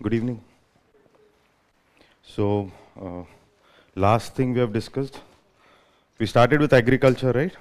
Good evening. So, last thing we have discussed, we started with agriculture, right?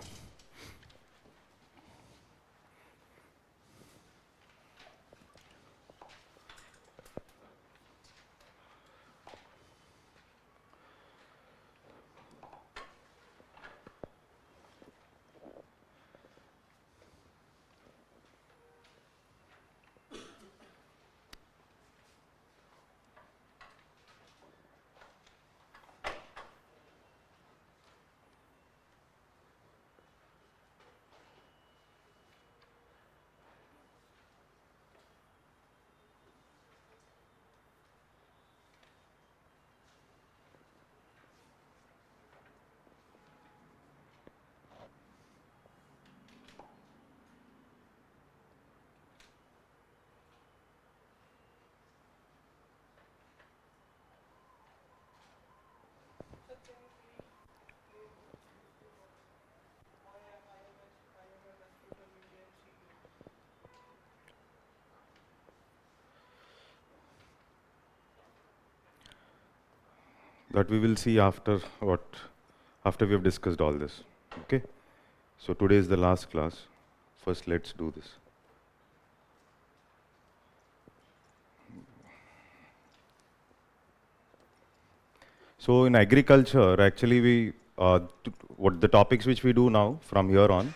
That we will see after after we have discussed all this. Okay. So today is the last class. First, let's do this. So in agriculture, actually, what the topics which we do now from here on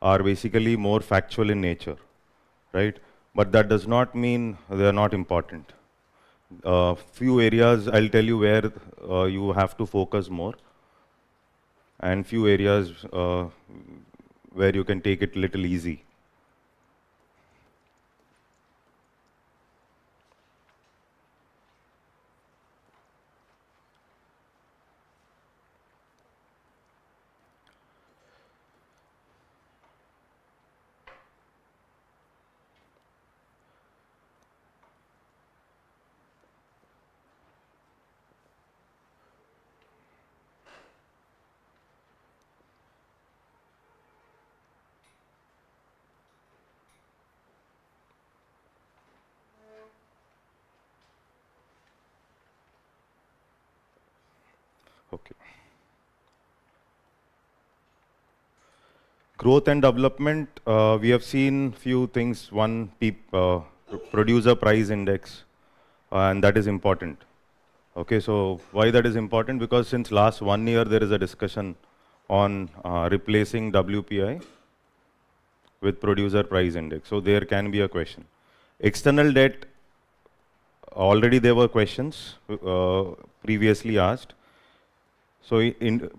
are basically more factual in nature, right? But that does not mean they are not important. Few areas I'll tell you where you have to focus more, and few areas where you can take it little easy. Okay. Growth and development, we have seen few things. One, producer price index, and that is important. Okay, so why that is important? Because since last 1 year there is a discussion on replacing WPI with producer price index. So there can be a question. External debt, already there were questions previously asked. So in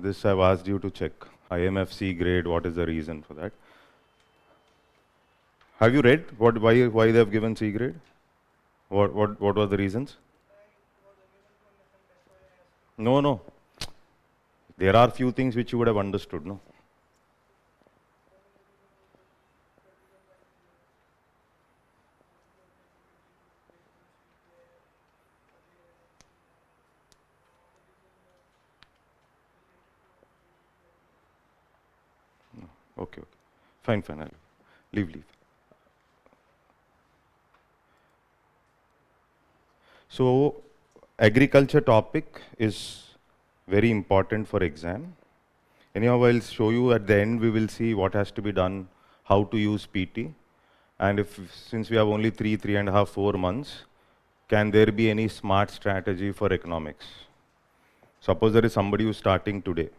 this I've asked you to check. IMF C grade, what is the reason for that? Have you read why they have given C grade? What were the reasons? No. There are few things which you would have understood, no? Okay. Fine. I'll leave. So, agriculture topic is very important for exam. Anyhow, I'll show you at the end, we will see what has to be done, how to use PT. And since we have only 3.5, 4 months, can there be any smart strategy for economics? Suppose there is somebody who's starting today.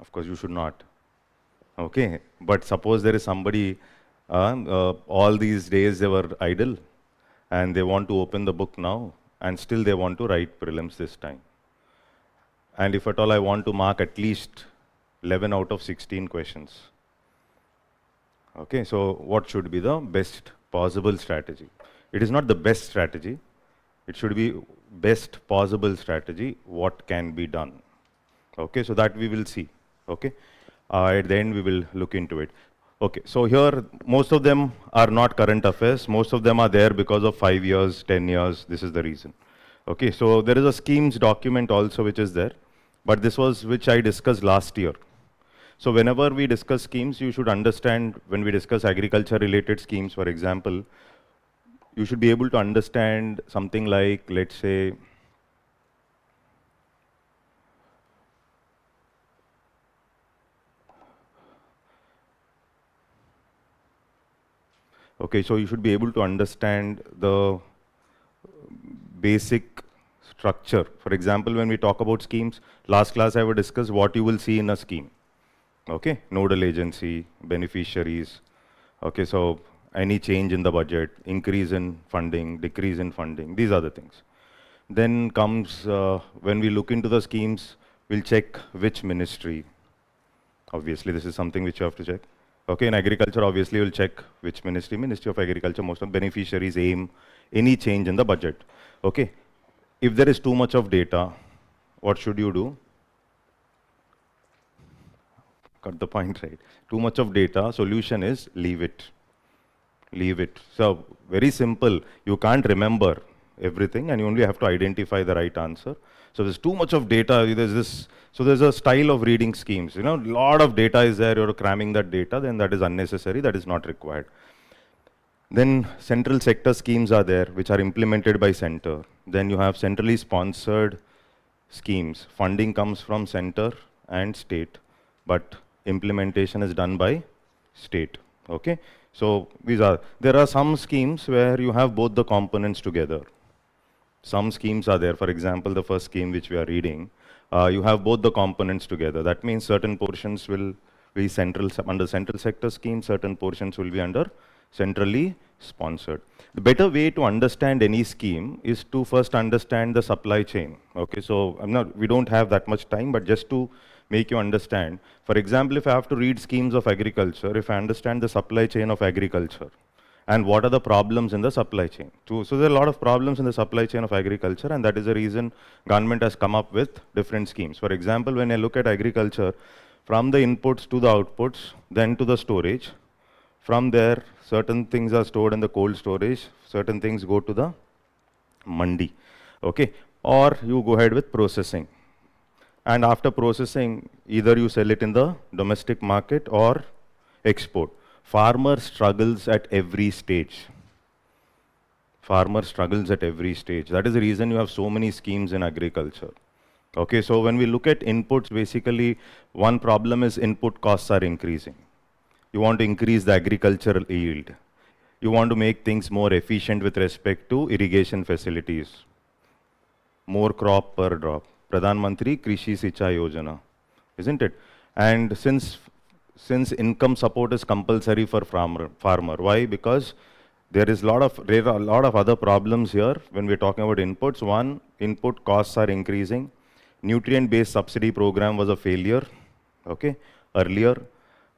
Of course, you should not. Okay, but suppose there is somebody, all these days they were idle, and they want to open the book now, and still they want to write prelims this time. And if at all I want to mark at least 11 out of 16 questions. Okay, so what should be the best possible strategy? It is not the best strategy. It should be best possible strategy, what can be done. Okay, so that we will see. Okay. At the end, we will look into it. Okay, so here, most of them are not current affairs. Most of them are there because of 5 years, 10 years. This is the reason. Okay, so there is a schemes document also which is there, but this was which I discussed last year. So whenever we discuss schemes, you should understand when we discuss agriculture related schemes, for example, you should be able to understand something like, let's say, okay, so you should be able to understand the basic structure. For example, when we talk about schemes, last class I will discuss what you will see in a scheme. Okay, nodal agency, beneficiaries. Okay, so any change in the budget, increase in funding, decrease in funding, these are the things. Then comes, when we look into the schemes, we'll check which ministry. Obviously, this is something which you have to check. Okay, in agriculture, obviously, we'll check which ministry, Ministry of Agriculture, most of beneficiaries aim any change in the budget. Okay, if there is too much of data, what should you do? Got the point, right? Too much of data, solution is leave it. Leave it. So, very simple. You can't remember everything and you only have to identify the right answer. So, there's too much of data. There's this. So, there's a style of reading schemes. You know, a lot of data is there. You're cramming that data, then that is unnecessary. That is not required. Then central sector schemes are there, which are implemented by center. Then you have centrally sponsored schemes. Funding comes from center and state, but implementation is done by state. Okay. So there are some schemes where you have both the components together. Some schemes are there. For example, the first scheme which we are reading, you have both the components together. That means certain portions will be under central sector scheme, certain portions will be under centrally sponsored. The better way to understand any scheme is to first understand the supply chain. Okay, so we don't have that much time, but just to make you understand. For example, if I have to read schemes of agriculture, if I understand the supply chain of agriculture, and what are the problems in the supply chain. So there are a lot of problems in the supply chain of agriculture, and that is the reason government has come up with different schemes. For example, when I look at agriculture, from the inputs to the outputs, then to the storage, from there, certain things are stored in the cold storage, certain things go to the mandi, okay? Or you go ahead with processing. And after processing, either you sell it in the domestic market or export. Farmer struggles at every stage. Farmer struggles at every stage. That is the reason you have so many schemes in agriculture. Okay, so when we look at inputs, basically, one problem is input costs are increasing. You want to increase the agricultural yield. You want to make things more efficient with respect to irrigation facilities. More crop per drop. Pradhan Mantri Krishi Sinchai Yojana, isn't it? And since income support is compulsory for farmer, why? Because there are a lot of other problems here when we're talking about inputs. One, input costs are increasing. Nutrient-based subsidy program was a failure, okay, earlier.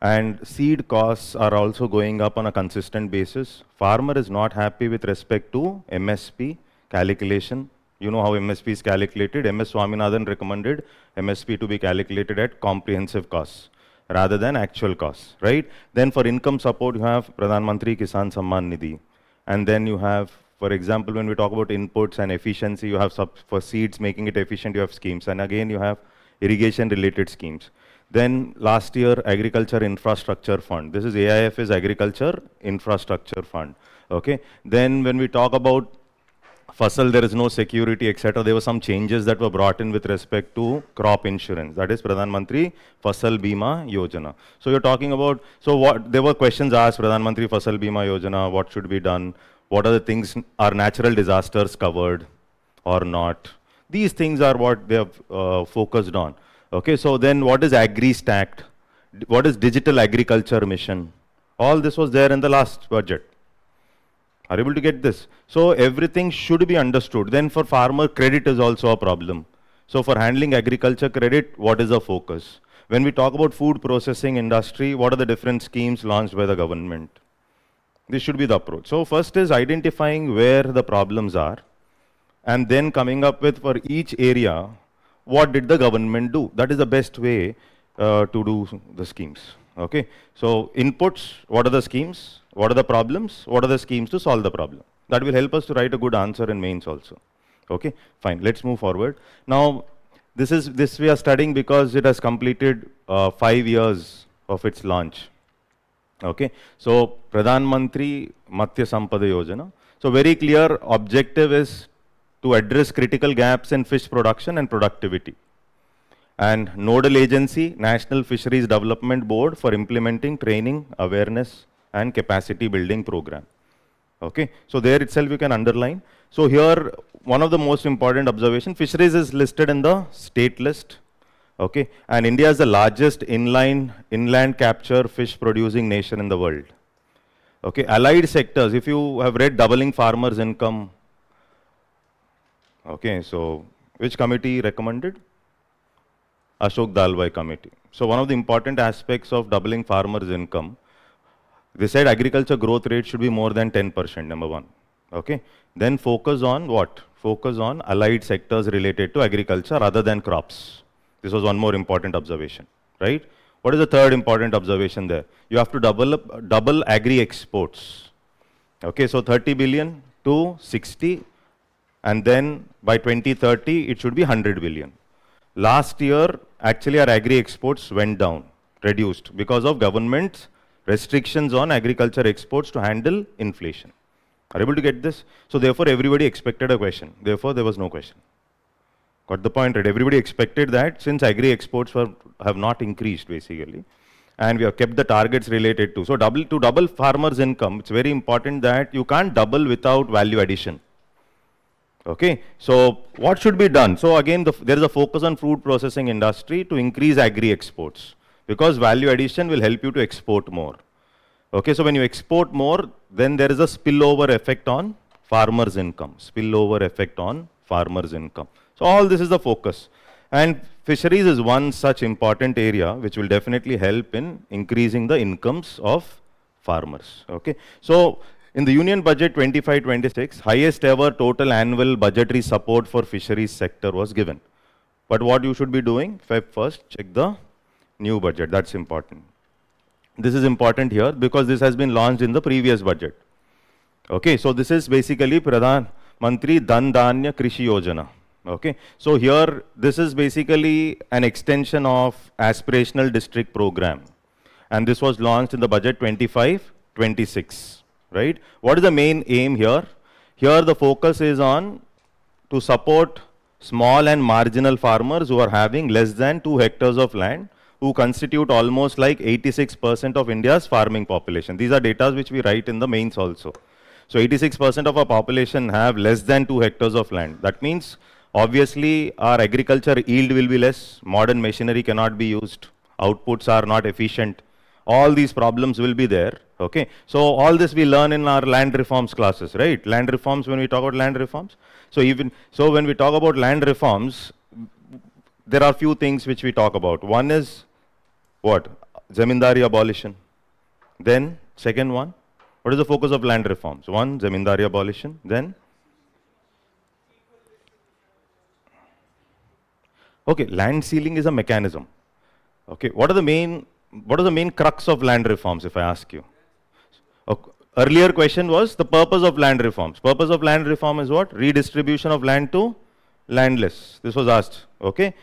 And seed costs are also going up on a consistent basis. Farmer is not happy with respect to MSP calculation. You know how MSP is calculated. MS Swaminathan recommended MSP to be calculated at comprehensive costs rather than actual costs, right? Then for income support, you have Pradhan Mantri Kisan Samman Nidhi. And then you have, for example, when we talk about inputs and efficiency, you have for seeds, making it efficient, you have schemes. And again, you have irrigation related schemes. Then last year, Agriculture Infrastructure Fund. This is AIF's Agriculture Infrastructure Fund. Okay. Then when we talk about Fasal, there is no security, etc. There were some changes that were brought in with respect to crop insurance. That is Pradhan Mantri Fasal Bima Yojana. So you're talking about, there were questions asked, Pradhan Mantri Fasal Bima Yojana, what should be done? What are the things, are natural disasters covered or not? These things are what they have focused on. Okay, so then what is AgriStack? What is Digital Agriculture Mission? All this was there in the last budget. Are you able to get this? So everything should be understood. Then for farmer, credit is also a problem. So for handling agriculture credit, what is the focus? When we talk about food processing industry, what are the different schemes launched by the government? This should be the approach. So first is identifying where the problems are, and then coming up with for each area, what did the government do? That is the best way to do the schemes. Okay. So inputs, what are the schemes? What are the problems? What are the schemes to solve the problem? That will help us to write a good answer in mains also. Okay, fine. Let's move forward. Now, this we are studying because it has completed 5 years of its launch. Okay, so Pradhan Mantri Matsya Sampada Yojana. So very clear objective is to address critical gaps in fish production and productivity. And nodal agency, National Fisheries Development Board, for implementing training, awareness and capacity building program. Okay, so there itself you can underline. So here, one of the most important observation, fisheries is listed in the state list. Okay, and India is the largest inland capture fish producing nation in the world. Okay, allied sectors, if you have read Doubling Farmers' Income, okay, so which committee recommended? Ashok Dalwai committee. So one of the important aspects of doubling farmers' income, they said agriculture growth rate should be more than 10%, number one. Okay. Then focus on what? Focus on allied sectors related to agriculture rather than crops. This was one more important observation, right? What is the third important observation there? You have to double agri exports. Okay, so 30 billion to 60, and then by 2030 it should be 100 billion. Last year, actually our agri exports went down, reduced because of government's restrictions on agriculture exports to handle inflation. Are you able to get this? So therefore everybody expected a question. Therefore there was no question. Got the point, right? Everybody expected that since agri exports have not increased basically, and we have kept the targets related to. So to double farmers' income, it's very important that you can't double without value addition. Okay, so what should be done? So again, there is a focus on food processing industry to increase agri exports, because value addition will help you to export more. Okay, so when you export more, then there is a spillover effect on farmers' income. Spillover effect on farmers' income. So all this is the focus. And fisheries is one such important area which will definitely help in increasing the incomes of farmers. Okay, so in the Union Budget 25-26, highest ever total annual budgetary support for fisheries sector was given. But what you should be doing, first check the new budget, that's important. This is important here because this has been launched in the previous budget. Okay, so this is basically Pradhan Mantri Dhan Dhanya Krishi Yojana. Okay, so here this is basically an extension of aspirational district program, and this was launched in the budget 25-26. Right? What is the main aim here? Here the focus is on to support small and marginal farmers who are having less than 2 hectares of land, who constitute almost like 86% of India's farming population. These are data which we write in the mains also. So 86% of our population have less than 2 hectares of land. That means obviously our agriculture yield will be less, modern machinery cannot be used, outputs are not efficient. All these problems will be there. Okay, so all this we learn in our land reforms classes, right? Land reforms, when we talk about land reforms. So when we talk about land reforms, there are few things which we talk about. One is what? Zamindari abolition. Then second one, what is the focus of land reforms? One, Zamindari abolition. Then okay, land ceiling is a mechanism. Okay, what is the main crux of land reforms, if I ask you? Okay. Earlier question was the purpose of land reforms. Purpose of land reform is what? Redistribution of land to landless. This was asked. Okay.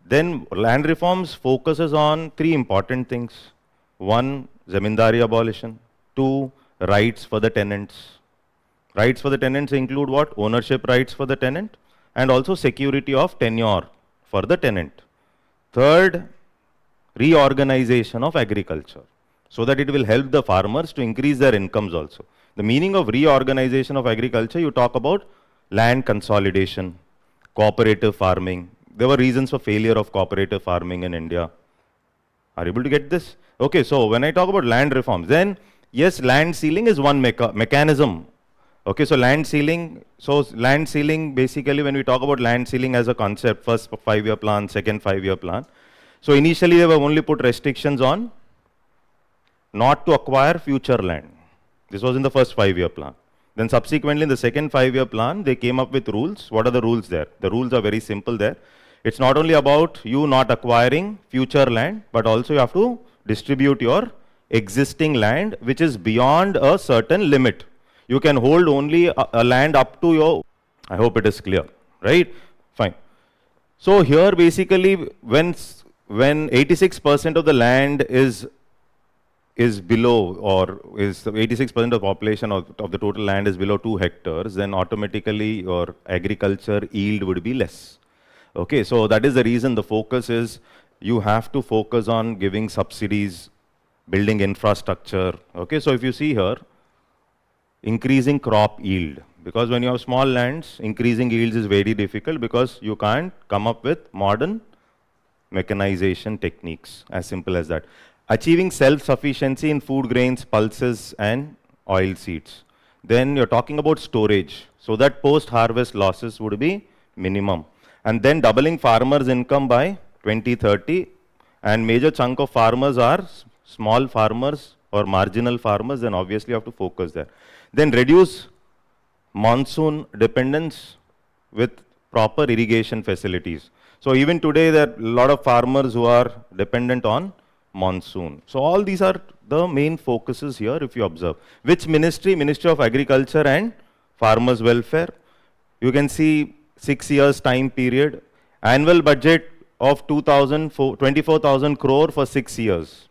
Then land reforms focuses on 3 important things. 1, Zamindari abolition. 2, rights for the tenants. Rights for the tenants include what? Ownership rights for the tenant, and also security of tenure for the tenant. 3rd, reorganization of agriculture, so that it will help the farmers to increase their incomes also. The meaning of reorganization of agriculture, you talk about land consolidation, cooperative farming. There were reasons for failure of cooperative farming in India. Are you able to get this? Okay, so when I talk about land reforms, then yes, land ceiling is one mechanism. Okay, so land ceiling basically, when we talk about land ceiling as a concept, first 5-year plan, second 5-year plan. So initially they were only put restrictions on not to acquire future land. This was in the first 5-year plan. Then subsequently in the second 5-year plan, they came up with rules. What are the rules there? The rules are very simple there. It's not only about you not acquiring future land, but also you have to distribute your existing land, which is beyond a certain limit. You can hold only a land up to your, I hope it is clear, right? Fine. So here basically when 86% of the land is is below, or is 86% of population of the total land is below 2 hectares, then automatically your agriculture yield would be less. Okay, so that is the reason the focus is you have to focus on giving subsidies, building infrastructure. Okay, so if you see here, increasing crop yield, because when you have small lands, increasing yields is very difficult because you can't come up with modern mechanization techniques, as simple as that. Achieving self-sufficiency in food grains, pulses and oil seeds. Then you're talking about storage, so that post-harvest losses would be minimum. And then doubling farmers' income by 2030, and major chunk of farmers are small farmers or marginal farmers, then obviously you have to focus there. Then reduce monsoon dependence with proper irrigation facilities. So even today there are a lot of farmers who are dependent on monsoon. So all these are the main focuses here if you observe. Which ministry? Ministry of Agriculture and Farmers Welfare. You can see 6 years time period. Annual budget of 24,000 crore for 6 years.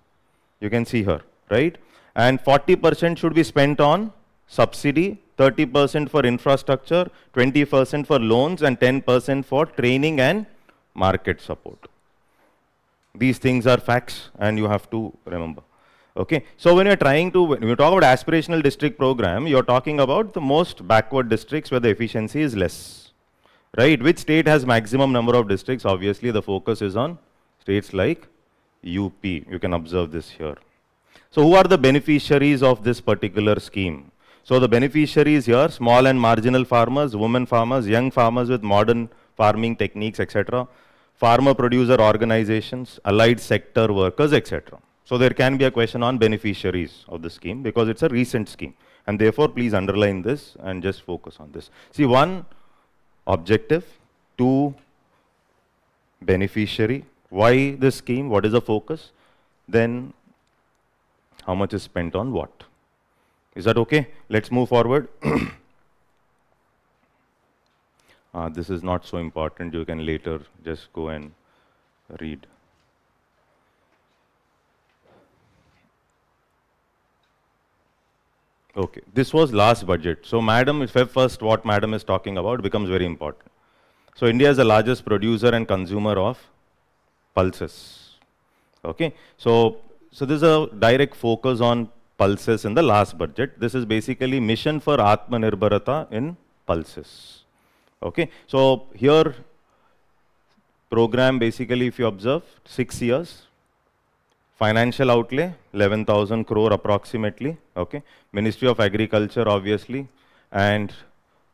You can see here, right? And 40% should be spent on subsidy, 30% for infrastructure, 20% for loans and 10% for training and market support. These things are facts and you have to remember. Okay, so when you talk about aspirational district program, you're talking about the most backward districts where the efficiency is less, right? Which state has maximum number of districts? Obviously the focus is on states like UP. You can observe this here. So who are the beneficiaries of this particular scheme? So the beneficiaries here, small and marginal farmers, women farmers, young farmers with modern farming techniques, etc. Farmer producer organizations, allied sector workers, etc. So there can be a question on beneficiaries of the scheme because it's a recent scheme. And therefore, please underline this and just focus on this. See, 1, objective, 2, beneficiary. Why this scheme? What is the focus? Then how much is spent on what? Is that okay? Let's move forward. This is not so important. You can later just go and read. Okay, this was last budget. So madam, Feb 1st, what madam is talking about becomes very important. So India is the largest producer and consumer of pulses. Okay, so there's a direct focus on pulses in the last budget. This is basically mission for Atmanirbharata in pulses. Okay, so here program basically, if you observe, 6 years, financial outlay 11,000 crore approximately. Okay, Ministry of Agriculture obviously, and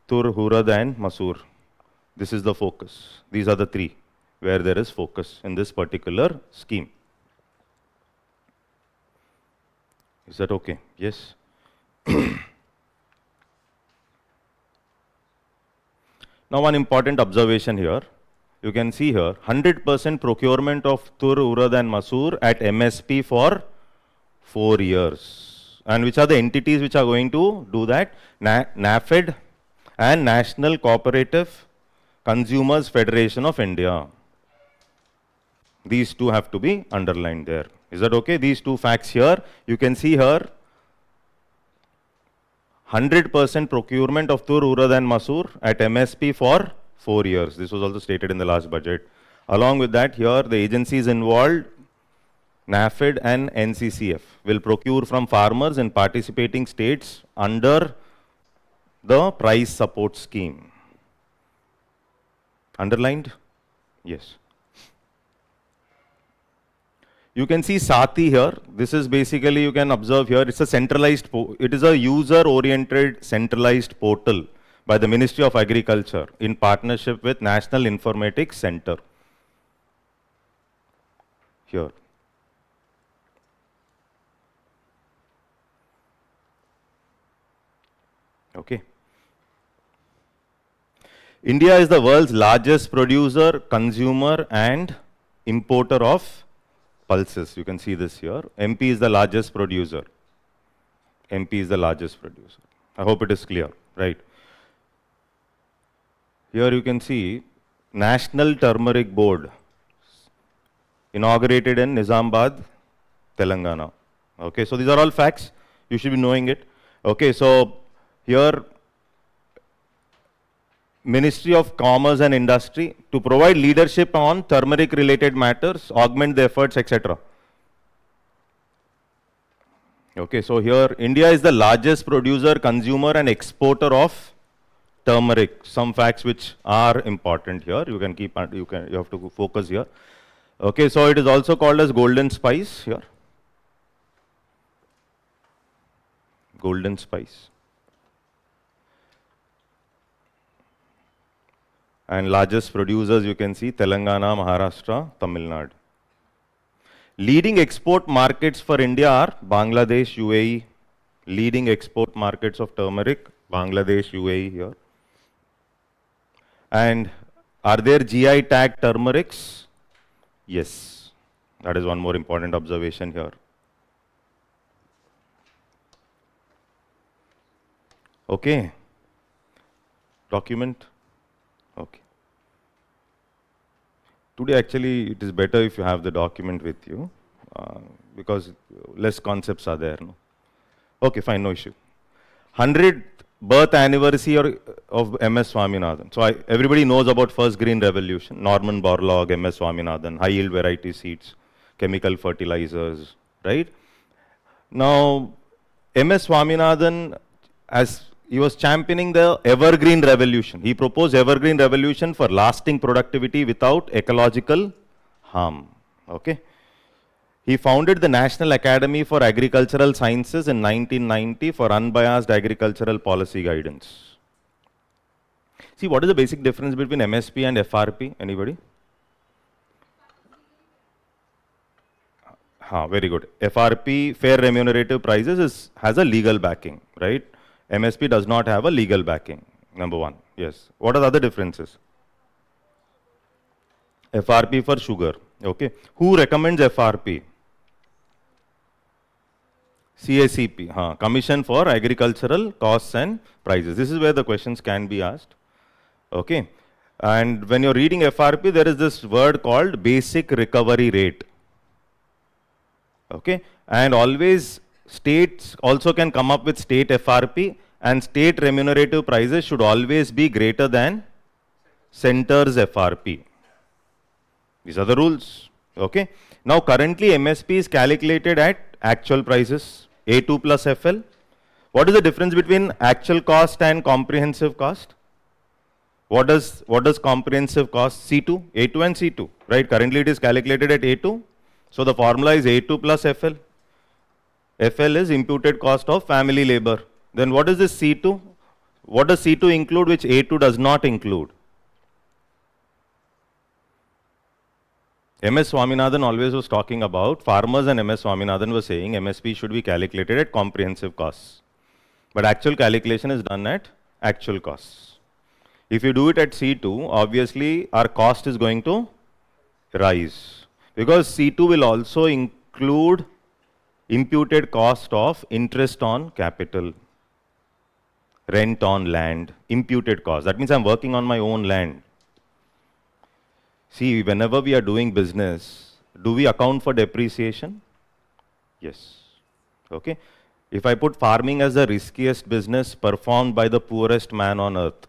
Tur, Hurad and Masoor. This is the focus. These are the 3 where there is focus in this particular scheme. Is that okay? Yes. Now one important observation here. You can see here 100% procurement of Tur, Urad and Masoor at MSP for 4 years. And which are the entities which are going to do that? NAFED and National Cooperative Consumers Federation of India. These 2 have to be underlined there. Is that okay? These 2 facts here. You can see here 100% procurement of Tur, Urad and Masoor at MSP for 4 years. This was also stated in the last budget. Along with that, here the agencies involved, NAFED and NCCF, will procure from farmers in participating states under the price support scheme. Underlined? Yes. You can see Sati here. This is basically, you can observe here, it's a centralized, it is a user-oriented centralized portal by the Ministry of Agriculture in partnership with National Informatics Center. Here. Okay. India is the world's largest producer, consumer and importer of pulses. You can see this here. MP is the largest producer. MP is the largest producer. I hope it is clear, right? Here you can see National Turmeric Board, inaugurated in Nizamabad, Telangana. Okay, so these are all facts. You should be knowing it. Okay, so here, Ministry of Commerce and Industry to provide leadership on turmeric related matters, augment the efforts, etc. Okay, so here India is the largest producer, consumer and exporter of turmeric. Some facts which are important here. You have to focus here. Okay, so it is also called as golden spice here. Golden spice. And largest producers you can see Telangana, Maharashtra, Tamil Nadu. Leading export markets for India are Bangladesh, UAE. Leading export markets of turmeric, Bangladesh, UAE here. And are there GI tag turmerics? Yes. That is one more important observation here. Okay. Document. Okay. Today actually it is better if you have the document with you because less concepts are there. No? Okay, fine, no issue. 100th birth anniversary of MS Swaminathan. So everybody knows about first green revolution, Norman Borlaug, MS Swaminathan, high yield variety seeds, chemical fertilizers, right? Now, MS Swaminathan, as he was championing the evergreen revolution. He proposed evergreen revolution for lasting productivity without ecological harm. Okay. He founded the National Academy for Agricultural Sciences in 1990 for unbiased agricultural policy guidance. See, what is the basic difference between MSP and FRP? Anybody? Very good. FRP, fair remunerative prices, has a legal backing, right? MSP does not have a legal backing, number one. Yes. What are the other differences? FRP for sugar. Okay. Who recommends FRP? CACP, Commission for Agricultural Costs and Prices. This is where the questions can be asked. Okay. And when you're reading FRP, there is this word called basic recovery rate. Okay. And always states also can come up with state FRP, and state remunerative prices should always be greater than center's FRP. These are the rules. Okay. Now currently MSP is calculated at actual prices, A2 plus FL. What is the difference between actual cost and comprehensive cost? What does comprehensive cost? C2, A2 and C2, right? Currently it is calculated at A2. So the formula is A2 plus FL. FL is imputed cost of family labor. Then what is this C2? What does C2 include which A2 does not include? MS Swaminathan always was talking about, farmers and MS Swaminathan was saying MSP should be calculated at comprehensive costs. But actual calculation is done at actual costs. If you do it at C2, obviously our cost is going to rise. Because C2 will also include imputed cost of interest on capital, rent on land, imputed cost. That means I'm working on my own land. See, whenever we are doing business, do we account for depreciation? Yes. Okay. If I put farming as the riskiest business performed by the poorest man on earth,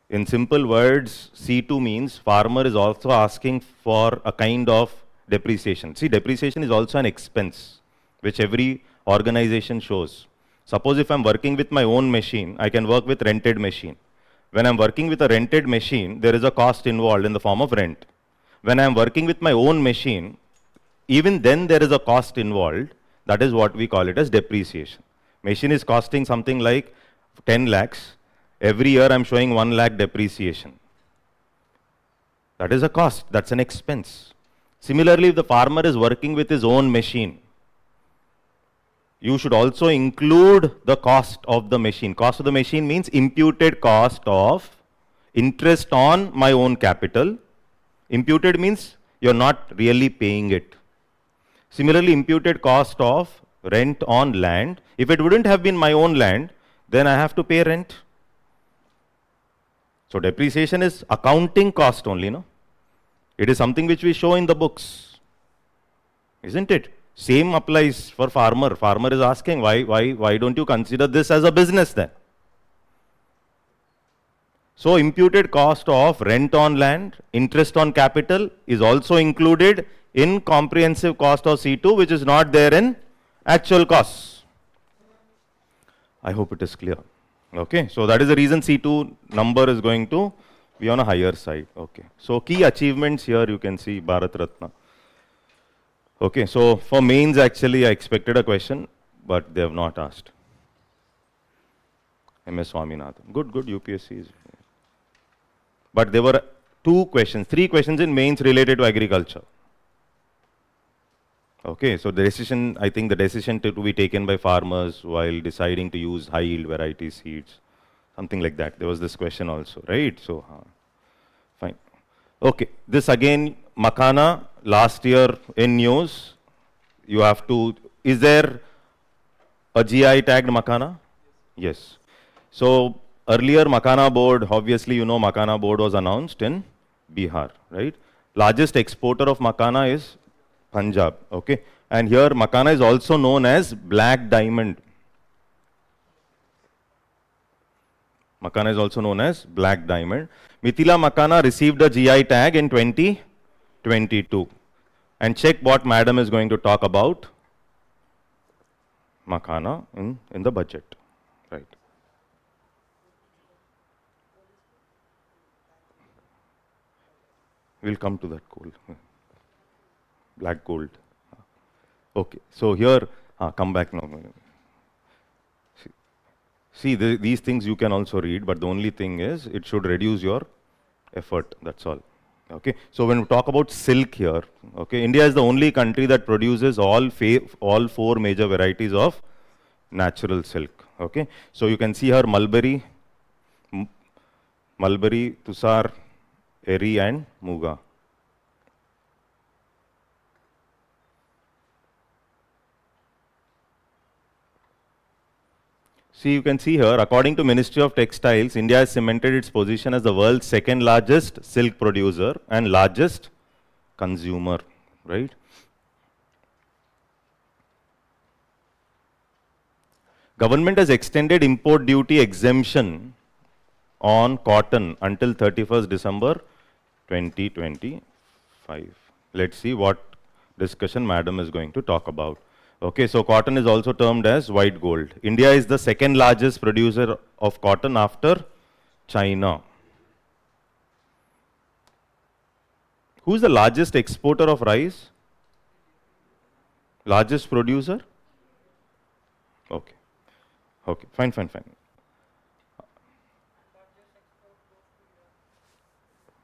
in simple words, C2 means farmer is also asking for a kind of depreciation. See, depreciation is also an expense which every organization shows. Suppose if I'm working with my own machine, I can work with rented machine. When I'm working with a rented machine, there is a cost involved in the form of rent. When I'm working with my own machine, even then there is a cost involved. That is what we call it as depreciation. Machine is costing something like 10 lakhs. Every year I'm showing 1 lakh depreciation. That is a cost, that's an expense. Similarly, if the farmer is working with his own machine, you should also include the cost of the machine. Cost of the machine means imputed cost of interest on my own capital. Imputed means you're not really paying it. Similarly, imputed cost of rent on land. If it wouldn't have been my own land, then I have to pay rent. So depreciation is accounting cost only, no? It is something which we show in the books, isn't it? Same applies for farmer. Farmer is asking, why don't you consider this as a business then? So imputed cost of rent on land, interest on capital is also included in comprehensive cost of C2, which is not there in actual costs. I hope it is clear. Okay, so that is the reason C2 number is going to be on a higher side. Okay, so key achievements here you can see Bharat Ratna. Okay, so for mains actually I expected a question, but they have not asked. MS Swaminathan. Good, UPSC is. But there were three questions in mains related to agriculture. Okay, so the decision, I think the decision to be taken by farmers while deciding to use high yield variety seeds, something like that. There was this question also, right? So, fine. Okay, this again, Makhana, last year in news, you have to, is there a GI tagged Makhana? Yes. So, earlier Makhana board, obviously you know Makhana board was announced in Bihar, right? Largest exporter of Makhana is Punjab, okay? And here Makhana is also known as black diamond. Makhana is also known as black diamond. Mithila Makhana received a GI tag in 2022. And check what madam is going to talk about Makhana in the budget, right? We'll come to that gold. Black gold. Okay, so here, come back now. See these things you can also read, but the only thing is it should reduce your effort, that's all. Okay, so when we talk about silk here, okay, India is the only country that produces all four major varieties of natural silk. Okay, so you can see here Mulberry, Tusar, Eri and Muga. See, you can see here, according to Ministry of Textiles, India has cemented its position as the world's second largest silk producer and largest consumer, right? Government has extended import duty exemption on cotton until 31st December 2025. Let's see what discussion madam is going to talk about. Okay, so cotton is also termed as white gold. India is the second largest producer of cotton after China. Who is the largest exporter of rice? Largest producer? Okay. Okay, fine.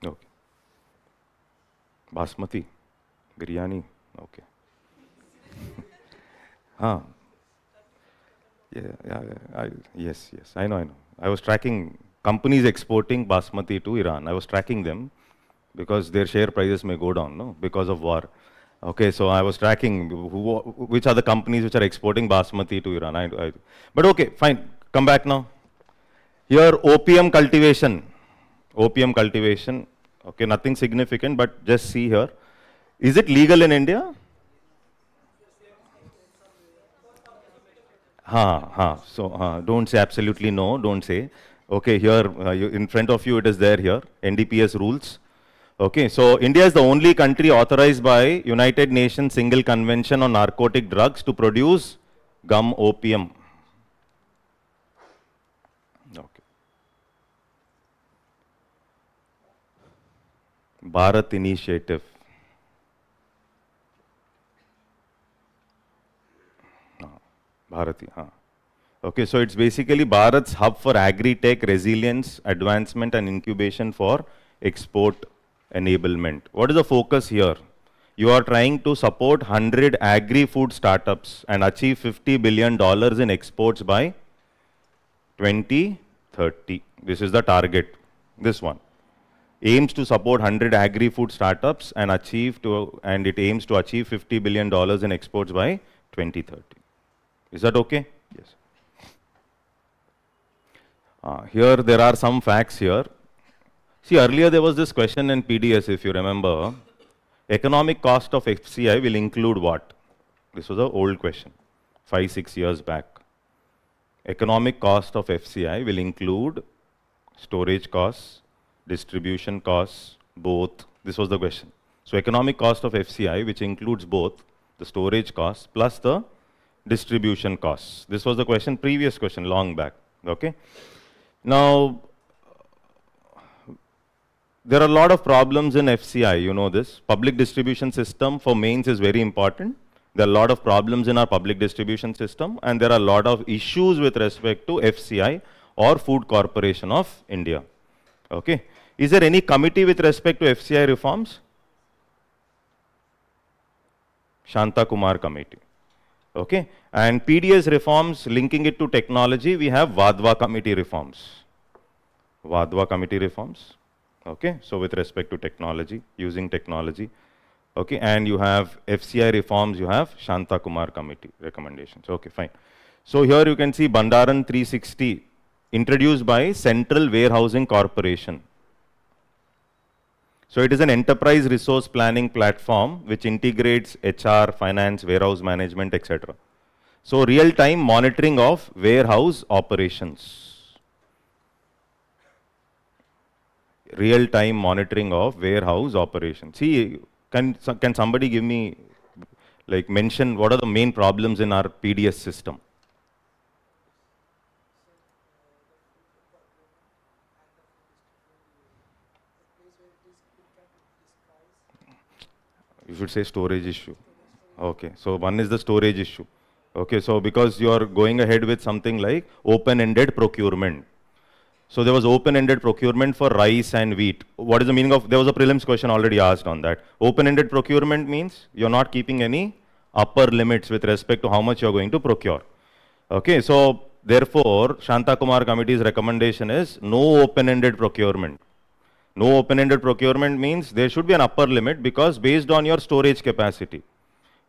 Okay. Basmati, biryani, okay. Yes, I know. I was tracking companies exporting basmati to Iran. I was tracking them because their share prices may go down, no, because of war. Okay, so I was tracking which are the companies which are exporting basmati to Iran. But okay, fine. Come back now. Here, opium cultivation. Okay, nothing significant, but just see here. Is it legal in India? So don't say absolutely no, don't say. Okay, here in front of you it is there here, NDPS rules. Okay, so India is the only country authorized by United Nations Single Convention on Narcotic Drugs to produce gum opium. Okay. Bharat Initiative. Bharati, Okay, so it's basically Bharat's hub for agri-tech resilience, advancement and incubation for export enablement. What is the focus here? You are trying to support 100 agri-food startups and achieve $50 billion in exports by 2030. This is the target, this one. Aims to support 100 agri-food startups and it aims to achieve $50 billion in exports by 2030. Is that okay? Yes. Here there are some facts here. See, earlier there was this question in PDS, if you remember. Economic cost of FCI will include what? This was an old question, 5-6 years back. Economic cost of FCI will include storage costs, distribution costs, both. This was the question. So economic cost of FCI, which includes both the storage costs plus the distribution costs. This was the question, previous question, long back. Okay. Now, there are a lot of problems in FCI, you know this. Public distribution system for mains is very important. There are a lot of problems in our public distribution system, and there are a lot of issues with respect to FCI or Food Corporation of India. Okay. Is there any committee with respect to FCI reforms? Shanta Kumar Committee. Okay. And PDS reforms, linking it to technology, we have Vadva Committee reforms. Vadva Committee reforms. Okay. So with respect to technology, using technology. Okay. And you have FCI reforms, you have Shanta Kumar Committee recommendations. Okay, fine. So here you can see Bandaran 360 introduced by Central Warehousing Corporation. So it is an enterprise resource planning platform which integrates HR, finance, warehouse management, etc. So real-time monitoring of warehouse operations. Real-time monitoring of warehouse operations. See, can somebody give me, like, mention what are the main problems in our PDS system? You should say storage issue. Okay, so one is the storage issue. Okay, so because you are going ahead with something like open-ended procurement. So there was open-ended procurement for rice and wheat. What is the meaning of, there was a prelims question already asked on that. Open-ended procurement means you're not keeping any upper limits with respect to how much you're going to procure. Okay, so therefore, Shanta Kumar Committee's recommendation is no open-ended procurement. No open-ended procurement means there should be an upper limit because based on your storage capacity.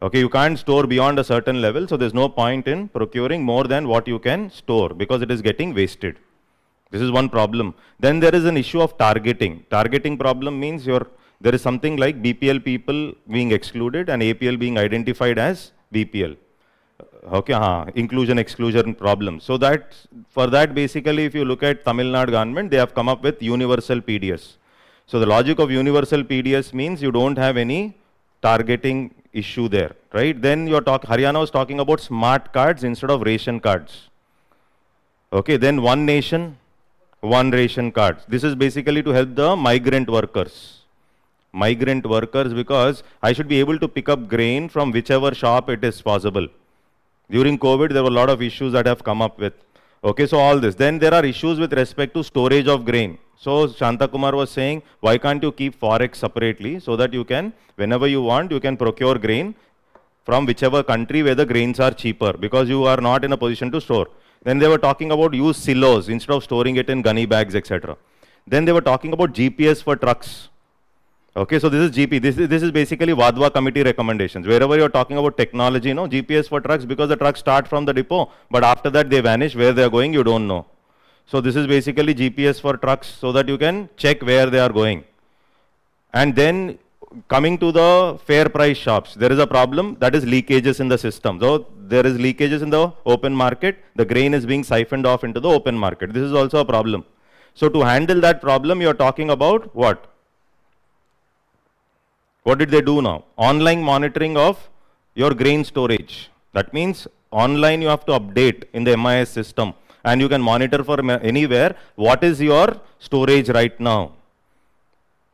Okay, you can't store beyond a certain level, so there's no point in procuring more than what you can store because it is getting wasted. This is one problem. Then there is an issue of targeting. Targeting problem means there is something like BPL people being excluded and APL being identified as BPL. Okay, inclusion exclusion problem. So that for that basically if you look at Tamil Nadu government, they have come up with universal PDS. So the logic of universal PDS means you don't have any targeting issue there, right? Then Haryana was talking about smart cards instead of ration cards. Okay, then one nation, one ration card. This is basically to help the migrant workers. Migrant workers, because I should be able to pick up grain from whichever shop it is possible. During COVID, there were a lot of issues that have come up with. Okay, so all this. Then there are issues with respect to storage of grain. So Shanta Kumar was saying, why can't you keep forex separately so that you can, whenever you want, you can procure grain from whichever country where the grains are cheaper because you are not in a position to store. Then they were talking about use silos instead of storing it in gunny bags, etc. Then they were talking about GPS for trucks. Okay, so this is GP. This is basically Vadva Committee recommendations. Wherever you're talking about technology, GPS for trucks because the trucks start from the depot, but after that they vanish. Where they are going, you don't know. So this is basically GPS for trucks so that you can check where they are going. And then coming to the fair price shops, there is a problem that is leakages in the system. So there is leakages in the open market, the grain is being siphoned off into the open market. This is also a problem. So to handle that problem, you're talking about what? What did they do now? Online monitoring of your grain storage. That means online you have to update in the MIS system and you can monitor from anywhere what is your storage right now.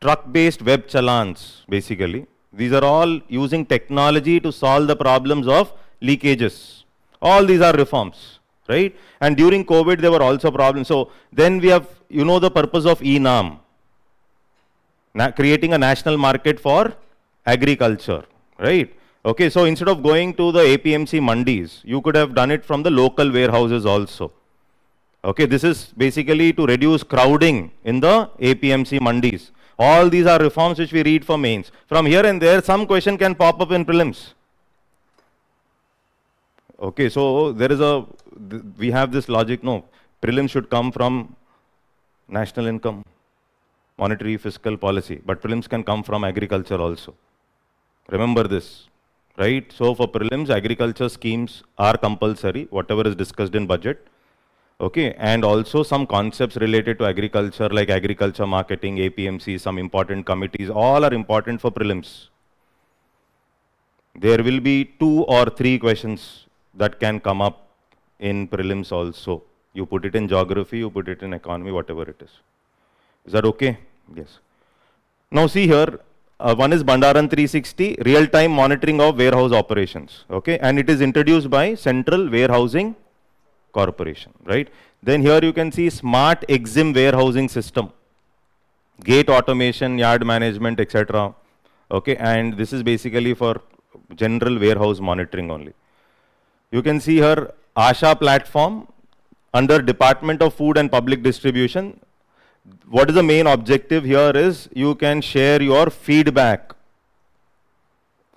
Truck-based web challans, basically. These are all using technology to solve the problems of leakages. All these are reforms, right? And during COVID, there were also problems. So then we have, the purpose of ENAM, creating a national market for agriculture, right? Okay, so instead of going to the APMC mandis, you could have done it from the local warehouses also. Okay, this is basically to reduce crowding in the APMC mandis. All these are reforms which we read for mains. From here and there, some question can pop up in prelims. Okay, so we have this logic, prelims should come from national income, monetary fiscal policy, but prelims can come from agriculture also. Remember this. right? So for prelims, agriculture schemes are compulsory, whatever is discussed in budget. Okay, and also some concepts related to agriculture like agriculture marketing, APMC, some important committees, all are important for prelims. There will be 2 or 3 questions that can come up in prelims also. You put it in geography, you put it in economy, whatever it is. Is that okay? Yes. Now see here, one is Bandaran 360, real-time monitoring of warehouse operations. Okay, and it is introduced by Central Warehousing Corporation, right? Then here you can see smart EXIM warehousing system, gate automation, yard management, etc. Okay, and this is basically for general warehouse monitoring only. You can see here ASHA platform under Department of Food and Public Distribution. What is the main objective here is you can share your feedback.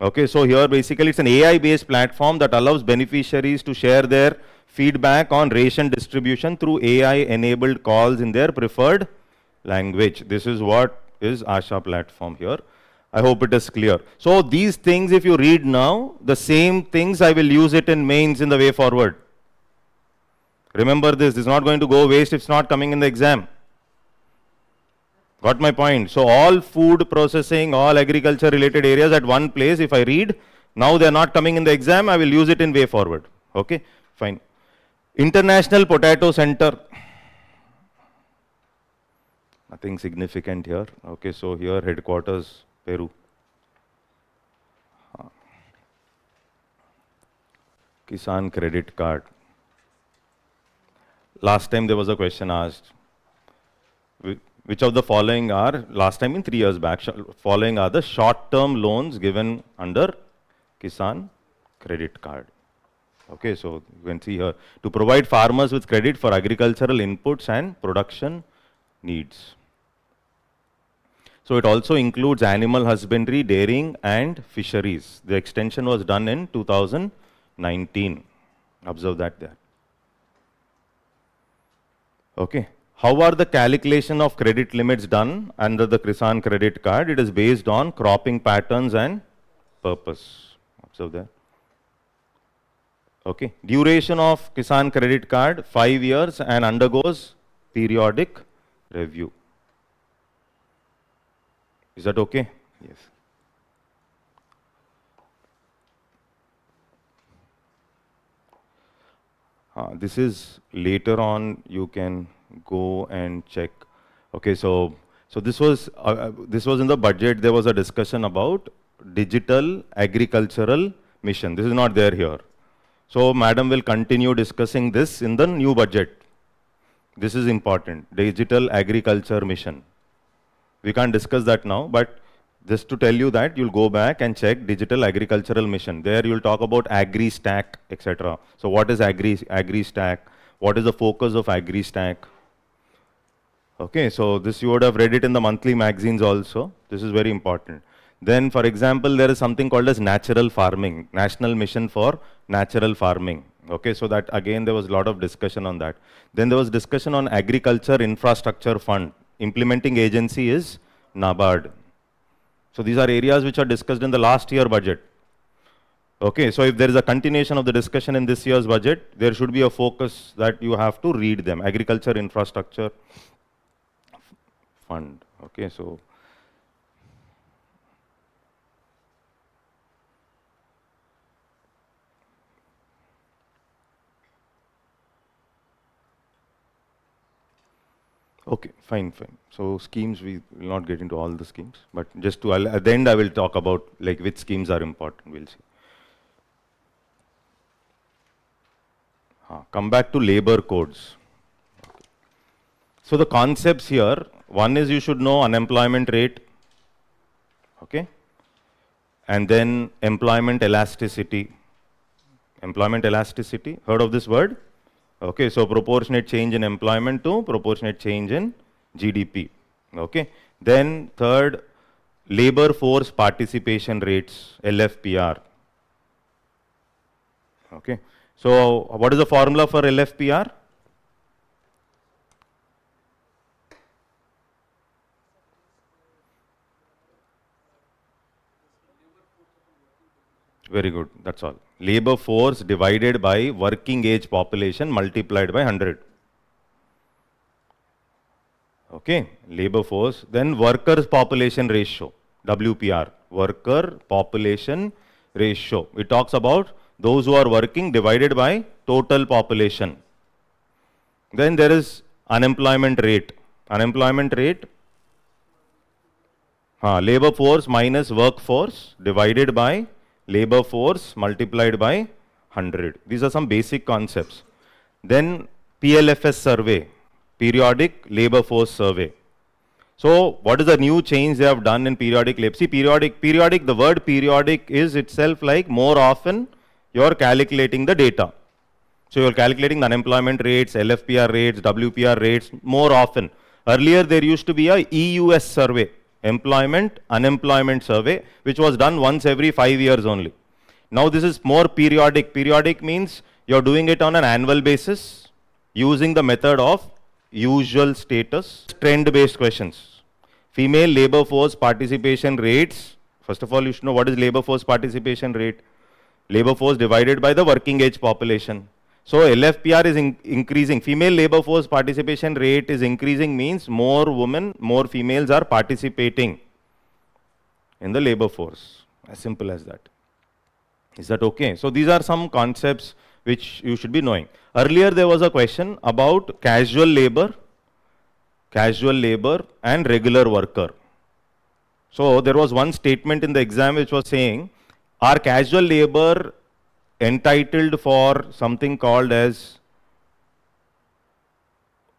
Okay, so here basically it's an AI based platform that allows beneficiaries to share their feedback on ration distribution through AI enabled calls in their preferred language. This is what is ASHA platform here. I hope it is clear. So these things, if you read now, the same things I will use it in mains in the way forward. Remember this is not going to go waste if it's not coming in the exam. Got my point? So all food processing, all agriculture related areas at one place, if I read, now they are not coming in the exam, I will use it in way forward. Okay, fine. International Potato Center. Nothing significant here. Okay, so here headquarters, Peru. Kisan credit card. Last time there was a question asked. Which of the following are, last time in 3 years back, following are the short-term loans given under Kisan credit card. Okay, so you can see here, to provide farmers with credit for agricultural inputs and production needs. So it also includes animal husbandry, dairying and fisheries. The extension was done in 2019. Observe that there. Okay. How are the calculation of credit limits done under the Kisan credit card? It is based on cropping patterns and purpose. Observe there. Okay. Duration of Kisan credit card 5 years and undergoes periodic review. Is that okay? Yes. This is later on. You can go and check. Okay, so this was in the budget. There was a discussion about digital agricultural mission. This is not there here. So madam will continue discussing this in the new budget. This is important. Digital agriculture mission. We can't discuss that now, but just to tell you that you'll go back and check digital agricultural mission. There you'll talk about AgriStack, etc. So what is AgriStack? What is the focus of AgriStack? Okay, so this you would have read it in the monthly magazines also. This is very important. Then, for example, there is something called as natural farming, National Mission for Natural Farming. Okay, so that again there was a lot of discussion on that. Then there was discussion on Agriculture Infrastructure Fund. Implementing agency is NABARD. So these are areas which are discussed in the last year budget. Okay, so if there is a continuation of the discussion in this year's budget, there should be a focus that you have to read them. Agriculture Infrastructure Fund. Okay, so okay, fine. So schemes, we will not get into all the schemes, but just to, at the end I will talk about like which schemes are important, we'll see. Come back to labor codes. Okay. So the concepts here, one is you should know unemployment rate, okay, and then employment elasticity. Employment elasticity, heard of this word? Okay, so proportionate change in employment to proportionate change in GDP. Okay, then third, labor force participation rates, LFPR. Okay, so what is the formula for LFPR? Very good. That's all. Labor force divided by working age population multiplied by 100. Okay, labor force. Then workers population ratio, WPR, worker population ratio. It talks about those who are working divided by total population. Then there is unemployment rate. Unemployment rate, labor force minus workforce divided by labor force multiplied by 100. These are some basic concepts. Then PLFS survey, periodic labor force survey. So what is the new change they have done in periodic labor? See, periodic, the word periodic is itself like more often you're calculating the data. So you're calculating the unemployment rates, LFPR rates, WPR rates more often. Earlier there used to be a EUS survey, employment unemployment survey, which was done once every 5 years only. Now this is more periodic. Periodic means you're doing it on an annual basis using the method of usual status, trend based questions. Female labor force participation rates. First of all, you should know what is labor force participation rate. Labor force divided by the working age population. So LFPR is increasing. Female labor force participation rate is increasing means more women, more females are participating in the labor force. As simple as that. Is that okay? So these are some concepts which you should be knowing. Earlier there was a question about casual labor and regular worker. So there was one statement in the exam which was saying, are casual labor entitled for something called as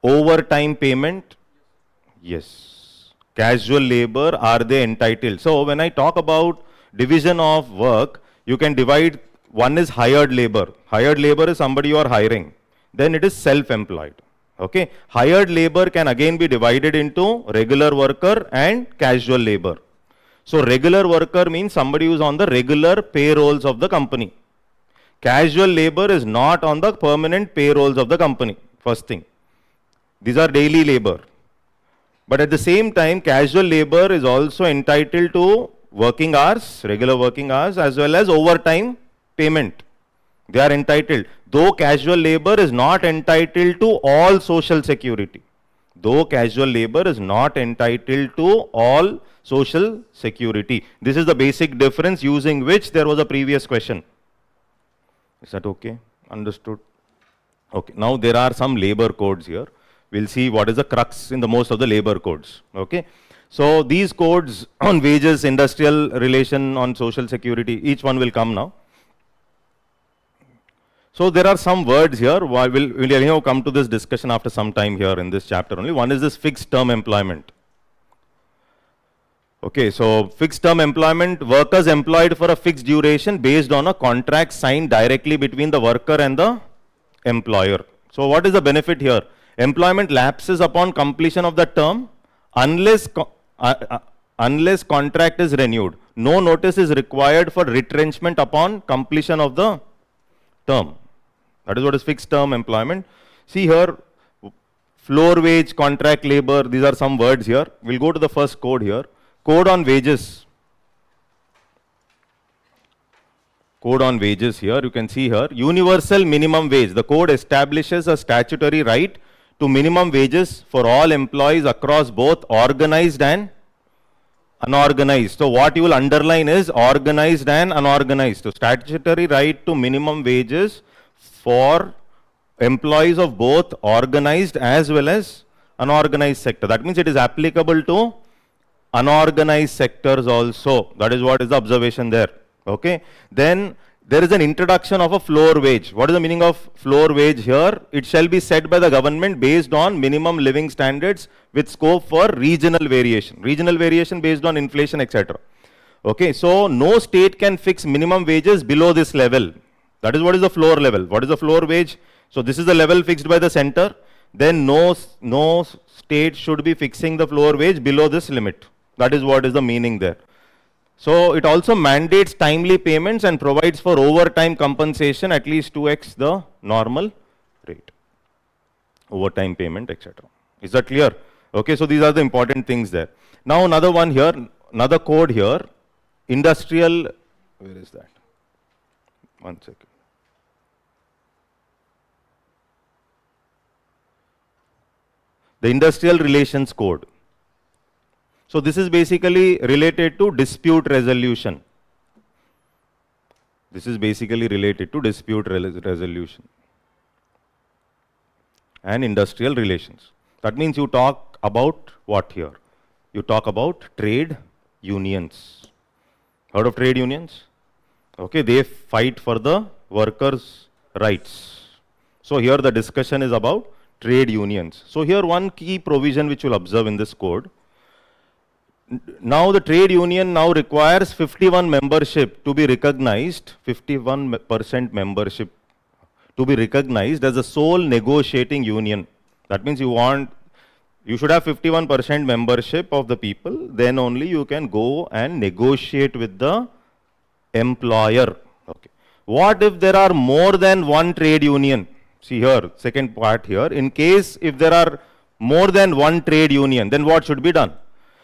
overtime payment? Yes. Casual labor, are they entitled? So when I talk about division of work, you can divide. One is hired labor. Hired labor is somebody you are hiring. Then it is self-employed. Okay. Hired labor can again be divided into regular worker and casual labor. So regular worker means somebody who is on the regular payrolls of the company. Casual labor is not on the permanent payrolls of the company. First thing. These are daily labor. But at the same time, casual labor is also entitled to working hours, regular working hours, as well as overtime payment. They are entitled. Though casual labor is not entitled to all social security. Though casual labor is not entitled to all social security. This is the basic difference using which there was a previous question. Is that okay? Understood? Okay. Now there are some labor codes here. We'll see what is the crux in the most of the labor codes. Okay. So these codes on wages, industrial relation, on social security, each one will come now. So there are some words here. We'll anyhow come to this discussion after some time here in this chapter only. One is this fixed term employment. Okay, so fixed term employment, workers employed for a fixed duration based on a contract signed directly between the worker and the employer. So what is the benefit here? Employment lapses upon completion of the term unless contract is renewed. No notice is required for retrenchment upon completion of the term. That is what is fixed term employment. See here, floor wage, contract labor, these are some words here. We'll go to the first code here. Code on wages. Code on wages here, you can see here. Universal minimum wage. The code establishes a statutory right to minimum wages for all employees across both organized and unorganized. So what you will underline is organized and unorganized. So statutory right to minimum wages for employees of both organized as well as unorganized sector. That means it is applicable to unorganized sectors also. That is what is the observation there. Okay. Then there is an introduction of a floor wage. What is the meaning of floor wage here? It shall be set by the government based on minimum living standards with scope for regional variation. Regional variation based on inflation, etc. Okay. So no state can fix minimum wages below this level. That is what is the floor level. What is the floor wage? So this is the level fixed by the center. Then no state should be fixing the floor wage below this limit. That is what is the meaning there. So it also mandates timely payments and provides for overtime compensation at least 2x the normal rate. Overtime payment, etc. Is that clear? Okay, so these are the important things there. Now another one here, another code here, industrial, where is that? One second. The Industrial Relations Code. So this is basically related to dispute resolution. This is basically related to dispute resolution and industrial relations. That means you talk about what here? You talk about trade unions. Heard of trade unions? Okay, they fight for the workers' rights. So here the discussion is about trade unions. So here one key provision which you'll observe in this code. Now the trade union now requires 51 membership to be recognized, 51% membership to be recognized as a sole negotiating union. That means you should have 51% membership of the people, then only you can go and negotiate with the employer. Okay. What if there are more than one trade union? See here, second part here. In case if there are more than one trade union, then what should be done?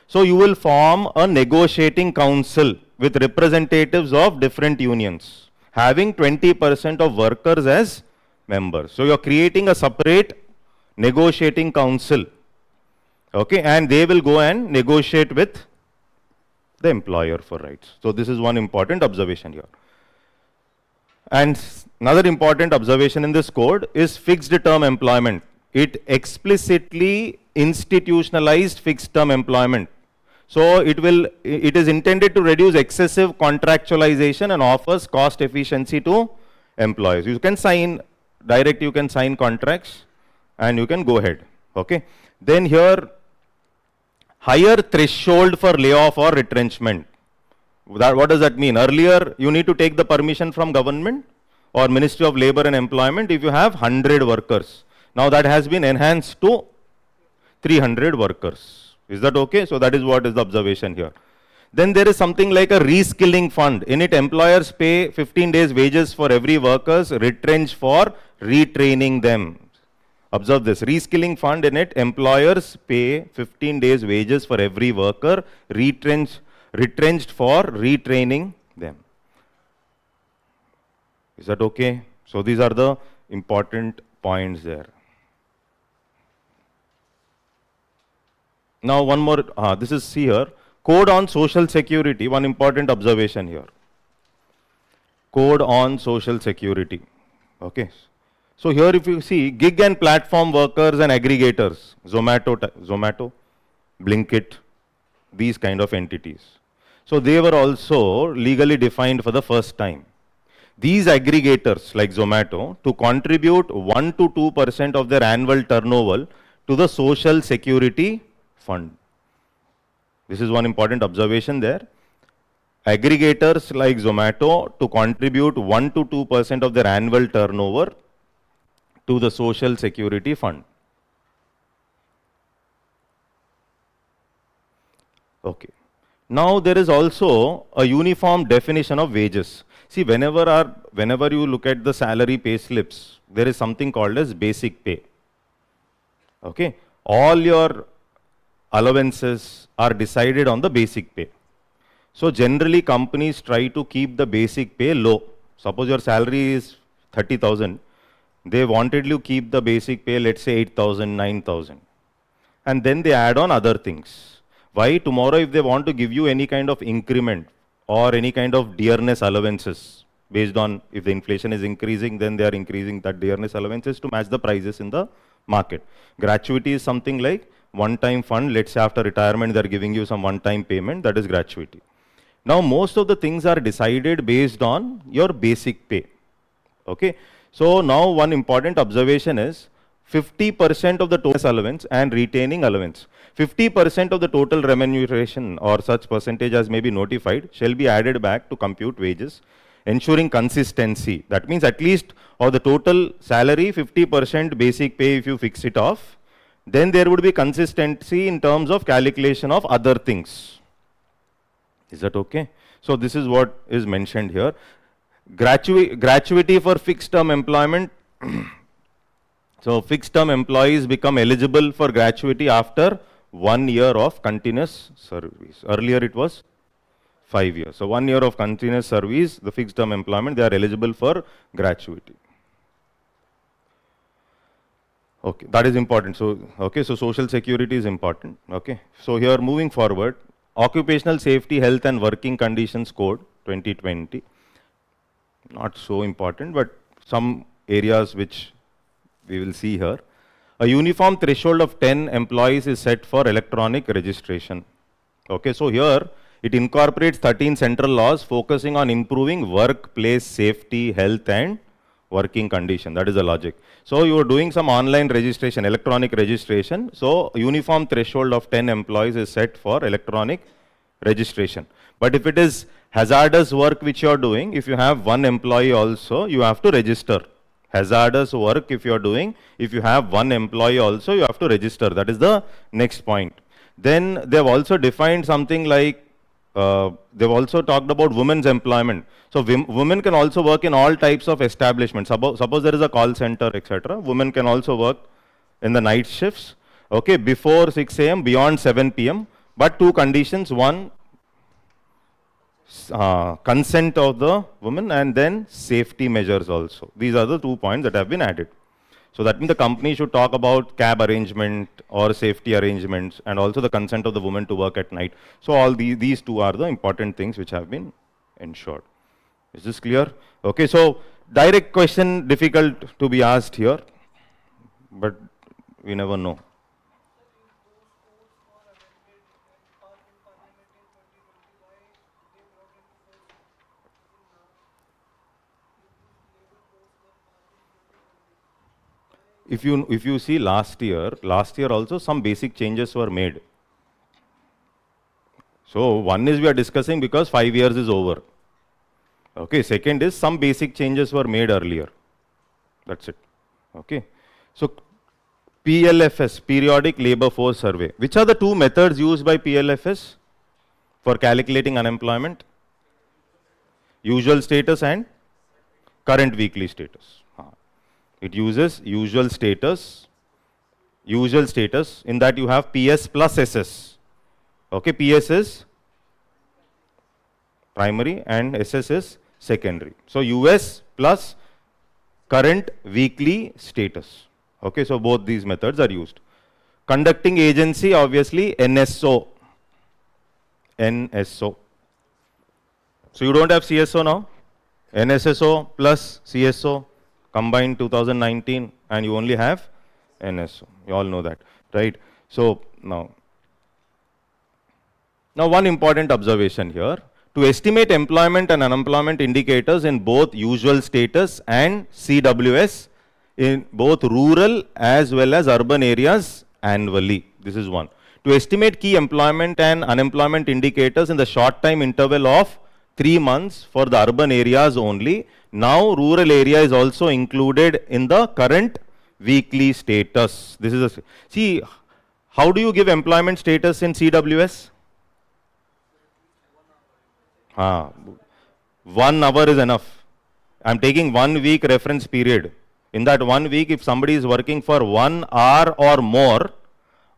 So you will form a negotiating council with representatives of different unions, having 20% of workers as members. So you are creating a separate negotiating council. Okay, and they will go and negotiate with the employer for rights. So this is one important observation here. And another important observation in this code is fixed term employment. It explicitly institutionalized fixed term employment. So it is intended to reduce excessive contractualization and offers cost efficiency to employers. You can sign contracts and you can go ahead. Okay. Then here, higher threshold for layoff or retrenchment. What does that mean? Earlier, you need to take the permission from government or Ministry of Labor and Employment if you have 100 workers. Now that has been enhanced to 300 workers. Is that okay? So that is what is the observation here. Then there is something like a reskilling fund. In it, employers pay 15 days wages for every workers retrenched for retraining them. Observe this, reskilling fund. In it, employers pay 15 days wages for every worker retrenched for retraining them. Is that okay? So these are the important points there. Now one more, this is here, Code on Social Security, one important observation here. Code on Social Security. Okay. So here if you see gig and platform workers and aggregators, Zomato, Blinkit, these kind of entities. So they were also legally defined for the first time. These aggregators like Zomato to contribute 1 to 2% of their annual turnover to the Social Security Fund. This is one important observation there. Aggregators like Zomato to contribute 1 to 2% of their annual turnover to the Social Security Fund. Okay. Now there is also a uniform definition of wages. See, whenever you look at the salary pay slips, there is something called as basic pay. Okay. All your allowances are decided on the basic pay. So generally companies try to keep the basic pay low. Suppose your salary is 30,000. They wanted you to keep the basic pay, let's say 8,000, 9,000. And then they add on other things. Why? Tomorrow if they want to give you any kind of increment or any kind of dearness allowances, based on if the inflation is increasing, then they are increasing that dearness allowances to match the prices in the market. Gratuity is something like one-time fund. Let's say after retirement, they are giving you some one-time payment, that is gratuity. Now most of the things are decided based on your basic pay. Okay. So now one important observation is 50% of the total allowance and retaining allowance. 50% of the total remuneration or such percentage as may be notified shall be added back to compute wages, ensuring consistency. That means at least of the total salary, 50% basic pay if you fix it off, then there would be consistency in terms of calculation of other things. Is that okay? So this is what is mentioned here. Gratuity for fixed term employment. So fixed term employees become eligible for gratuity after 1 year of continuous service. Earlier it was 5 years. So 1 year of continuous service, the fixed term employment, they are eligible for gratuity. Okay, that is important. So, okay, so social security is important. Okay, so here moving forward, Occupational Safety, Health and Working Conditions Code 2020. Not so important, but some areas which we will see here. A uniform threshold of 10 employees is set for electronic registration. Okay, so here it incorporates 13 central laws focusing on improving workplace safety, health and working condition. That is the logic. So you are doing some online registration, electronic registration. So uniform threshold of 10 employees is set for electronic registration. But if it is hazardous work which you are doing, if you have one employee also, you have to register. Hazardous work if you are doing, if you have one employee also, you have to register. That is the next point. Then they have also defined something like, they've also talked about women's employment. So women can also work in all types of establishments. Suppose there is a call center, etc. Women can also work in the night shifts, okay, before 6 a.m., beyond 7 p.m. But two conditions: one, consent of the woman, and then safety measures also. These are the 2 points that have been added. So that means the company should talk about cab arrangement or safety arrangements and also the consent of the woman to work at night. So all these two are the important things which have been ensured. Is this clear? Okay, so direct question difficult to be asked here, but we never know. If you see last year also some basic changes were made. So one is we are discussing because 5 years is over. Okay, second is some basic changes were made earlier. That's it. Okay. So PLFS, Periodic Labor Force Survey. Which are the two methods used by PLFS for calculating unemployment? Usual status and current weekly status. It uses usual status. In that you have PS plus SS. Okay, PS is primary and SS is secondary. So US plus current weekly status. Okay, so both these methods are used. Conducting agency, obviously NSO. NSO. So you don't have CSO now. NSSO plus CSO combined 2019, and you only have NSO. You all know that, right? So now one important observation here. To estimate employment and unemployment indicators in both usual status and CWS in both rural as well as urban areas annually. This is one. To estimate key employment and unemployment indicators in the short time interval of 3 months for the urban areas only. Now rural area is also included in the current weekly status. This is see, how do you give employment status in CWS? 1 hour is enough. I am taking 1 week reference period. In that 1 week, if somebody is working for 1 hour or more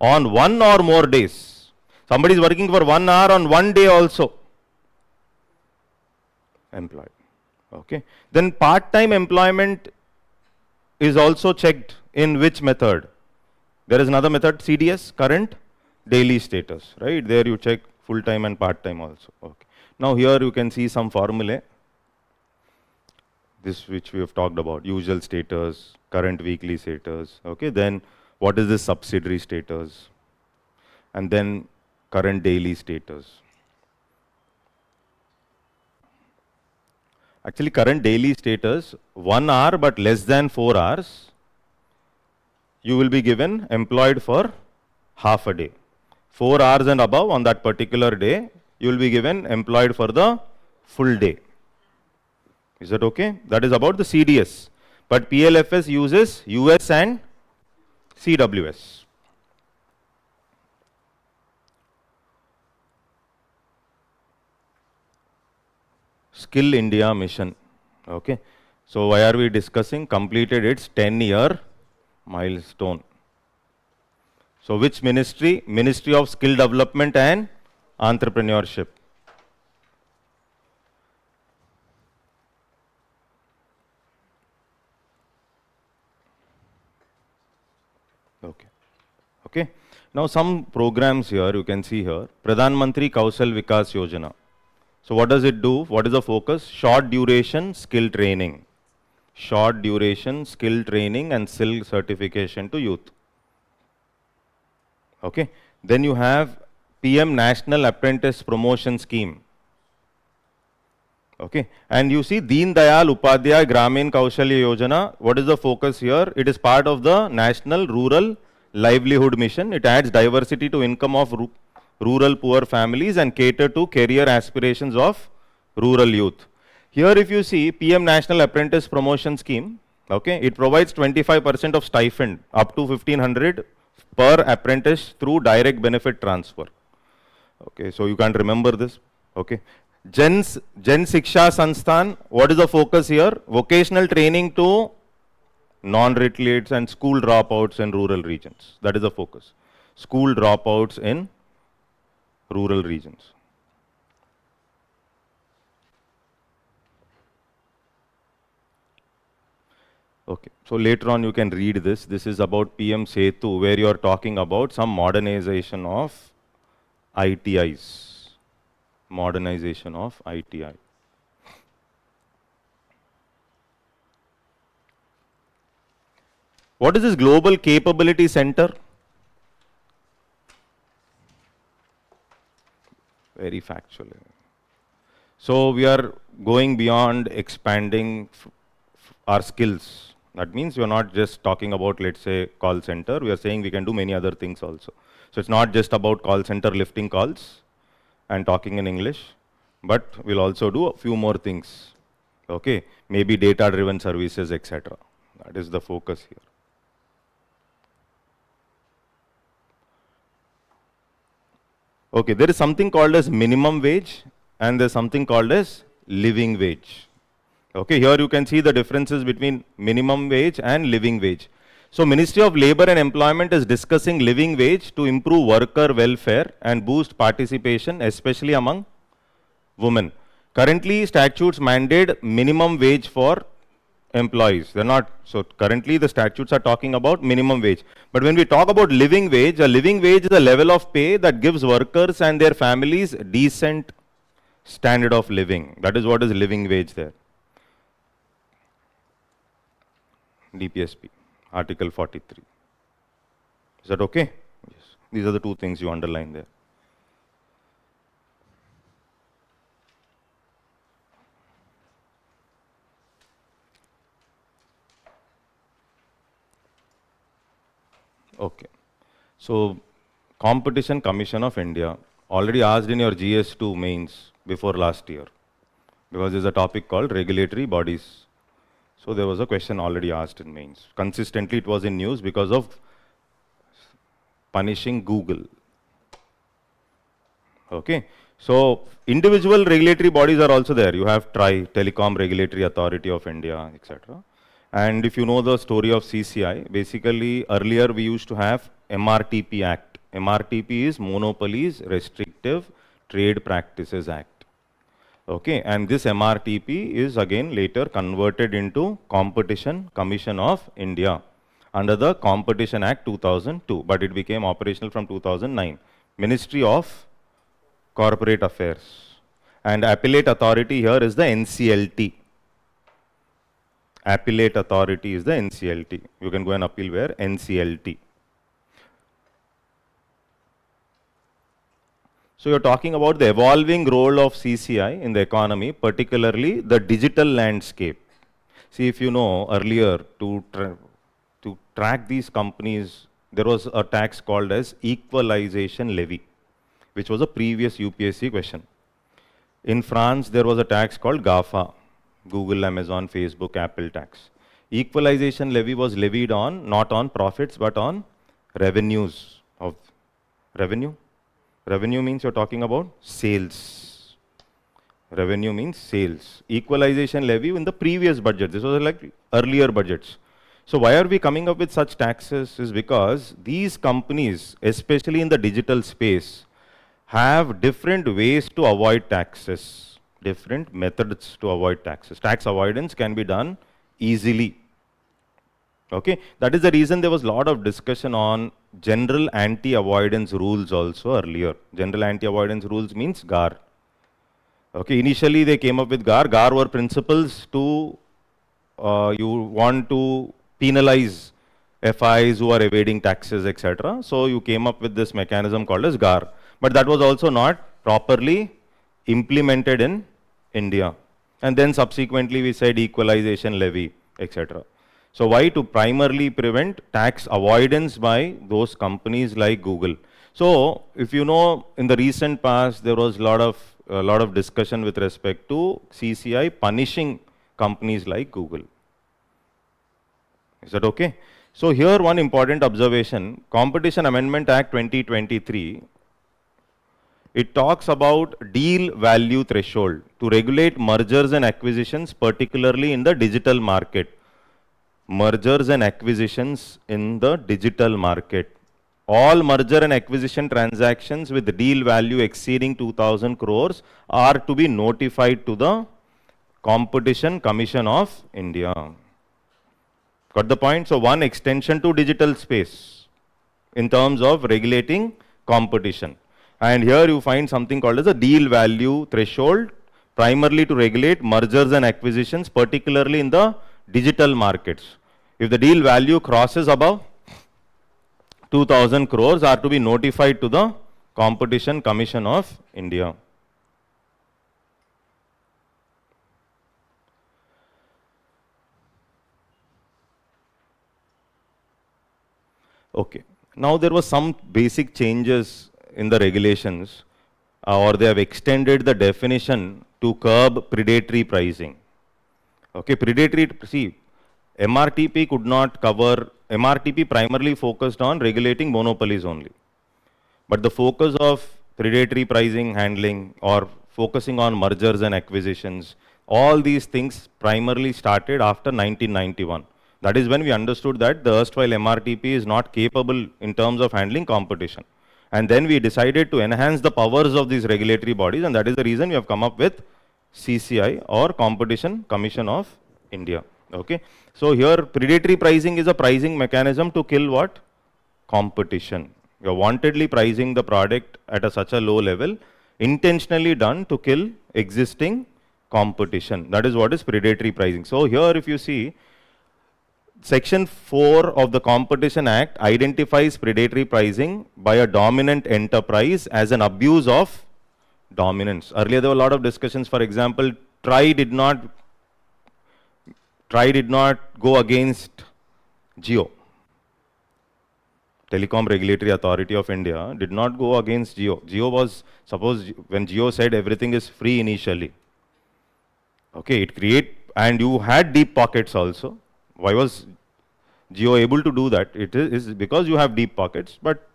on 1 or more days, somebody is working for 1 hour on 1 day also, employed. Okay. Then part-time employment is also checked in which method? There is another method, CDS, current daily status, right? There you check full-time and part-time also. Okay. Now here you can see some formulae, this which we have talked about, usual status, current weekly status, okay, then what is this subsidiary status, and then current daily status. Actually current daily status, 1 hour but less than 4 hours, you will be given employed for half a day. 4 hours and above on that particular day, you will be given employed for the full day. Is that okay? That is about the CDS. But PLFS uses US and CWS. Skill India Mission. Okay. So why are we discussing? Completed its 10-year milestone. So which ministry? Ministry of Skill Development and Entrepreneurship. Okay. Now some programs here, you can see here, Pradhan Mantri Kaushal Vikas Yojana. So what does it do? What is the focus? Short duration skill training. Short duration skill training and skill certification to youth. Okay. Then you have PM National Apprentice Promotion Scheme. Okay. And you see Deen Dayal Upadhyay Gramin Kaushalya Yojana. What is the focus here? It is part of the National Rural Livelihood Mission. It adds diversity to income of rural poor families and cater to career aspirations of rural youth. Here if you see PM National Apprentice Promotion Scheme, okay, it provides 25% of stipend up to 1500 per apprentice through direct benefit transfer. Okay, so you can't remember this. Okay. Jan Shiksha Sansthan, what is the focus here? Vocational training to non-retaliates and school dropouts in rural regions. That is the focus. School dropouts in rural regions. Okay, so later on you can read this. This is about PM Setu, where you are talking about some modernization of ITIs. Modernization of ITI. What is this Global Capability Center? Very factual. So we are going beyond expanding our skills. That means we are not just talking about, let's say, call center. We are saying we can do many other things also. So it's not just about call center lifting calls and talking in English, but we'll also do a few more things. Okay, maybe data-driven services, etc. That is the focus here. Okay, there is something called as minimum wage and there's something called as living wage. Okay, here you can see the differences between minimum wage and living wage. So Ministry of Labour and Employment is discussing living wage to improve worker welfare and boost participation, especially among women. Currently, statutes mandate minimum wage for employees. They're not, so currently the statutes are talking about minimum wage. But when we talk about living wage, a living wage is a level of pay that gives workers and their families decent standard of living. That is what is living wage there. DPSP. Article 43. Is that okay? Yes. These are the two things you underline there. Okay. So, Competition Commission of India already asked in your GS2 mains before last year, because there's a topic called regulatory bodies. So there was a question already asked in mains. Consistently it was in news because of punishing Google. Okay. So individual regulatory bodies are also there. You have TRAI, Telecom Regulatory Authority of India, etc. And if you know the story of CCI, basically earlier we used to have MRTP Act. MRTP is Monopolies Restrictive Trade Practices Act. Okay, and this MRTP is again later converted into Competition Commission of India under the Competition Act 2002, but it became operational from 2009. Ministry of Corporate Affairs. And appellate authority here is the NCLT. Appellate authority is the NCLT. You can go and appeal where? NCLT. So you're talking about the evolving role of CCI in the economy, particularly the digital landscape. See, if you know earlier, to track these companies, there was a tax called as equalization levy, which was a previous UPSC question. In France, there was a tax called GAFA, Google, Amazon, Facebook, Apple tax. Equalization levy was levied on, not on profits, but on revenues of revenue. Revenue means you're talking about sales. Revenue means sales. Equalization levy in the previous budget. This was like earlier budgets. So why are we coming up with such taxes is because these companies, especially in the digital space, have different ways to avoid taxes, different methods to avoid taxes. Tax avoidance can be done easily. Okay, that is the reason there was a lot of discussion on general anti-avoidance rules also earlier. General anti-avoidance rules means GAR. Okay, initially they came up with GAR. GAR were principles to, you want to penalize FIs who are evading taxes, etc. So you came up with this mechanism called as GAR. But that was also not properly implemented in India. And then subsequently we said equalization levy, etc. So why? To primarily prevent tax avoidance by those companies like Google. So if you know, in the recent past, there was a lot of discussion with respect to CCI punishing companies like Google. Is that okay? So here one important observation, Competition Amendment Act 2023, it talks about deal value threshold to regulate mergers and acquisitions, particularly in the digital market. Mergers and acquisitions in the digital market. All merger and acquisition transactions with deal value exceeding 2000 crores are to be notified to the Competition Commission of India. Got the point? So one extension to digital space in terms of regulating competition. And here you find something called as a deal value threshold, primarily to regulate mergers and acquisitions, particularly in the digital markets. If the deal value crosses above 2000 crores are to be notified to the Competition Commission of India. Okay. Now there was some basic changes in the regulations, or they have extended the definition to curb predatory pricing. Okay, predatory, see, MRTP could not cover, MRTP primarily focused on regulating monopolies only. But the focus of predatory pricing handling or focusing on mergers and acquisitions, all these things primarily started after 1991. That is when we understood that the erstwhile MRTP is not capable in terms of handling competition. And then we decided to enhance the powers of these regulatory bodies, and that is the reason we have come up with CCI, or Competition Commission of India. Okay. So here predatory pricing is a pricing mechanism to kill what? Competition. You are wantedly pricing the product at such a low level, intentionally done to kill existing competition. That is what is predatory pricing. So here if you see, Section 4 of the Competition Act identifies predatory pricing by a dominant enterprise as an abuse of dominance. Earlier there were a lot of discussions. For example, TRAI did not go against Jio. Telecom Regulatory Authority of India did not go against Jio. Jio was, suppose when Jio said everything is free initially. Okay, it create, and you had deep pockets also. Why was Jio able to do that? It is because you have deep pockets, but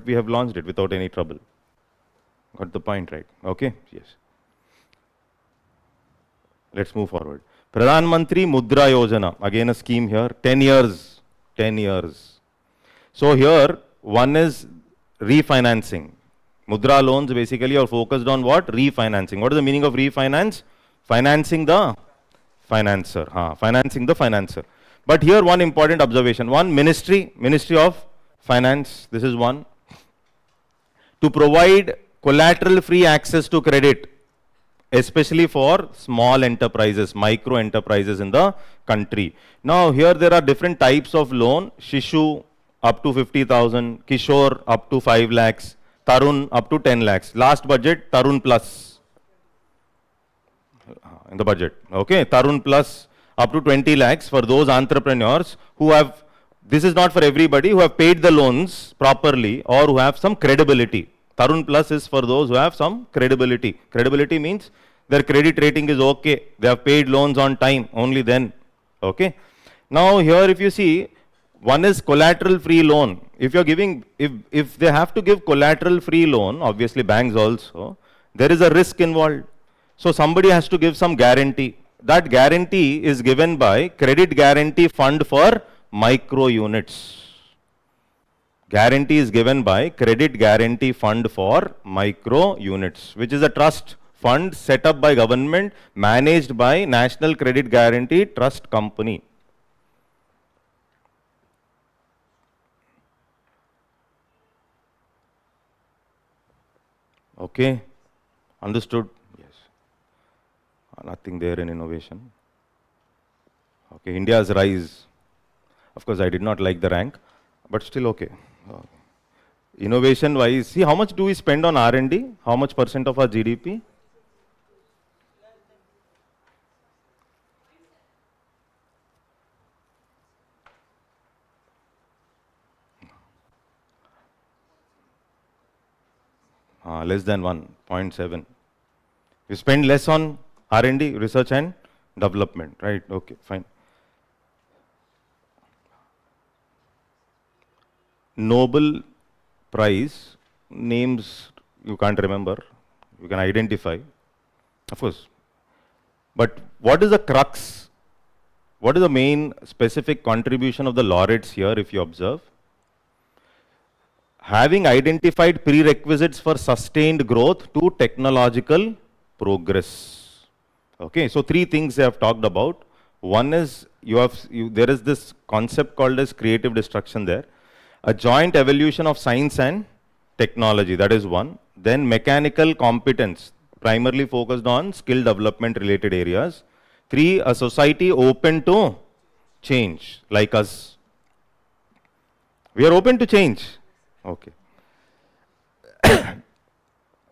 we have launched it without any trouble. Got the point, right? Okay, yes. Let's move forward. Pradhan Mantri Mudra Yojana, again a scheme here, 10 years, 10 years. So here, one is refinancing. Mudra loans basically are focused on what? Refinancing. What is the meaning of refinance? Financing the financer. Financing the financer. But here one important observation. One, Ministry of Finance, this is one. To provide collateral-free access to credit, especially for small enterprises, micro enterprises in the country. Now here there are different types of loan. Shishu up to 50,000, Kishore up to 5 lakhs, Tarun up to 10 lakhs. Last budget, Tarun Plus in the budget. Okay, Tarun Plus up to 20 lakhs for those entrepreneurs who have, this is not for everybody, who have paid the loans properly or who have some credibility. Tarun Plus is for those who have some credibility. Credibility means their credit rating is okay. They have paid loans on time, only then. Okay. Now here if you see, one is collateral free loan. If you're giving, if they have to give collateral free loan, obviously banks also, there is a risk involved. So somebody has to give some guarantee. That guarantee is given by Credit Guarantee Fund for Micro Units. Guarantee is given by Credit Guarantee Fund for Micro Units, which is a trust fund set up by government, managed by National Credit Guarantee Trust Company. Okay, understood? Yes. Nothing there in innovation. Okay, India's rise. Of course, I did not like the rank, but still okay. Innovation wise, see how much do we spend on R&D? How much percent of our GDP? Less than 1.7. We spend less on R&D, research and development, right? Okay, fine. Nobel Prize names you can't remember, you can identify, of course. But what is the crux? What is the main specific contribution of the laureates here, if you observe? Having identified prerequisites for sustained growth to technological progress. Okay, so three things they have talked about. One is there is this concept called as creative destruction there. A joint evolution of science and technology, that is one. Then mechanical competence, primarily focused on skill development related areas. Three, a society open to change, like us. We are open to change. Okay.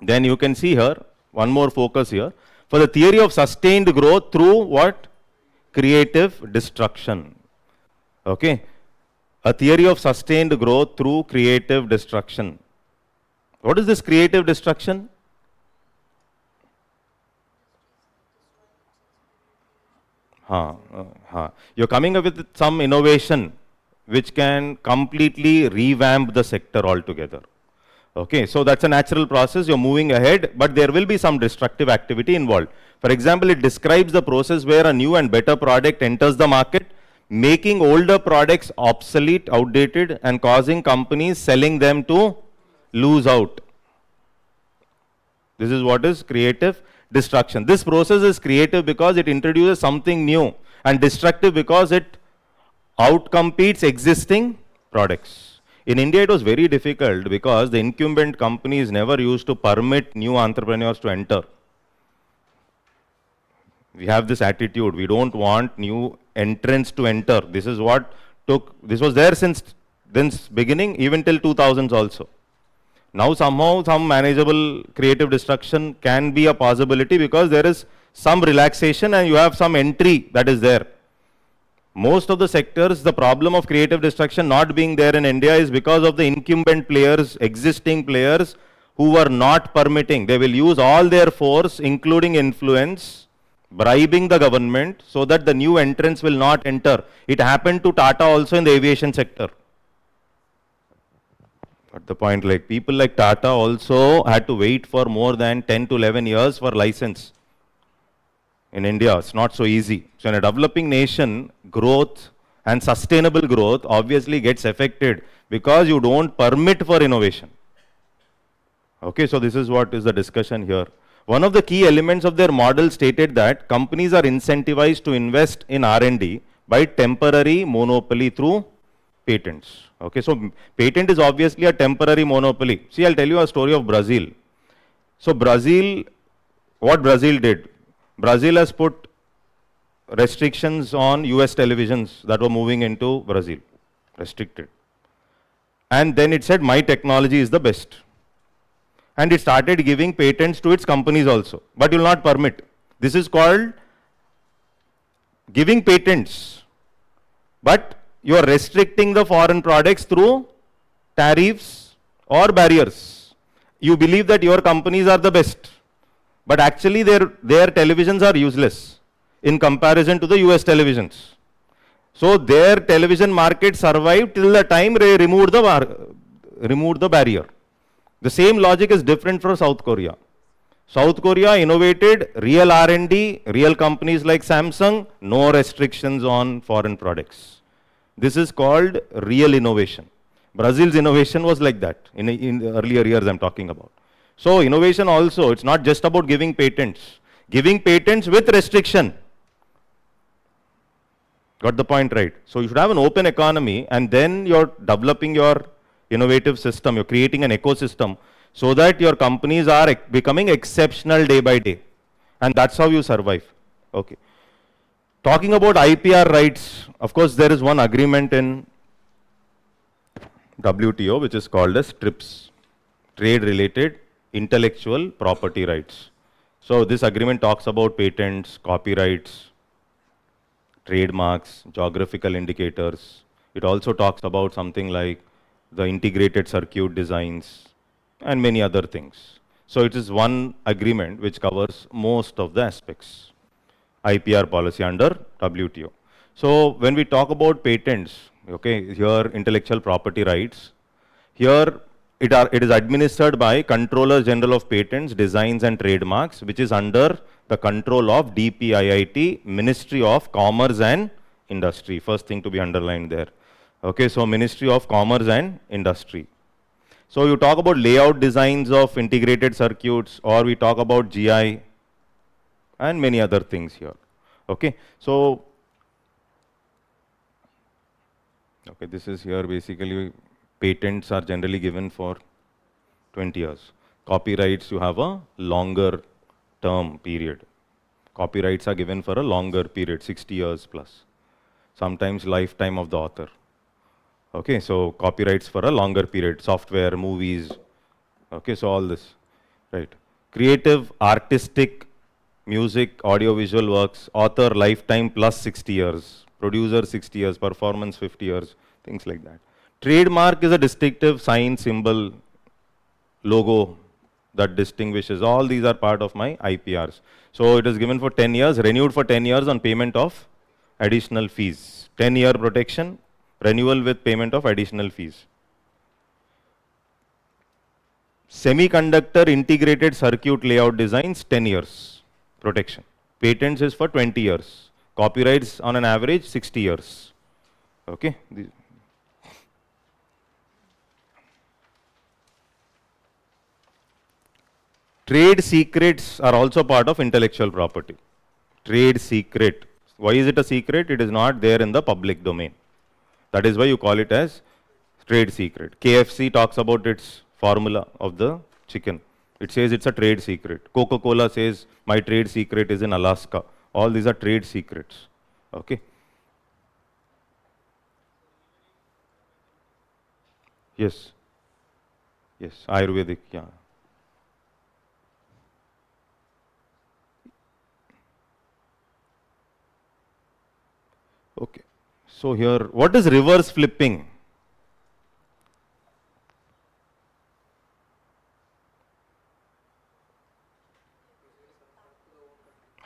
Then you can see here, one more focus here. For the theory of sustained growth through what? Creative destruction. Okay. A theory of sustained growth through creative destruction. What is this creative destruction? You're coming up with some innovation which can completely revamp the sector altogether. Okay, so that's a natural process, you're moving ahead, but there will be some destructive activity involved. For example, it describes the process where a new and better product enters the market, making older products obsolete, outdated, and causing companies selling them to lose out. This is what is creative destruction. This process is creative because it introduces something new, and destructive because it outcompetes existing products. In India, it was very difficult because the incumbent companies never used to permit new entrepreneurs to enter. We have this attitude, we don't want new entrants to enter. This is what this was there since beginning, even till 2000s also. Now somehow some manageable creative destruction can be a possibility because there is some relaxation and you have some entry that is there. Most of the sectors, the problem of creative destruction not being there in India is because of the incumbent players, existing players who are not permitting. They will use all their force, including influence, bribing the government so that the new entrants will not enter. It happened to Tata also in the aviation sector. But the point, like people like Tata also had to wait for more than 10 to 11 years for license. In India, it's not so easy. So in a developing nation, growth and sustainable growth obviously gets affected because you don't permit for innovation. Okay, so this is what is the discussion here. One of the key elements of their model stated that companies are incentivized to invest in R&D by temporary monopoly through patents. Okay, so patent is obviously a temporary monopoly. See, I'll tell you a story of Brazil. So Brazil, what Brazil did? Brazil has put restrictions on US televisions that were moving into Brazil, restricted. And then it said, my technology is the best. And it started giving patents to its companies also, but you will not permit. This is called giving patents, but you are restricting the foreign products through tariffs or barriers. You believe that your companies are the best, but actually their televisions are useless in comparison to the US televisions. So their television market survived till the time they removed the barrier. The same logic is different for South Korea. South Korea innovated real R&D, real companies like Samsung, no restrictions on foreign products. This is called real innovation. Brazil's innovation was like that in the earlier years I'm talking about. So innovation also, it's not just about giving patents. Giving patents with restriction. Got the point right? So you should have an open economy and then you're developing your innovative system, you're creating an ecosystem so that your companies are becoming exceptional day by day. And that's how you survive. Okay. Talking about IPR rights, of course, there is one agreement in WTO which is called as TRIPS, Trade Related Intellectual Property Rights. So this agreement talks about patents, copyrights, trademarks, geographical indicators. It also talks about something like the integrated circuit designs and many other things. So it is one agreement which covers most of the aspects, IPR policy under WTO. So when we talk about patents, okay, here intellectual property rights, here it is administered by Controller General of Patents, Designs and Trademarks, which is under the control of DPIIT, Ministry of Commerce and Industry. First thing to be underlined there. Okay, so Ministry of Commerce and Industry. So you talk about layout designs of integrated circuits, or we talk about GI and many other things here. Okay, so okay, this is here basically patents are generally given for 20 years. Copyrights, you have a longer term period. Copyrights are given for a longer period, 60 years plus. Sometimes lifetime of the author. Okay, so copyrights for a longer period, software, movies. Okay, so all this, right. Creative, artistic, music, audiovisual works, author lifetime plus 60 years, producer 60 years, performance 50 years, things like that. Trademark is a distinctive sign, symbol, logo that distinguishes. All these are part of my IPRs. So it is given for 10 years, renewed for 10 years on payment of additional fees. 10-year protection, renewal with payment of additional fees. Semiconductor integrated circuit layout designs, 10 years protection. Patents is for 20 years. Copyrights on an average 60 years. Okay. Trade secrets are also part of intellectual property. Trade secret. Why is it a secret? It is not there in the public domain. That is why you call it as trade secret. KFC talks about its formula of the chicken. It says it's a trade secret. Coca-Cola says my trade secret is in Alaska. All these are trade secrets. Okay. Yes. Yes. Ayurvedic. Yeah. Okay. So here, what is reverse flipping?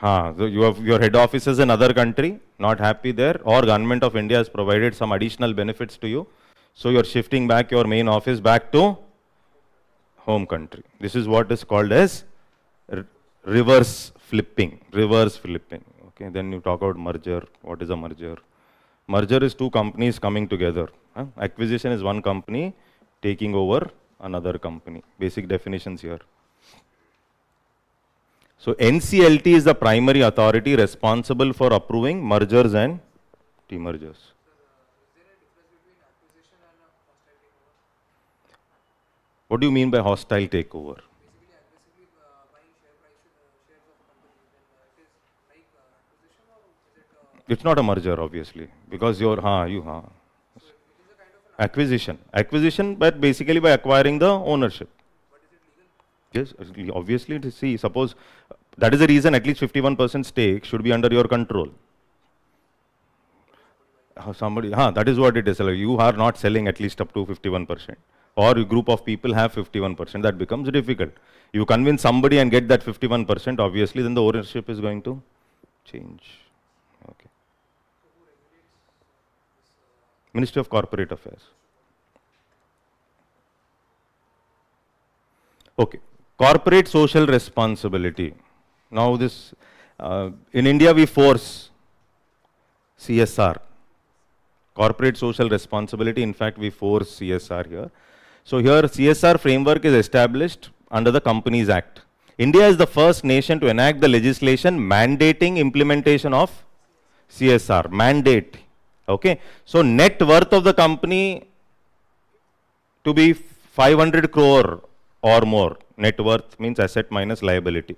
So you have your head office is in another country, not happy there, or government of India has provided some additional benefits to you. So you're shifting back your main office back to home country. This is what is called as reverse flipping. Reverse flipping. Okay. Then you talk about merger. What is a merger? Merger is two companies coming together. Acquisition is one company taking over another company. Basic definitions here. So NCLT is the primary authority responsible for approving mergers and demergers. What do you mean by hostile takeover? It's not a merger, obviously, because acquisition. Acquisition, but basically by acquiring the ownership. Yes, obviously, see, suppose that is the reason at least 51% stake should be under your control. That is what it is. Like you are not selling at least up to 51%. Or a group of people have 51%. That becomes difficult. You convince somebody and get that 51%, obviously, then the ownership is going to change. Okay. Ministry of Corporate Affairs. Okay. Corporate social responsibility. Now this, in India we force CSR. Corporate social responsibility, in fact we force CSR here. So here CSR framework is established under the Companies Act. India is the first nation to enact the legislation mandating implementation of CSR. Mandate. Okay. So net worth of the company to be 500 crore or more. Net worth means asset minus liability.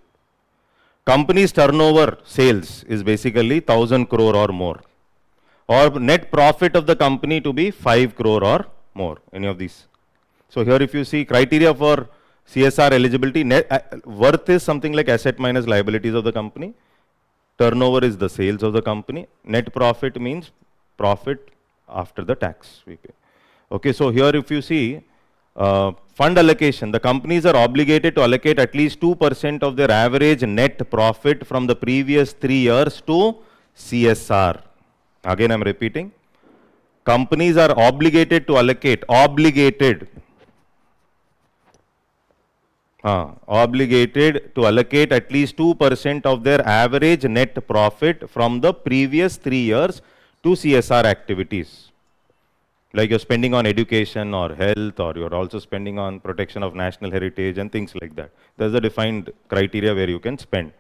Company's turnover sales is basically 1000 crore or more. Or net profit of the company to be 5 crore or more, any of these. So here if you see criteria for CSR eligibility, net worth is something like asset minus liabilities of the company. Turnover is the sales of the company. Net profit means profit after the tax we pay. Okay, so here if you see fund allocation, the companies are obligated to allocate at least 2% of their average net profit from the previous 3 years to CSR. Again, I'm repeating. Companies are obligated to allocate, obligated to allocate at least 2% of their average net profit from the previous 3 years to CSR activities. Like you're spending on education or health, or you're also spending on protection of national heritage and things like that. There's a defined criteria where you can spend.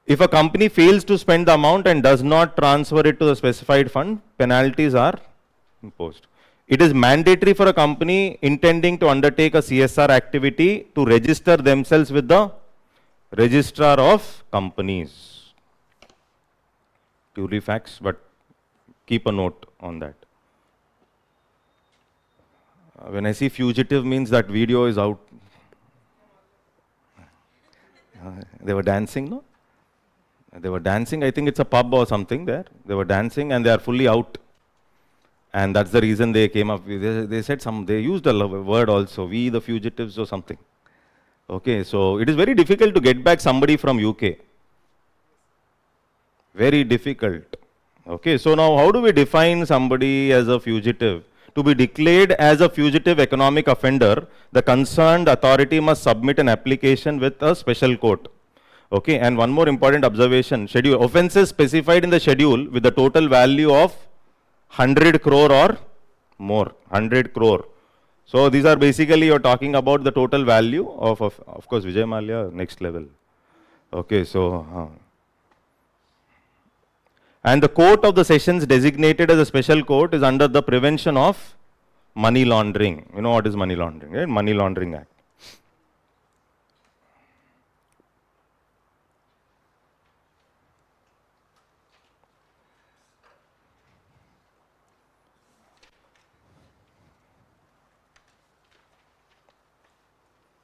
If a company fails to spend the amount and does not transfer it to the specified fund, penalties are imposed. It is mandatory for a company intending to undertake a CSR activity to register themselves with the registrar of companies. Purely facts, but keep a note on that. When I see fugitive means that video is out. They were dancing, no? They were dancing. I think it's a pub or something there. They were dancing and they are fully out. And that's the reason they came up. They said they used a word also, we the fugitives or something. Okay, so it is very difficult to get back somebody from UK. Very difficult. Okay, so now how do we define somebody as a fugitive? To be declared as a fugitive economic offender, the concerned authority must submit an application with a special court. Okay, and one more important observation, schedule offences specified in the schedule with the total value of 100 crore or more, 100 crore. So these are basically you're talking about the total value of course, Vijay Mallya, next level. Okay, so and the court of the sessions designated as a special court is under the prevention of money laundering. You know what is money laundering, right? Money Laundering Act.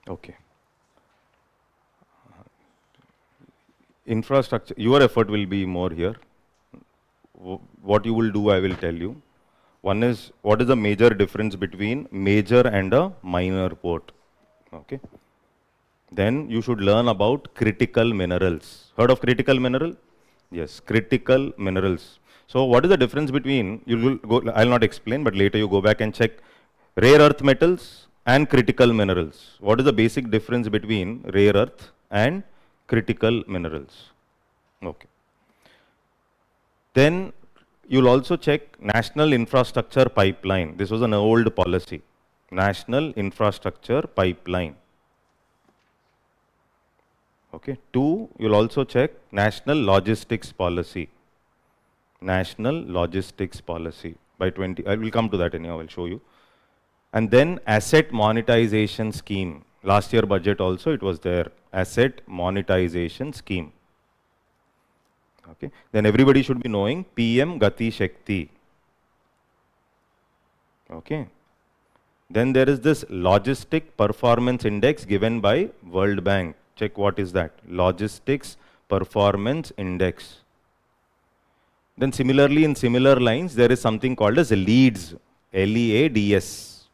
Okay. Infrastructure, your effort will be more here. What you will do, I will tell you. One is, what is the major difference between major and a minor port? Okay. Then you should learn about critical minerals. Heard of critical mineral? Yes, critical minerals. So what is the difference between, you will go, I'll not explain, but later you go back and check rare earth metals and critical minerals. What is the basic difference between rare earth and critical minerals? Okay. Then you'll also check National Infrastructure Pipeline. This was an old policy. National Infrastructure Pipeline. Okay. 2, you'll also check National Logistics Policy. National Logistics Policy. By 20, I will come to that anyhow, I'll show you. And then Asset Monetization Scheme. Last year budget also it was there. Asset Monetization Scheme. Okay. Then everybody should be knowing PM Gati Shakti. Okay. Then there is this Logistic Performance Index given by World Bank. Check what is that. Logistics Performance Index. Then similarly in similar lines there is something called as LEADS. L-E-A-D-S.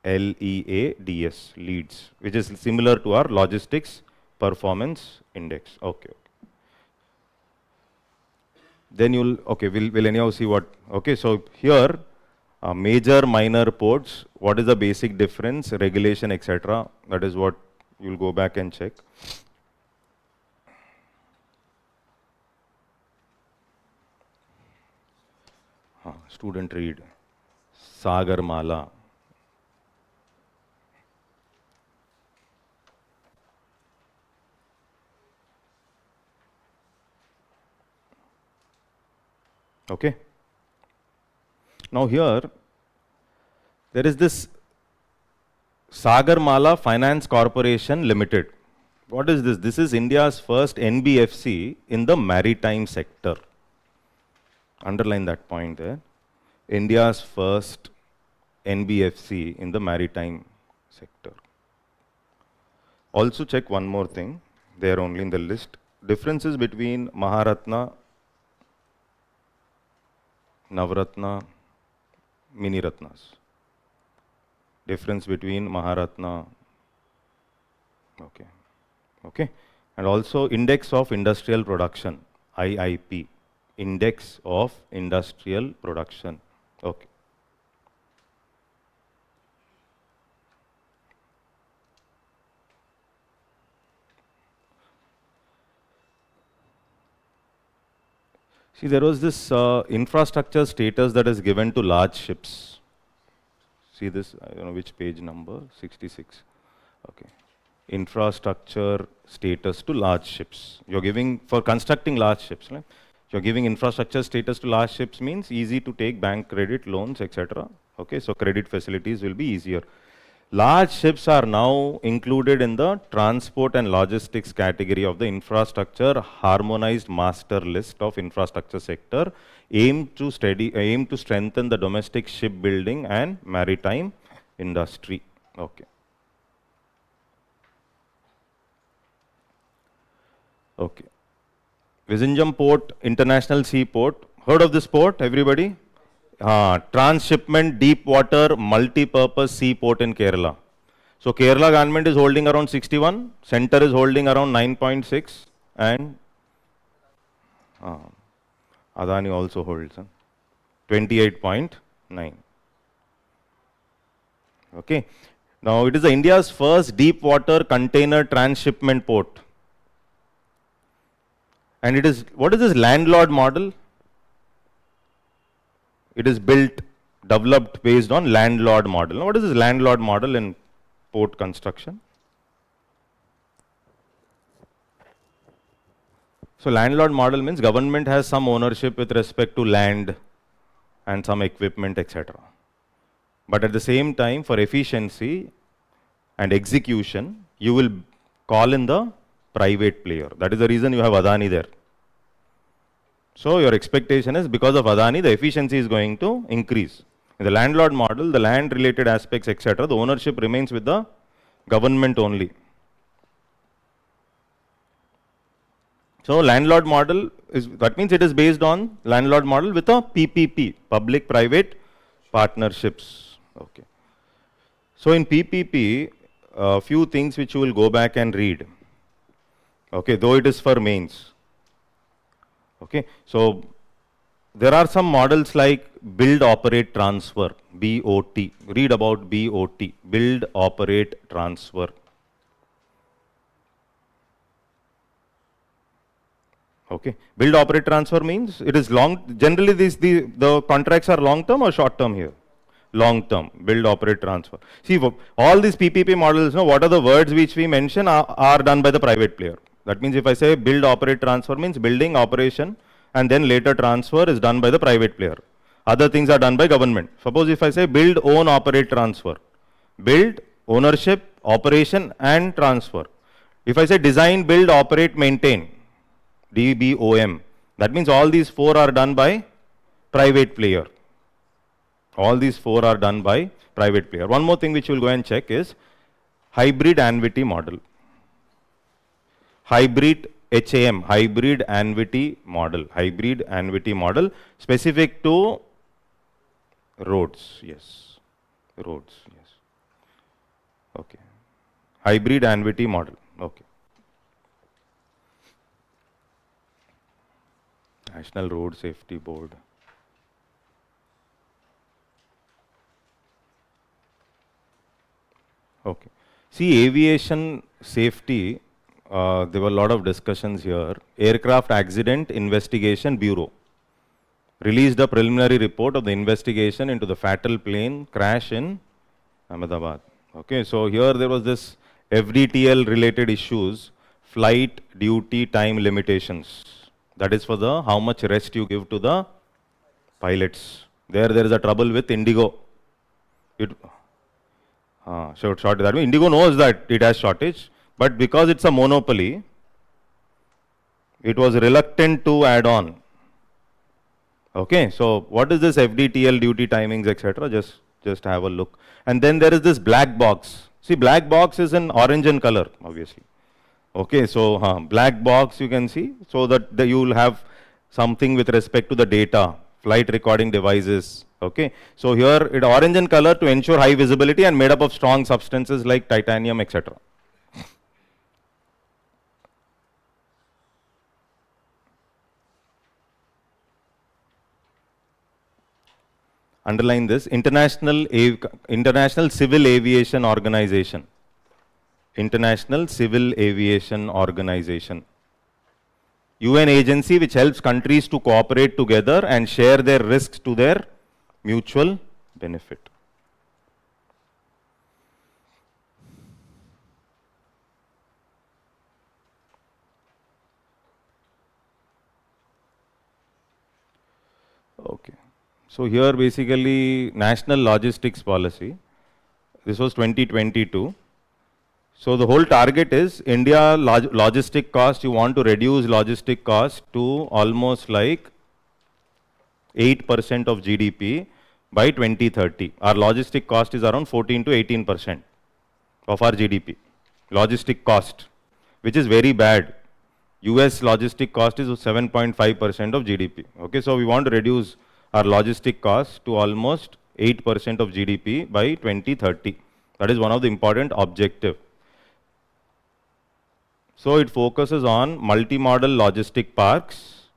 L-E-A-D-S. LEADS. Which is similar to our Logistics Performance Index. Okay. Then you'll, okay, we'll anyhow see what, okay, so here, major, minor ports, what is the basic difference, regulation, etc. That is what you'll go back and check. Student read, Sagar Mala. Okay. Now here, there is this Sagarmala Finance Corporation Limited. What is this? This is India's first NBFC in the maritime sector. Underline that point there. India's first NBFC in the maritime sector. Also check one more thing. They are only in the list. Differences between Maharatna, Navratna, Mini Ratnas. Difference between Maharatna. Okay. Okay. And also Index of Industrial Production, IIP. Index of Industrial Production. Okay. See, there was this infrastructure status that is given to large ships. See this, I don't know which page number, 66. Okay. Infrastructure status to large ships. You're giving, for constructing large ships, right? You're giving infrastructure status to large ships means easy to take bank credit, loans, etc. Okay, so credit facilities will be easier. Large ships are now included in the transport and logistics category of the infrastructure harmonized master list of infrastructure sector, aimed to strengthen the domestic shipbuilding and maritime industry. Okay. Okay. Vizhinjam Port, International Seaport. Heard of this port, everybody? Transshipment deep water multi-purpose seaport in Kerala. So Kerala government is holding around 61, center is holding around 9.6, and Adani also holds 28.9. Okay. Now it is India's first deep water container transshipment port. And it is, what is this landlord model? It is built, developed based on landlord model. Now, what is this landlord model in port construction? So landlord model means government has some ownership with respect to land and some equipment, etc. But at the same time, for efficiency and execution, you will call in the private player. That is the reason you have Adani there. So your expectation is because of Adani, the efficiency is going to increase. In the landlord model, the land related aspects, etc., the ownership remains with the government only. So landlord model is, that means it is based on landlord model with a PPP, public private partnerships. Okay. So in PPP, a few things which you will go back and read. Okay, though it is for mains. Okay, so there are some models like build, operate, transfer, BOT. Read about BOT, build, operate, transfer. Okay, build, operate, transfer means it is long. Generally, the contracts are long term or short term here. Long term, build, operate, transfer. See, all these PPP models, what are the words which we mention are done by the private player. That means if I say build, operate, transfer means building, operation, and then later transfer is done by the private player. Other things are done by government. Suppose if I say build, own, operate, transfer. Build, ownership, operation, and transfer. If I say design, build, operate, maintain, DBOM, that means all these four are done by private player. All these four are done by private player. One more thing which you will go and check is hybrid annuity model. Hybrid HAM, hybrid annuity model. Hybrid annuity model specific to roads. Yes. Roads. Yes. Okay. Hybrid annuity model. Okay. National Road Safety Board. Okay. See, aviation safety, there were a lot of discussions here. Aircraft Accident Investigation Bureau released a preliminary report of the investigation into the fatal plane crash in Ahmedabad. Okay, so here there was this FDTL related issues, flight duty time limitations. That is for the how much rest you give to the pilots. There is a trouble with Indigo. Shortage. That means Indigo knows that it has shortage, but because it's a monopoly, it was reluctant to add on. Okay, so what is this FDTL duty timings, etc.? Just have a look. And then there is this black box. See, black box is in orange in color, obviously. Okay, so black box you can see, so that you will have something with respect to the data, flight recording devices. Okay, so here it orange in color to ensure high visibility and made up of strong substances like titanium, etc. Underline this, International Civil Aviation Organization. International Civil Aviation Organization. UN agency which helps countries to cooperate together and share their risks to their mutual benefit. Okay. So here basically National Logistics Policy. This was 2022. So the whole target is India logistic cost, you want to reduce logistic cost to almost like 8% of GDP by 2030. Our logistic cost is around 14 to 18% of our GDP. Logistic cost, which is very bad. US logistic cost is 7.5% of GDP. Okay, so we want to reduce our logistic cost to almost 8% of GDP by 2030. That is one of the important objectives. So it focuses on multimodal logistic parks,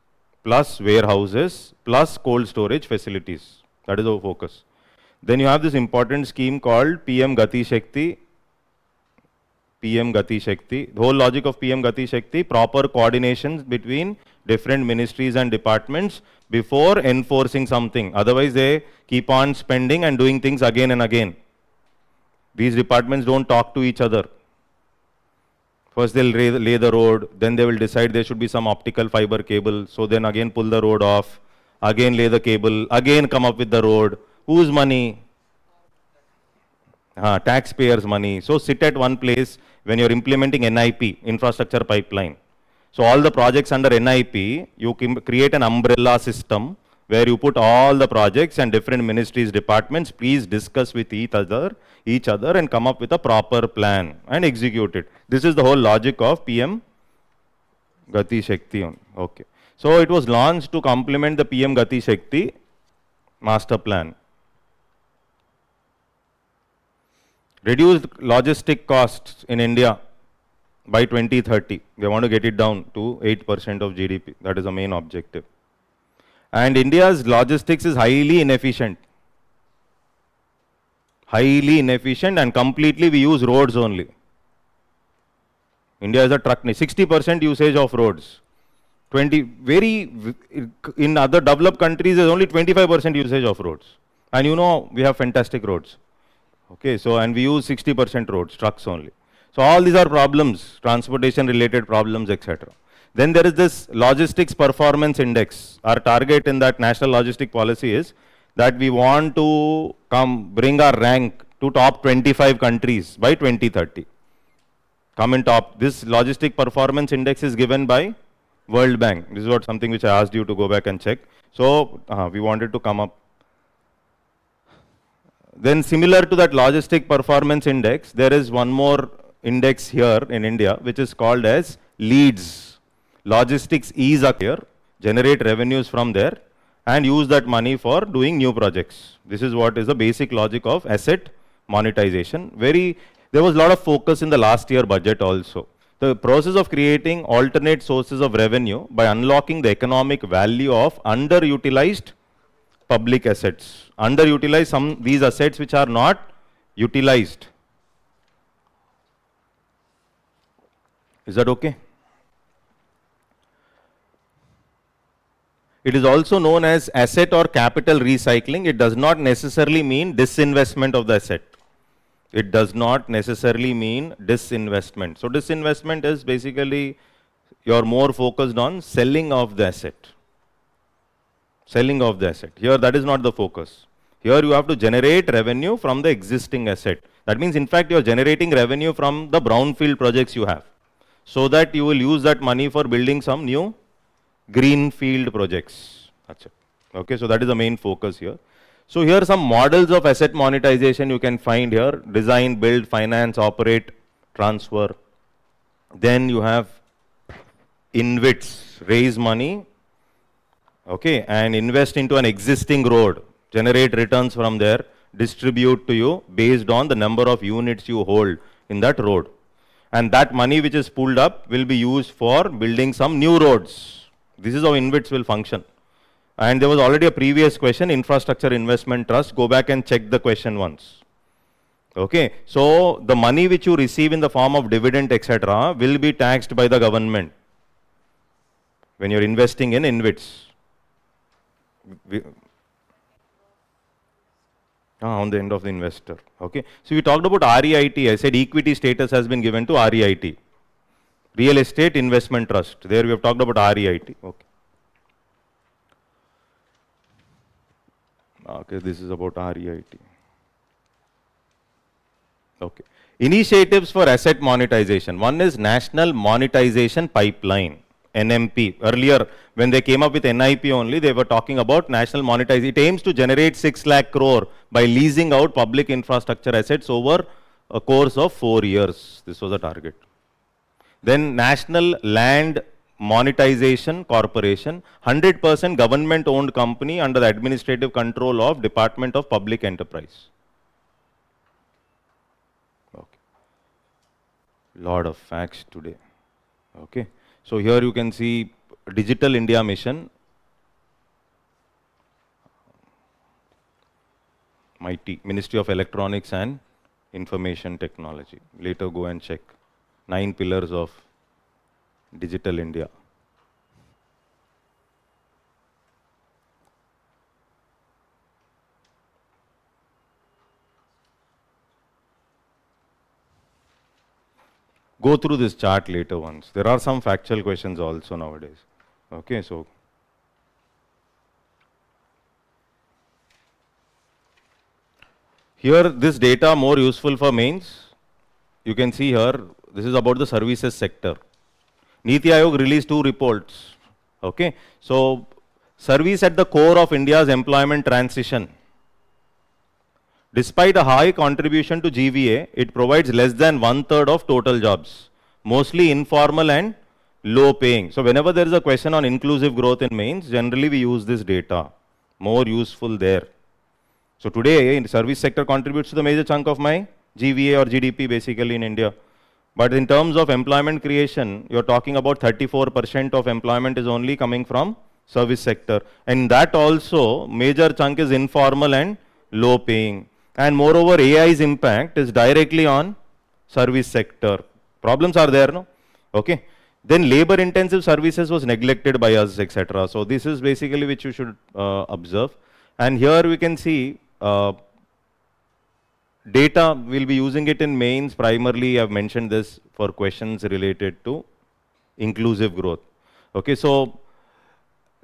plus warehouses, plus cold storage facilities. That is our focus. Then you have this important scheme called PM Gati Shakti. PM Gati Shakti. The whole logic of PM Gati Shakti, proper coordination between different ministries and departments before enforcing something. Otherwise, they keep on spending and doing things again and again. These departments don't talk to each other. First they'll lay the road, then they will decide there should be some optical fiber cable, so then again pull the road off, again lay the cable, again come up with the road. Whose money? Taxpayers' money. So sit at one place when you're implementing NIP, infrastructure pipeline. So all the projects under NIP, you can create an umbrella system where you put all the projects and different ministries, departments, please discuss with each other and come up with a proper plan and execute it. This is the whole logic of PM Gati Shakti. Okay. So it was launched to complement the PM Gati Shakti master plan. Reduced logistic costs in India by 2030. They want to get it down to 8% of GDP. That is the main objective. And India's logistics is highly inefficient. Highly inefficient, and completely we use roads only. India is a truck nation. 60% usage of roads. In other developed countries, there is only 25% usage of roads. And you know, we have fantastic roads. Okay, so, and we use 60% roads, trucks only. So all these are problems, transportation related problems, etc. Then there is this logistics performance index. Our target in that national logistic policy is that we want to bring our rank to top 25 countries by 2030. Come in top. This logistic performance index is given by World Bank. This is what something which I asked you to go back and check. So we wanted to come up. Then similar to that logistic performance index, there is one more index here in India which is called as LEADS. Logistics ease up here, generate revenues from there and use that money for doing new projects. This is what is the basic logic of asset monetization. There was a lot of focus in the last year budget also. The process of creating alternate sources of revenue by unlocking the economic value of underutilized public assets. Underutilize these assets which are not utilized. Is that okay? It is also known as asset or capital recycling. It does not necessarily mean disinvestment of the asset. It does not necessarily mean disinvestment. So disinvestment is basically you're more focused on selling of the asset. Selling of the asset. Here that is not the focus. Here you have to generate revenue from the existing asset. That means, in fact, you are generating revenue from the brownfield projects you have, so that you will use that money for building some new greenfield projects. That's it. Okay, so that is the main focus here. So here are some models of asset monetization you can find here: design, build, finance, operate, transfer. Then you have InvITs, raise money, okay, and invest into an existing road, generate returns from there, distribute to you based on the number of units you hold in that road. And that money which is pulled up will be used for building some new roads. This is how InvITs will function. And there was already a previous question, infrastructure investment trust. Go back and check the question once. Okay, so the money which you receive in the form of dividend, etc., will be taxed by the government when you're investing in InvITs. On the end of the investor. Okay, so we talked about REIT. I said equity status has been given to REIT, Real Estate Investment Trust. There we have talked about REIT. Okay. Okay, this is about REIT. Okay. Initiatives for asset monetization. One is National Monetization Pipeline, NMP. Earlier, when they came up with NIP only, they were talking about national monetization. It aims to generate 6 lakh crore by leasing out public infrastructure assets over a course of 4 years. This was the target. Then National Land Monetization Corporation, 100% government-owned company under the administrative control of Department of Public Enterprise. Okay. Lot of facts today. Okay. So here you can see Digital India Mission. MITI, Ministry of Electronics and Information Technology. Later go and check. 9 pillars of Digital India. Go through this chart later once. There are some factual questions also nowadays. Okay, so here this data more useful for mains. You can see here, this is about the services sector. Niti Aayog released 2 reports. Okay, so service at the core of India's employment transition. Despite a high contribution to GVA, it provides less than 1/3 of total jobs, mostly informal and low paying. So whenever there is a question on inclusive growth in mains, generally we use this data, more useful there. So today, in service sector contributes to the major chunk of my GVA or GDP basically in India. But in terms of employment creation, you're talking about 34% of employment is only coming from service sector. And that also, major chunk is informal and low paying. And moreover, AI's impact is directly on service sector. Problems are there, no? Okay. Then labor intensive services was neglected by us, etc. So this is basically which you should observe. And here we can see data, we'll be using it in mains. Primarily, I've mentioned this for questions related to inclusive growth. Okay, so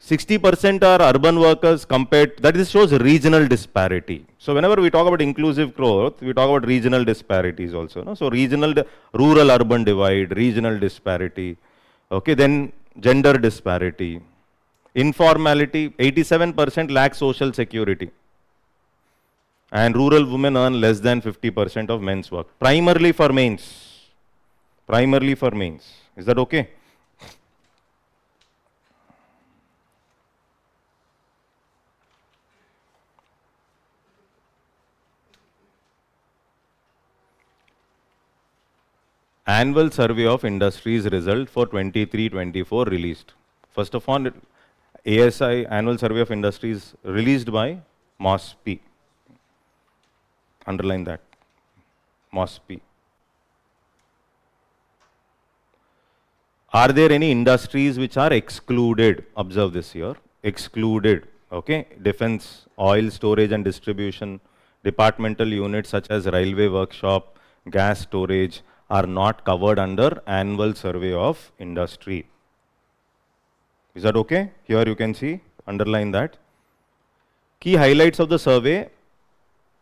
60% are urban workers compared, that is shows regional disparity. So whenever we talk about inclusive growth, we talk about regional disparities also. No? So regional, rural-urban divide, regional disparity. Okay, then gender disparity. Informality, 87% lack social security. And rural women earn less than 50% of men's work. Primarily for mains. Primarily for mains. Is that okay? Annual Survey of Industries result for 23-24 released. First of all, ASI, Annual Survey of Industries, released by MOSPI. Underline that. MOSPI. Are there any industries which are excluded? Observe this here. Excluded. Okay. Defense, oil storage and distribution, departmental units such as railway workshop, gas storage are not covered under Annual Survey of Industry. Is that okay? Here you can see, underline that. Key highlights of the survey.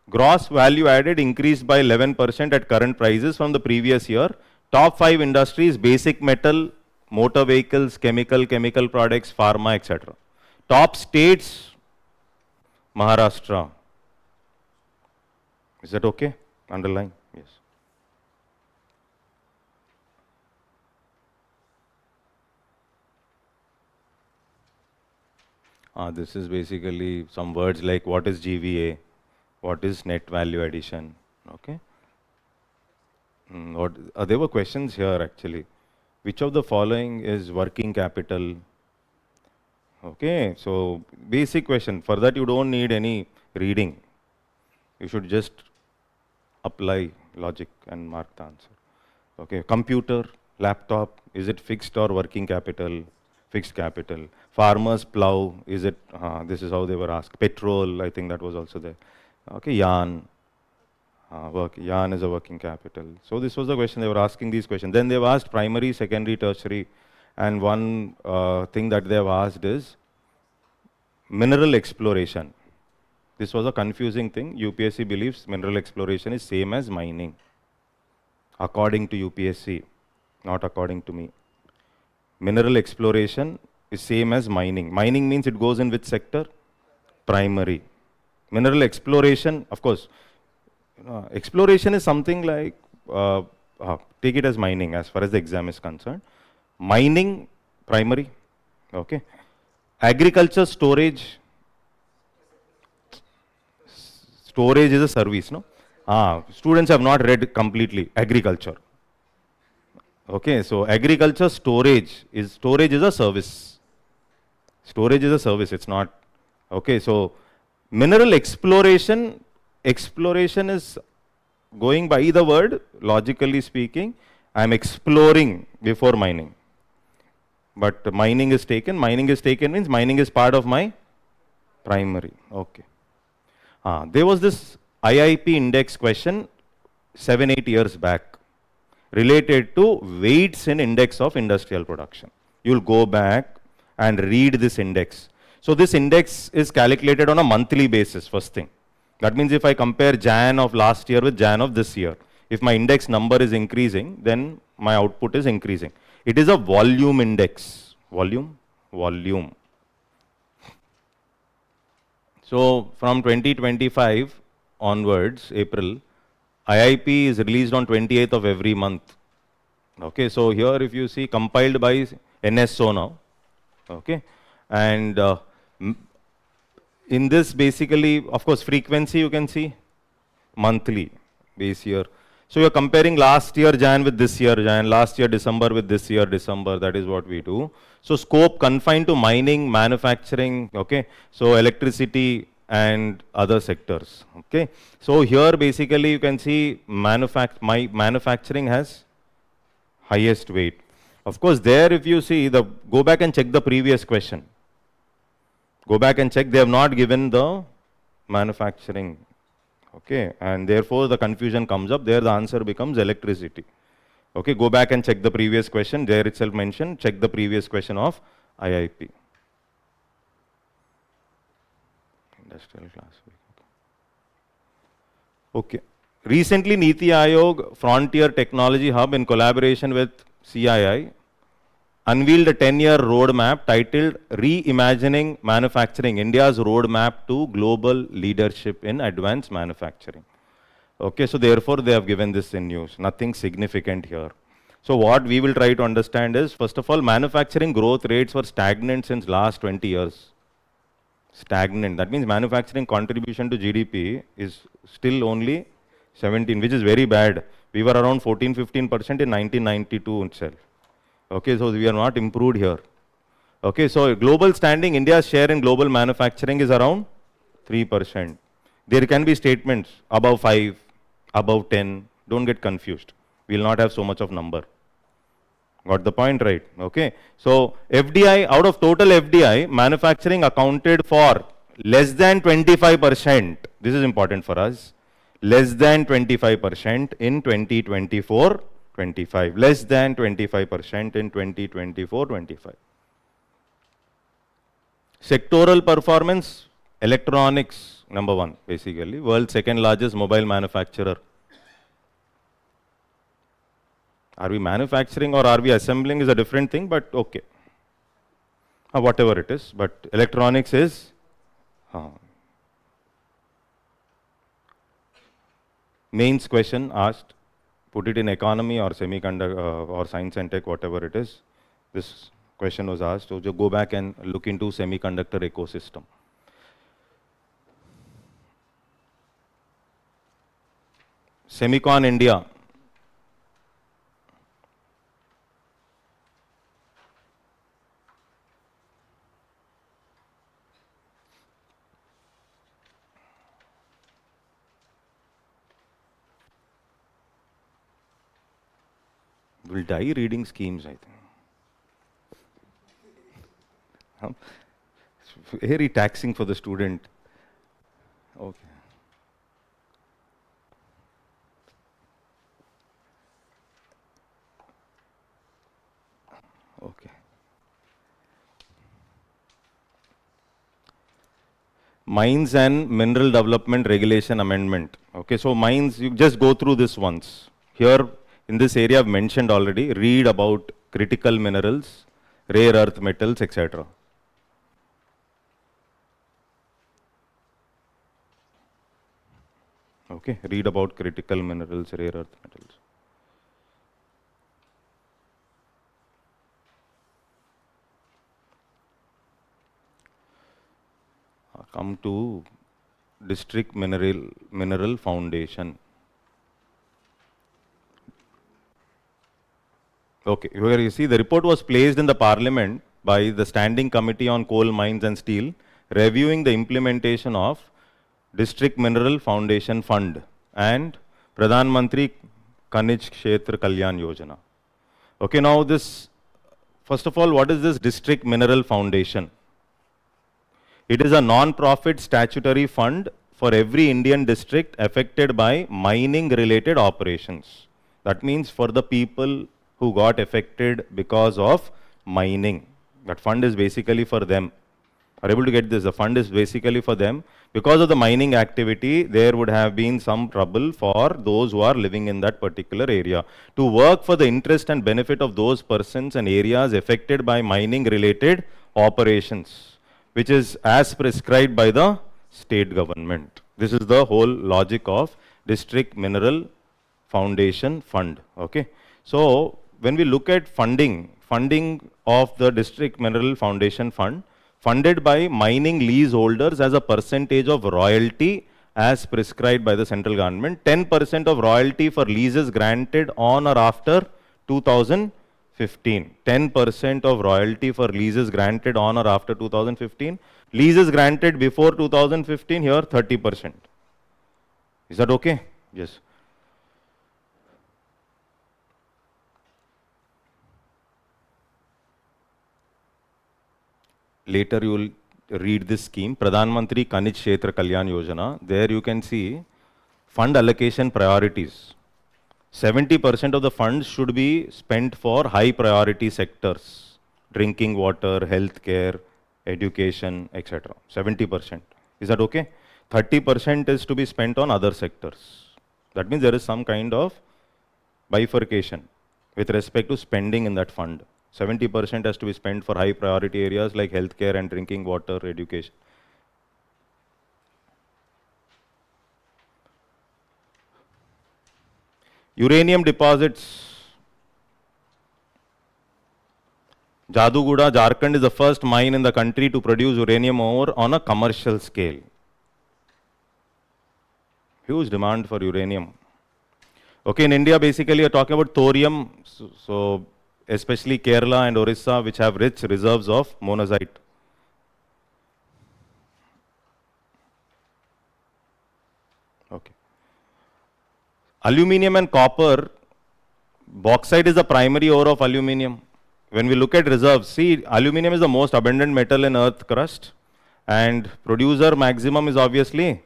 Gross value added increased by 11% at current prices from the previous year. Top 5 industries: basic metal, motor vehicles, chemical products, pharma, etc. Top states: Maharashtra. Is that okay? Underline. Yes. This is basically some words like what is GVA, what is net value addition. Okay. There were questions here actually. Which of the following is working capital? Okay, so basic question. For that you don't need any reading. You should just apply logic and mark the answer. Okay, computer, laptop, is it fixed or working capital? Fixed capital. Farmers plow, is it, this is how they were asked. Petrol, I think that was also there. Okay, yarn, yarn is a working capital. So this was the question, they were asking these questions. Then they've asked primary, secondary, tertiary, and one thing that they've asked is mineral exploration. This was a confusing thing. UPSC believes mineral exploration is same as mining, according to UPSC, not according to me. Mineral exploration is same as mining. Mining means it goes in which sector? Primary. Mineral exploration, of course, exploration is something like, take it as mining as far as the exam is concerned. Mining, primary, okay. Agriculture, storage. Storage is a service, no? Students have not read completely agriculture. Okay, so agriculture, storage is a service. Storage is a service, it's not. Okay, so mineral exploration, exploration is going by the word, logically speaking, I am exploring before mining. But mining is taken means mining is part of my primary. Okay. There was this IIP index question 7-8 years back related to weights in index of industrial production. You will go back and read this index. So this index is calculated on a monthly basis, first thing. That means if I compare Jan of last year with Jan of this year, if my index number is increasing, then my output is increasing. It is a volume index. Volume. So from 2025 onwards, April, IIP is released on 28th of every month. Okay, so here if you see, compiled by NSO now. Okay, and in this basically, of course, frequency you can see monthly base year. So you're comparing last year Jan with this year Jan, last year December with this year December. That is what we do. So scope confined to mining, manufacturing. Okay, so electricity and other sectors. Okay, so here basically you can see manufacturing has highest weight. Of course, there if you see go back and check the previous question. Go back and check. They have not given the manufacturing. Okay, and therefore the confusion comes up. There the answer becomes electricity. Okay, go back and check the previous question. There itself mentioned, check the previous question of IIP. Industrial class. Okay. Recently, Niti Aayog Frontier Technology Hub in collaboration with CII unveiled a 10-year roadmap titled Reimagining Manufacturing, India's Roadmap to Global Leadership in Advanced Manufacturing. Okay, so therefore they have given this in news, nothing significant here. So what we will try to understand is, first of all, manufacturing growth rates were stagnant since last 20 years. Stagnant, that means manufacturing contribution to GDP is still only 17, which is very bad. We were around 14-15% in 1992 itself. Okay, so we are not improved here. Okay, so global standing, India's share in global manufacturing is around 3%. There can be statements above 5, above 10. Don't get confused. We will not have so much of number. Got the point, right? Okay. So FDI, out of total FDI, manufacturing accounted for less than 25%. This is important for us. Less than 25% in 2024-25. Less than 25% in 2024-25. Sectoral performance, Electronics, number one, basically. World's second largest mobile manufacturer. Are we manufacturing or are we assembling is a different thing, but okay. Whatever it is, but electronics is. Mains question asked, put it in economy or semiconductor or science and tech, whatever it is. This question was asked, so just go back and look into semiconductor ecosystem. Semicon India. Will die reading schemes, I think. It's very taxing for the student. Okay. Okay. Mines and Mineral Development Regulation Amendment. Okay, so mines, you just go through this once. Here, in this area I've mentioned already, read about critical minerals, rare earth metals, etc. Okay, read about critical minerals, rare earth metals. Come to District Mineral Foundation. Okay, here you see the report was placed in the Parliament by the Standing Committee on Coal Mines and Steel, reviewing the implementation of District Mineral Foundation Fund and Pradhan Mantri Khanij Kshetra Kalyan Yojana. Okay, now this, first of all, what is this District Mineral Foundation? It is a non-profit statutory fund for every Indian district affected by mining related operations. That means for the people who got affected because of mining. That fund is basically for them. Are able to get this? The fund is basically for them. Because of the mining activity, there would have been some trouble for those who are living in that particular area. To work for the interest and benefit of those persons and areas affected by mining related operations, which is as prescribed by the state government. This is the whole logic of District Mineral Foundation Fund. Okay. So, when we look at funding of the District Mineral Foundation Fund, funded by mining leaseholders as a percentage of royalty as prescribed by the central government, 10% of royalty for leases granted on or after 2015. 10% of royalty for leases granted on or after 2015. Leases granted before 2015, here 30%. Is that okay? Yes. Later you will read this scheme, Pradhan Mantri Khanij Kshetra Kalyan Yojana. There you can see fund allocation priorities. 70% of the funds should be spent for high priority sectors, drinking water, healthcare, education, etc. 70%. Is that okay? 30% is to be spent on other sectors. That means there is some kind of bifurcation with respect to spending in that fund. 70% has to be spent for high priority areas like healthcare and drinking water, education. Uranium deposits. Jaduguda, Jharkhand is the first mine in the country to produce uranium ore on a commercial scale. Huge demand for uranium. Okay, in India basically you're talking about thorium. So especially Kerala and Orissa, which have rich reserves of monazite. Okay. Aluminium and copper, bauxite is the primary ore of aluminium. When we look at reserves, see, aluminium is the most abundant metal in earth crust, and producer maximum is obviously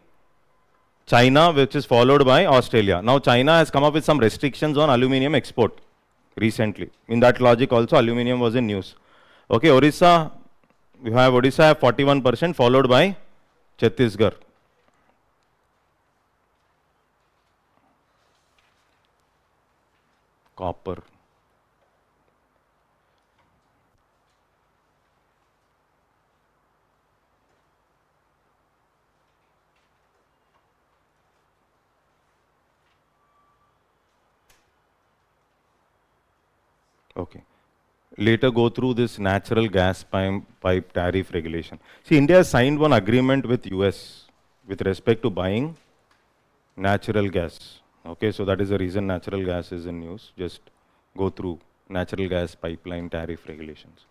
China, which is followed by Australia. Now China has come up with some restrictions on aluminium export recently. In that logic also aluminium was in news. Okay, Orissa, we have Odisha have 41%, followed by Chhattisgarh. Copper. Okay. Later go through this natural gas pipe tariff regulation. See, India has signed one agreement with US with respect to buying natural gas. Okay, so that is the reason natural gas is in news. Just go through natural gas pipeline tariff regulations.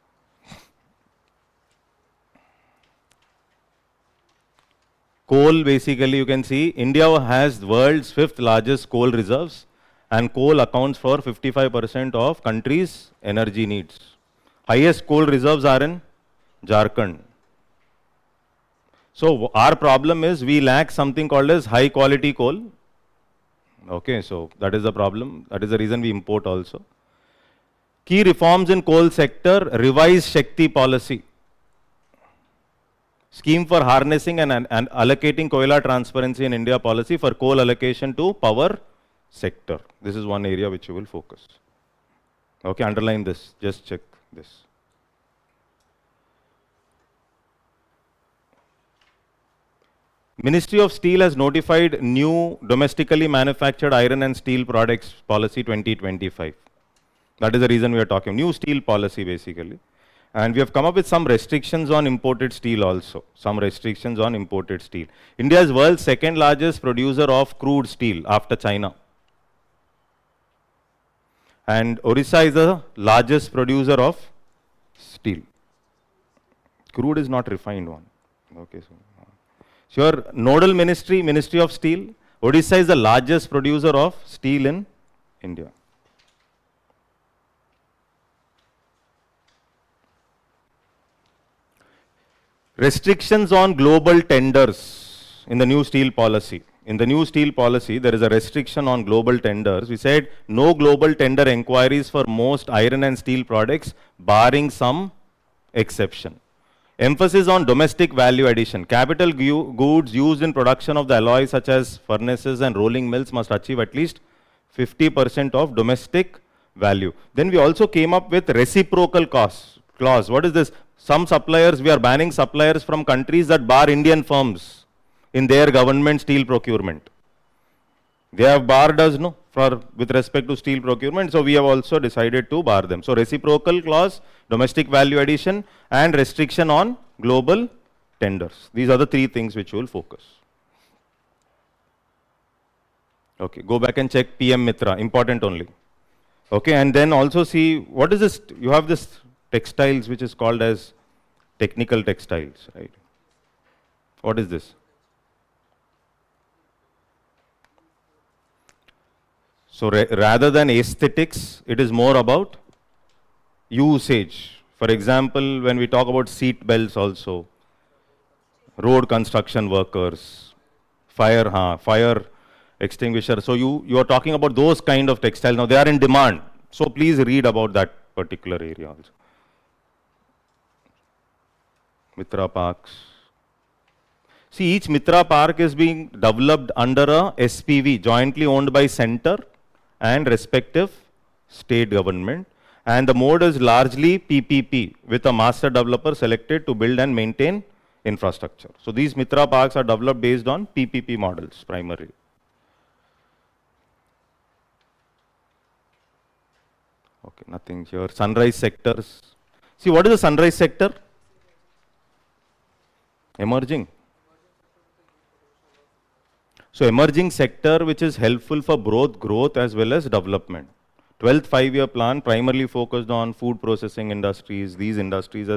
Coal, basically, you can see India has the world's fifth largest coal reserves, and coal accounts for 55% of country's energy needs. Highest coal reserves are in Jharkhand. So our problem is we lack something called as high quality coal. Okay, so that is the problem. That is the reason we import also. Key reforms in coal sector: revised Shakti policy, scheme for harnessing and allocating Koila transparency in India policy for coal allocation to power sector. This is one area which you will focus. Okay, underline this, just check this. Ministry of Steel has notified new domestically manufactured iron and steel products policy 2025. That is the reason we are talking, new steel policy basically. And we have come up with some restrictions on imported steel also. Some restrictions on imported steel. India is world's second largest producer of crude steel after China. And Orissa is the largest producer of steel. Crude is not refined one. Okay, so your nodal ministry, Ministry of Steel, Odisha is the largest producer of steel in India. Restrictions on global tenders in the new steel policy. In the new steel policy, there is a restriction on global tenders. We said no global tender inquiries for most iron and steel products, barring some exception. Emphasis on domestic value addition. Capital goods used in production of the alloys such as furnaces and rolling mills must achieve at least 50% of domestic value. Then we also came up with reciprocal clause. What is this? Some suppliers, we are banning suppliers from countries that bar Indian firms in their government steel procurement. They have barred us, no, with respect to steel procurement, so we have also decided to bar them. So reciprocal clause, domestic value addition, and restriction on global tenders. These are the three things which you will focus. Okay, go back and check PM Mitra, important only. Okay, and then also see, what is this? You have this textiles which is called as technical textiles, right? What is this? So rather than aesthetics, it is more about usage. For example, when we talk about seat belts also, road construction workers, fire extinguisher. So you are talking about those kind of textiles. Now they are in demand. So please read about that particular area also. Mitra parks. See, each Mitra park is being developed under a SPV, jointly owned by center and respective state government. And the mode is largely PPP, with a master developer selected to build and maintain infrastructure. So these Mitra parks are developed based on PPP models primarily. Okay, nothing here. Sunrise sectors. See, what is the sunrise sector? Emerging. So emerging sector which is helpful for both growth as well as development. 12th five-year plan primarily focused on food processing industries. These industries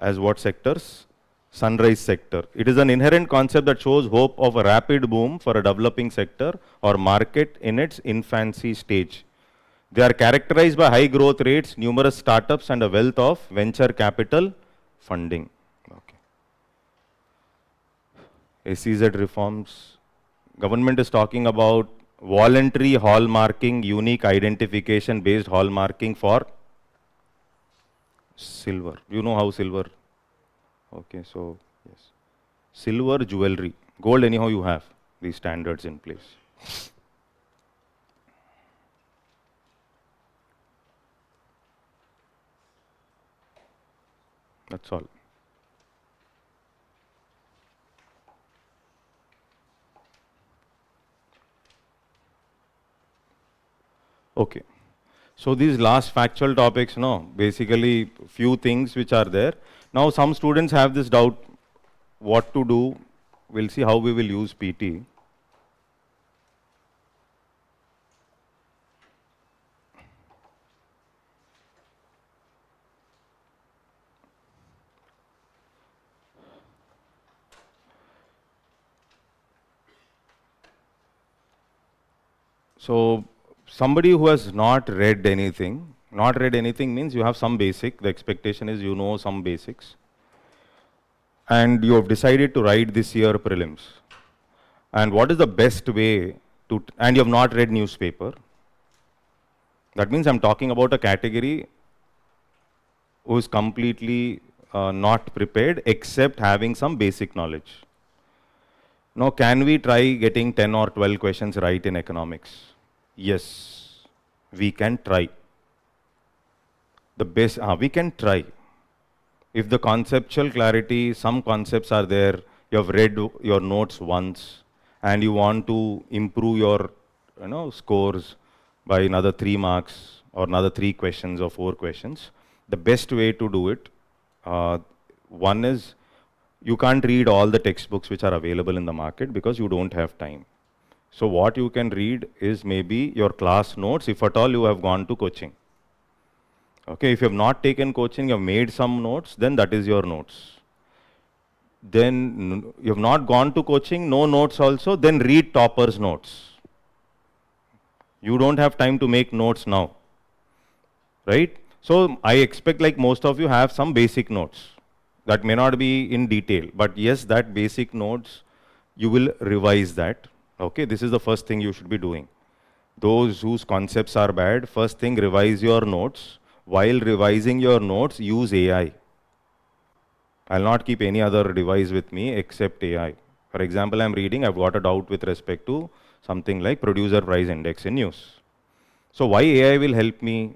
as what sectors? Sunrise sector. It is an inherent concept that shows hope of a rapid boom for a developing sector or market in its infancy stage. They are characterized by high growth rates, numerous startups, and a wealth of venture capital funding. SEZ reforms. Government is talking about voluntary hallmarking, unique identification based hallmarking for silver. You know how silver. Okay, so yes. silver, jewelry. Gold anyhow you have these standards in place. That's all. Okay. So these last factual topics, no, basically few things which are there. Now some students have this doubt what to do. We'll see how we will use PT. So somebody who has not read anything means you have some basic, the expectation is you know some basics. And you have decided to write this year prelims. And what is the best way to, and you have not read newspaper. That means I'm talking about a category who is completely not prepared except having some basic knowledge. Now, can we try getting 10 or 12 questions right in economics? Yes, we can try. The best, we can try. If the conceptual clarity, some concepts are there, you have read your notes once, and you want to improve your scores by another 3 marks or another 3 questions or 4 questions, the best way to do it, one is you can't read all the textbooks which are available in the market because you don't have time. So what you can read is maybe your class notes, if at all you have gone to coaching. Okay, if you have not taken coaching, you have made some notes, then that is your notes. Then you have not gone to coaching, no notes also, then read toppers' notes. You don't have time to make notes now, right? So I expect like most of you have some basic notes. That may not be in detail, but yes, that basic notes, you will revise that. Okay, this is the first thing you should be doing. Those whose concepts are bad, first thing, revise your notes. While revising your notes, use AI. I'll not keep any other device with me except AI. For example, I'm reading, I've got a doubt with respect to something like producer price index in news. So why AI will help me?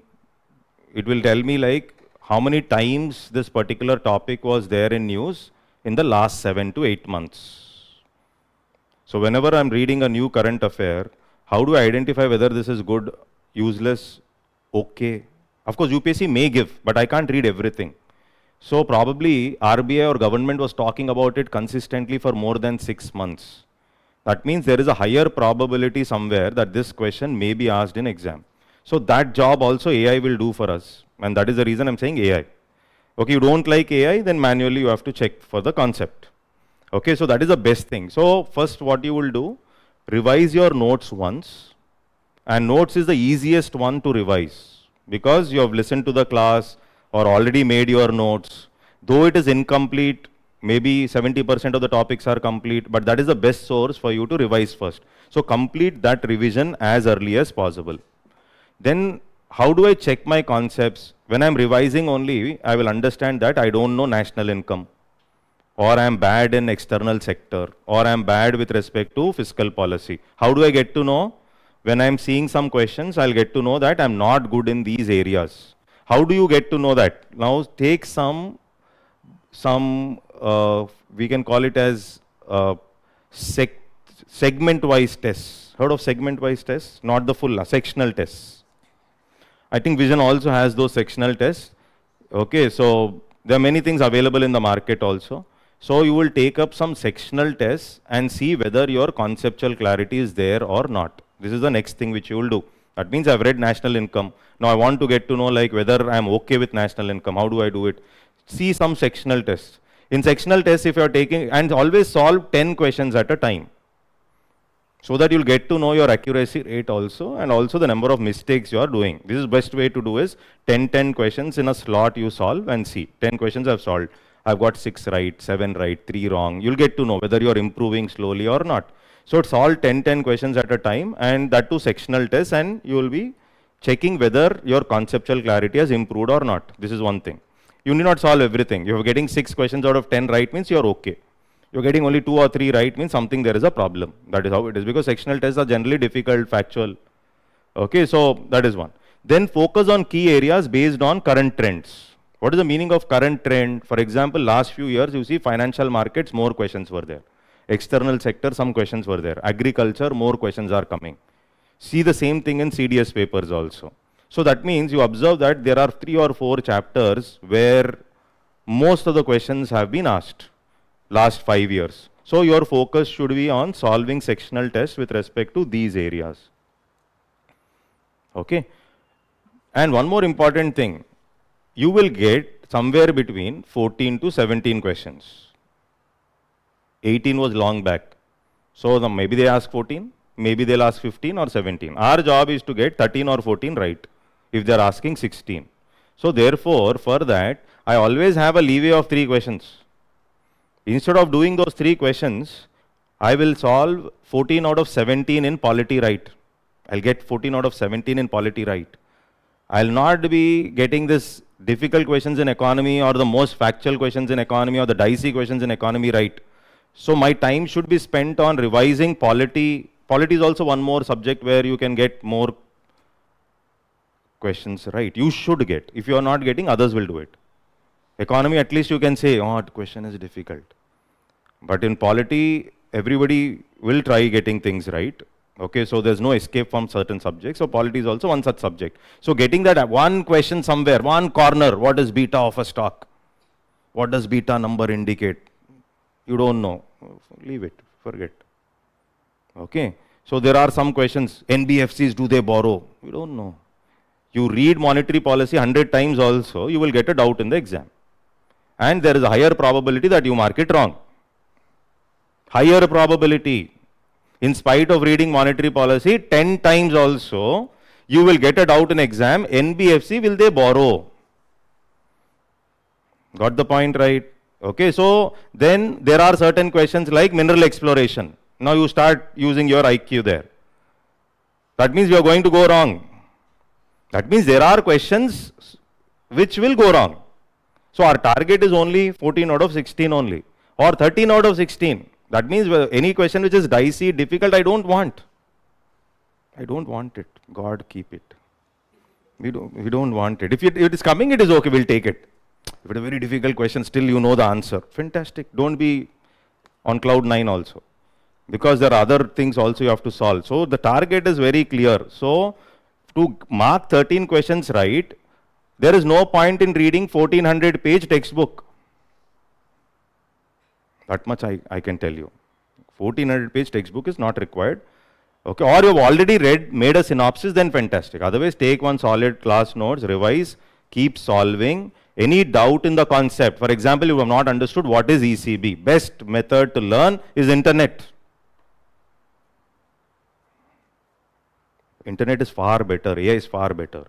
It will tell me like how many times this particular topic was there in news in the last 7 to 8 months. So whenever I'm reading a new current affair, how do I identify whether this is good, useless, okay? Of course, UPSC may give, but I can't read everything. So probably RBI or government was talking about it consistently for more than 6 months. That means there is a higher probability somewhere that this question may be asked in exam. So that job also AI will do for us. And that is the reason I'm saying AI. Okay, you don't like AI, then manually you have to check for the concept. Okay, so that is the best thing. So first what you will do, revise your notes once. And notes is the easiest one to revise because you have listened to the class or already made your notes. Though it is incomplete, maybe 70% of the topics are complete, but that is the best source for you to revise first. So complete that revision as early as possible. Then how do I check my concepts? When I'm revising only, I will understand that I don't know national income, or I'm bad in external sector, or I'm bad with respect to fiscal policy. How do I get to know? When I'm seeing some questions, I'll get to know that I'm not good in these areas. How do you get to know that? Now take some we can call it as segment-wise tests. Heard of segment-wise tests? Not the full, sectional tests. I think Vision also has those sectional tests. Okay, so there are many things available in the market also. So you will take up some sectional tests and see whether your conceptual clarity is there or not. This is the next thing which you will do. That means I've read national income. Now I want to get to know like whether I'm okay with national income. How do I do it? See some sectional tests. In sectional tests, if you're taking, and always solve 10 questions at a time, so that you'll get to know your accuracy rate also, and also the number of mistakes you are doing. This is the best way to do is 10 questions in a slot you solve and see. 10 questions I've solved. I've got 6 right, 7 right, 3 wrong. You'll get to know whether you're improving slowly or not. So it's all 10 questions at a time, and that too sectional tests, and you will be checking whether your conceptual clarity has improved or not. This is one thing. You need not solve everything. You're getting 6 questions out of 10 right means you're okay. You're getting only 2 or 3 right means something there is a problem. That is how it is, because sectional tests are generally difficult, factual. Okay, so that is one. Then focus on key areas based on current trends. What is the meaning of current trend? For example, last few years, you see financial markets, more questions were there. External sector, some questions were there. Agriculture, more questions are coming. See the same thing in CDS papers also. So that means you observe that there are 3 or 4 chapters where most of the questions have been asked last 5 years. So your focus should be on solving sectional tests with respect to these areas. Okay. And one more important thing, you will get somewhere between 14 to 17 questions. 18 was long back. So maybe they ask 14, maybe they'll ask 15 or 17. Our job is to get 13 or 14 right if they're asking 16. So therefore, for that, I always have a leeway of 3 questions. Instead of doing those 3 questions, I will solve 14 out of 17 in polity right. I'll get 14 out of 17 in polity right. I'll not be getting this difficult questions in economy or the most factual questions in economy or the dicey questions in economy right. So my time should be spent on revising polity. Polity is also one more subject where you can get more questions right. You should get. If you are not getting, others will do it. Economy, at least you can say, oh, the question is difficult. But in polity, everybody will try getting things right. Okay, so there's no escape from certain subjects. So polity is also one such subject. So getting that one question somewhere, one corner, what is beta of a stock? What does beta number indicate? You don't know. Leave it, forget. Okay, so there are some questions. NBFCs, do they borrow? You don't know. You read monetary policy 100 times also, you will get a doubt in the exam. And there is a higher probability that you mark it wrong. Higher probability. In spite of reading monetary policy 10 times also, you will get a doubt in exam. NBFC, will they borrow? Got the point right? Okay, so then there are certain questions like mineral exploration. Now you start using your IQ there. That means you are going to go wrong. That means there are questions which will go wrong. So our target is only 14 out of 16 only, or 13 out of 16. That means any question which is dicey, difficult, I don't want. I don't want it. God, keep it. We don't want it. If it is coming, it is okay, we'll take it. If it is a very difficult question, still you know the answer. Fantastic. Don't be on cloud 9 also. Because there are other things also you have to solve. So the target is very clear. So to mark 13 questions right, there is no point in reading 1400 page textbook. That much I can tell you. 1400 page textbook is not required. Okay, or you have already made a synopsis, then fantastic. Otherwise, take one solid class notes, revise, keep solving. Any doubt in the concept, for example, you have not understood what is ECB. Best method to learn is internet. Internet is far better, AI is far better.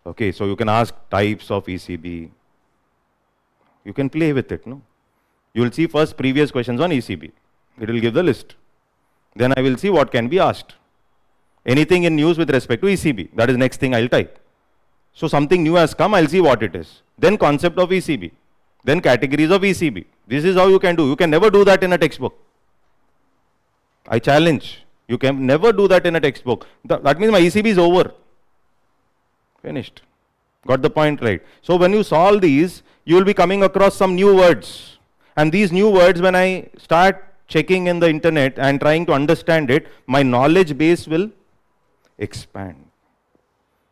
Okay, so you can ask types of ECB. You can play with it, no? You will see first previous questions on ECB. It will give the list. Then I will see what can be asked. Anything in news with respect to ECB. That is next thing I will type. So something new has come, I will see what it is. Then concept of ECB. Then categories of ECB. This is how you can do. You can never do that in a textbook. I challenge. You can never do that in a textbook. That means my ECB is over. Finished. Got the point right. So when you solve these, you will be coming across some new words. And these new words, when I start checking in the internet and trying to understand it, my knowledge base will expand.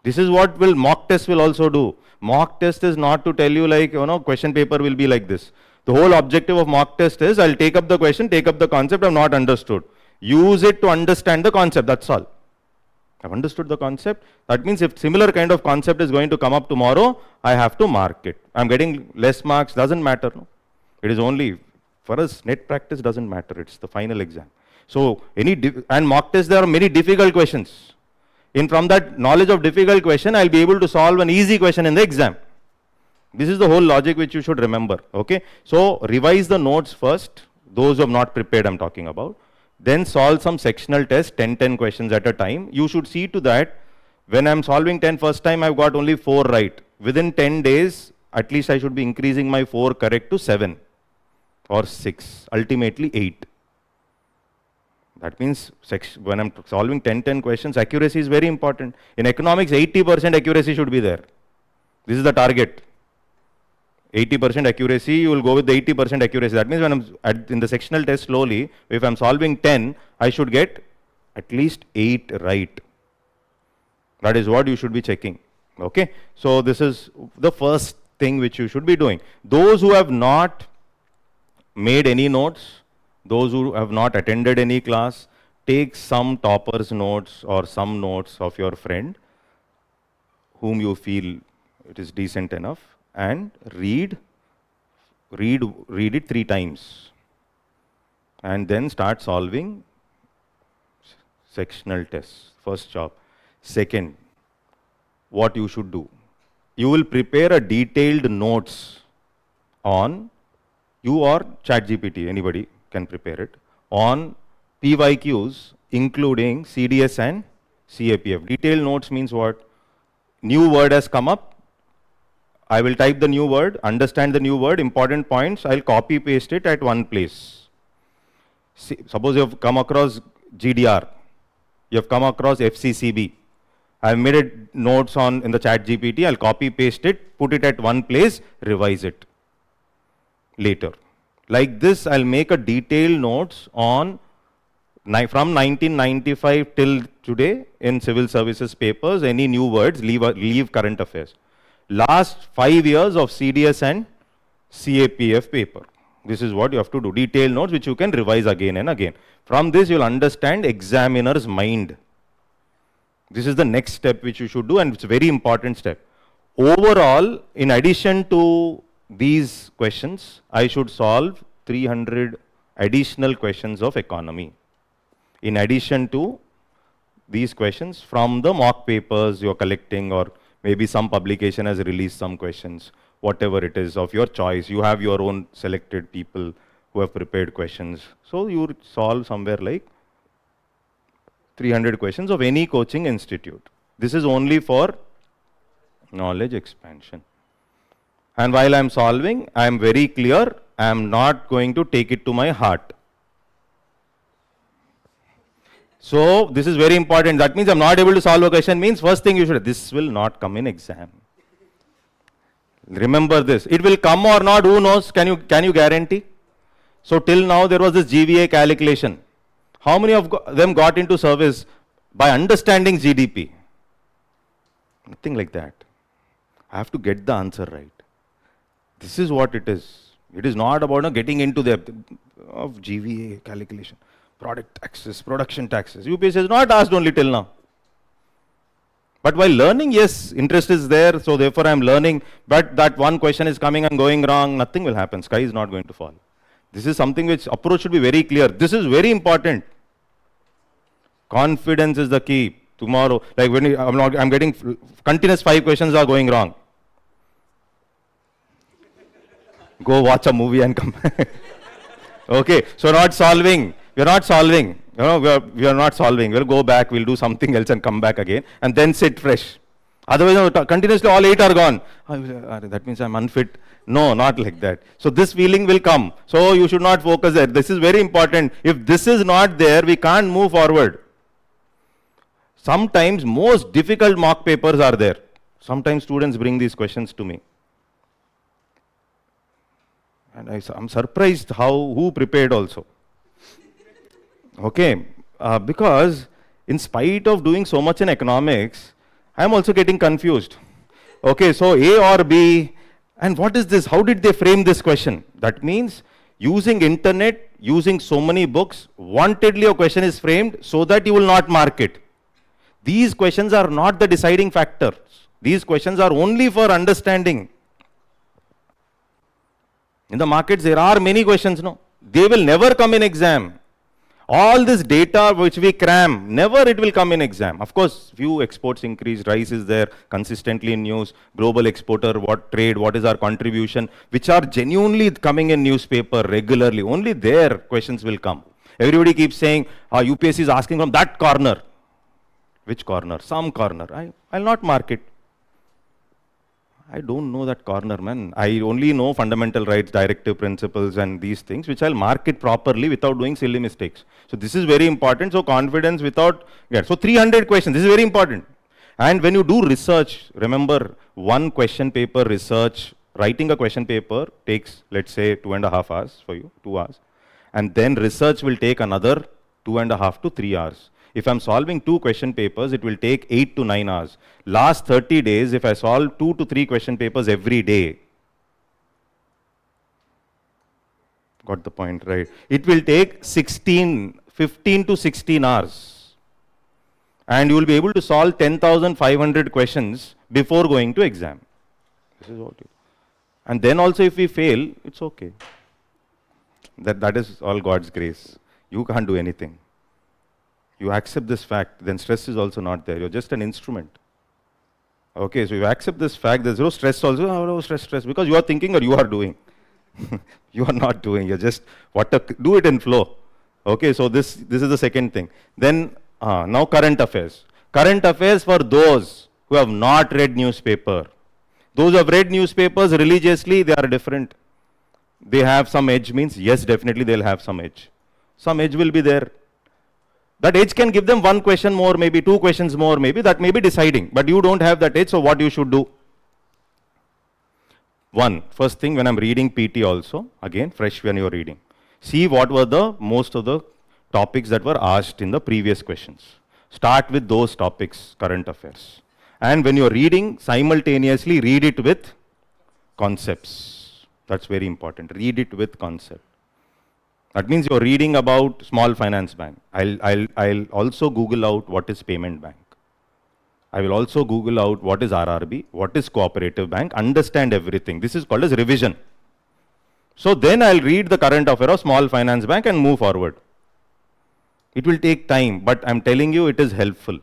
This is what mock test will also do. Mock test is not to tell you like, question paper will be like this. The whole objective of mock test is, I'll take up the question, take up the concept I've not understood. Use it to understand the concept, that's all. I've understood the concept. That means if similar kind of concept is going to come up tomorrow, I have to mark it. I'm getting less marks, doesn't matter. No? It is only, for us, net practice doesn't matter. It's the final exam. So, and mock test, there are many difficult questions. From that knowledge of difficult question, I'll be able to solve an easy question in the exam. This is the whole logic which you should remember. Okay. So, revise the notes first. Those who have not prepared, I'm talking about. Then solve some sectional tests, 10 questions at a time. You should see to that, when I'm solving 10 first time, I've got only 4 right. Within 10 days, at least I should be increasing my 4 correct to 7. or 6, ultimately 8. That means when I'm solving 10 questions, accuracy is very important. In economics, 80% accuracy should be there. This is the target. 80% accuracy, you will go with the 80% accuracy. That means when I'm in the sectional test slowly, if I'm solving 10, I should get at least 8 right. That is what you should be checking. Okay, so this is the first thing which you should be doing. Those who have not made any notes, those who have not attended any class, take some topper's notes or some notes of your friend whom you feel it is decent enough, and read it 3 times, and then start solving sectional tests. First job. Second, what you should do, you will prepare a detailed notes on, you or ChatGPT, anybody can prepare it, on PYQs including CDS and CAPF. Detailed notes means what? New word has come up, I will type the new word, understand the new word, important points, I'll copy paste it at one place. Suppose you have come across GDR, you have come across FCCB. I've made it notes in the ChatGPT, I'll copy paste it, put it at one place, revise it later. Like this, I'll make a detailed notes on from 1995 till today in civil services papers, any new words, leave current affairs. Last 5 years of CDS and CAPF paper. This is what you have to do, detailed notes which you can revise again and again. From this, you'll understand examiner's mind. This is the next step which you should do, and it's a very important step. Overall, in addition to these questions, I should solve 300 additional questions of economy. In addition to these questions from the mock papers you're collecting, or maybe some publication has released some questions, whatever it is of your choice. You have your own selected people who have prepared questions. So you solve somewhere like 300 questions of any coaching institute. This is only for knowledge expansion. And while I'm solving, I'm very clear, I'm not going to take it to my heart. So this is very important. That means I'm not able to solve a question, means first thing you should, this will not come in exam. Remember this. It will come or not, who knows? Can you guarantee? So till now there was this GVA calculation. How many of them got into service by understanding GDP? Nothing like that. I have to get the answer right. This is what it is. It is not about getting into the of GVA calculation. Product taxes, production taxes. UPSC has not asked only till now. But while learning, yes, interest is there, so therefore I am learning, but that one question is coming and going wrong, nothing will happen. Sky is not going to fall. This is something which approach should be very clear. This is very important. Confidence is the key. Tomorrow, like when I'm getting continuous 5 questions are going wrong. Go watch a movie and come back. Okay, so not solving. We are not solving. We are not solving. We'll go back, we'll do something else and come back again and then sit fresh. Otherwise, continuously all 8 are gone. That means I'm unfit. No, not like that. So this feeling will come. So you should not focus there. This is very important. If this is not there, we can't move forward. Sometimes most difficult mock papers are there. Sometimes students bring these questions to me. And I'm surprised who prepared also. Okay, because in spite of doing so much in economics, I'm also getting confused. Okay, so A or B, and what is this? How did they frame this question? That means using internet, using so many books, wantedly a question is framed so that you will not mark it. These questions are not the deciding factors. These questions are only for understanding. In the markets, there are many questions, no? They will never come in exam. All this data which we cram, never it will come in exam. Of course, few exports increase, rice is there consistently in news, global exporter, what trade, what is our contribution, which are genuinely coming in newspaper regularly. Only there questions will come. Everybody keeps saying, UPSC is asking from that corner. Which corner? Some corner. I'll not mark it. I don't know that corner, man. I only know fundamental rights, directive principles, and these things, which I'll mark it properly without doing silly mistakes. So this is very important. So confidence without, yeah. So 300 questions, this is very important. And when you do research, remember one question paper research, writing a question paper takes, let's say, 2.5 hours for you, 2 hours. And then research will take another 2.5 to 3 hours. If I'm solving 2 question papers, it will take 8 to 9 hours. Last 30 days, if I solve 2 to 3 question papers every day, got the point, right? It will take 15 to 16 hours. And you will be able to solve 10,500 questions before going to exam. This is what you. And then also if we fail, it's okay. That is all God's grace. You can't do anything. You accept this fact, then stress is also not there. You're just an instrument. Okay, so you accept this fact, there's no stress also. Oh, stress, because you are thinking or you are doing. You are not doing. You're just, do it in flow. Okay, so this is the second thing. Then, now current affairs. Current affairs for those who have not read newspaper. Those who have read newspapers religiously, they are different. They have some edge means, yes, definitely they'll have some edge. Some edge will be there. That edge can give them 1 question more, maybe 2 questions more, maybe that may be deciding. But you don't have that edge, so what you should do? First thing when I'm reading PT also, again, fresh when you're reading. See what were the most of the topics that were asked in the previous questions. Start with those topics, current affairs. And when you're reading, simultaneously read it with concepts. That's very important. Read it with concept. That means you're reading about small finance bank. I'll also Google out what is payment bank. I will also Google out what is RRB, what is cooperative bank, understand everything. This is called as revision. So then I'll read the current affair of small finance bank and move forward. It will take time, but I'm telling you it is helpful.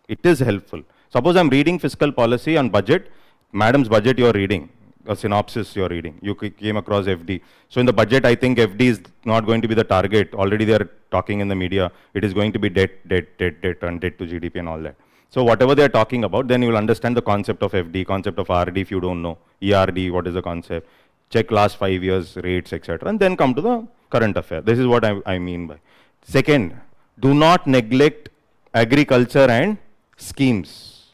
It is helpful. Suppose I'm reading fiscal policy on budget, madam's budget you're reading. A synopsis you're reading. You came across FD. So in the budget, I think FD is not going to be the target. Already they are talking in the media. It is going to be debt, and debt to GDP and all that. So whatever they are talking about, then you will understand the concept of FD, concept of RD if you don't know. ERD, what is the concept? Check last 5 years rates, etc. And then come to the current affair. This is what I mean by. Second, do not neglect agriculture and schemes.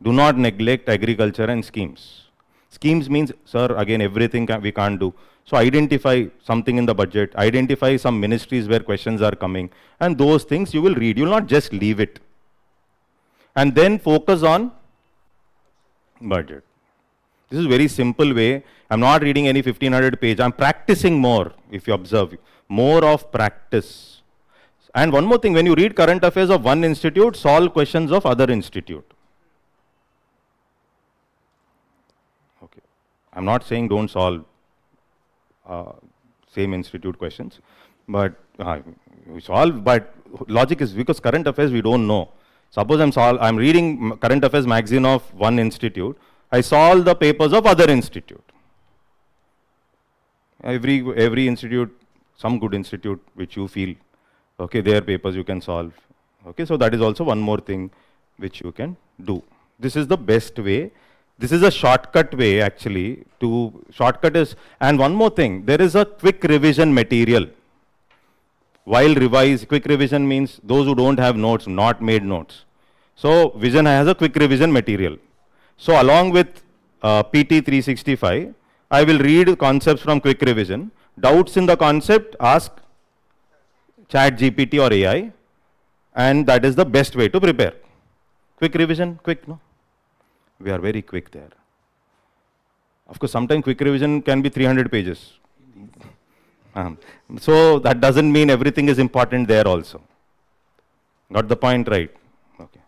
Do not neglect agriculture and schemes. Schemes means, sir, again, everything we can't do. So identify something in the budget, identify some ministries where questions are coming, and those things you will read. You will not just leave it. And then focus on budget. This is a very simple way. I'm not reading any 1500 page. I'm practicing more, if you observe. More of practice. And one more thing, when you read current affairs of one institute, solve questions of other institute. I'm not saying don't solve same institute questions, but we solve, but logic is because current affairs we don't know. Suppose I'm reading current affairs magazine of one institute, I solve the papers of other institute. Every institute, some good institute which you feel, okay, their papers you can solve. Okay, so that is also one more thing which you can do. This is the best way. This is a shortcut way actually shortcut is, and one more thing, there is a quick revision material. While quick revision means those who don't have notes, not made notes. So Vision has a quick revision material. So along with PT 365, I will read concepts from quick revision. Doubts in the concept, ask ChatGPT or AI, and that is the best way to prepare. Quick revision, quick, no? We are very quick there. Of course, sometimes quick revision can be 300 pages. So that doesn't mean everything is important there also. Got the point right? Okay.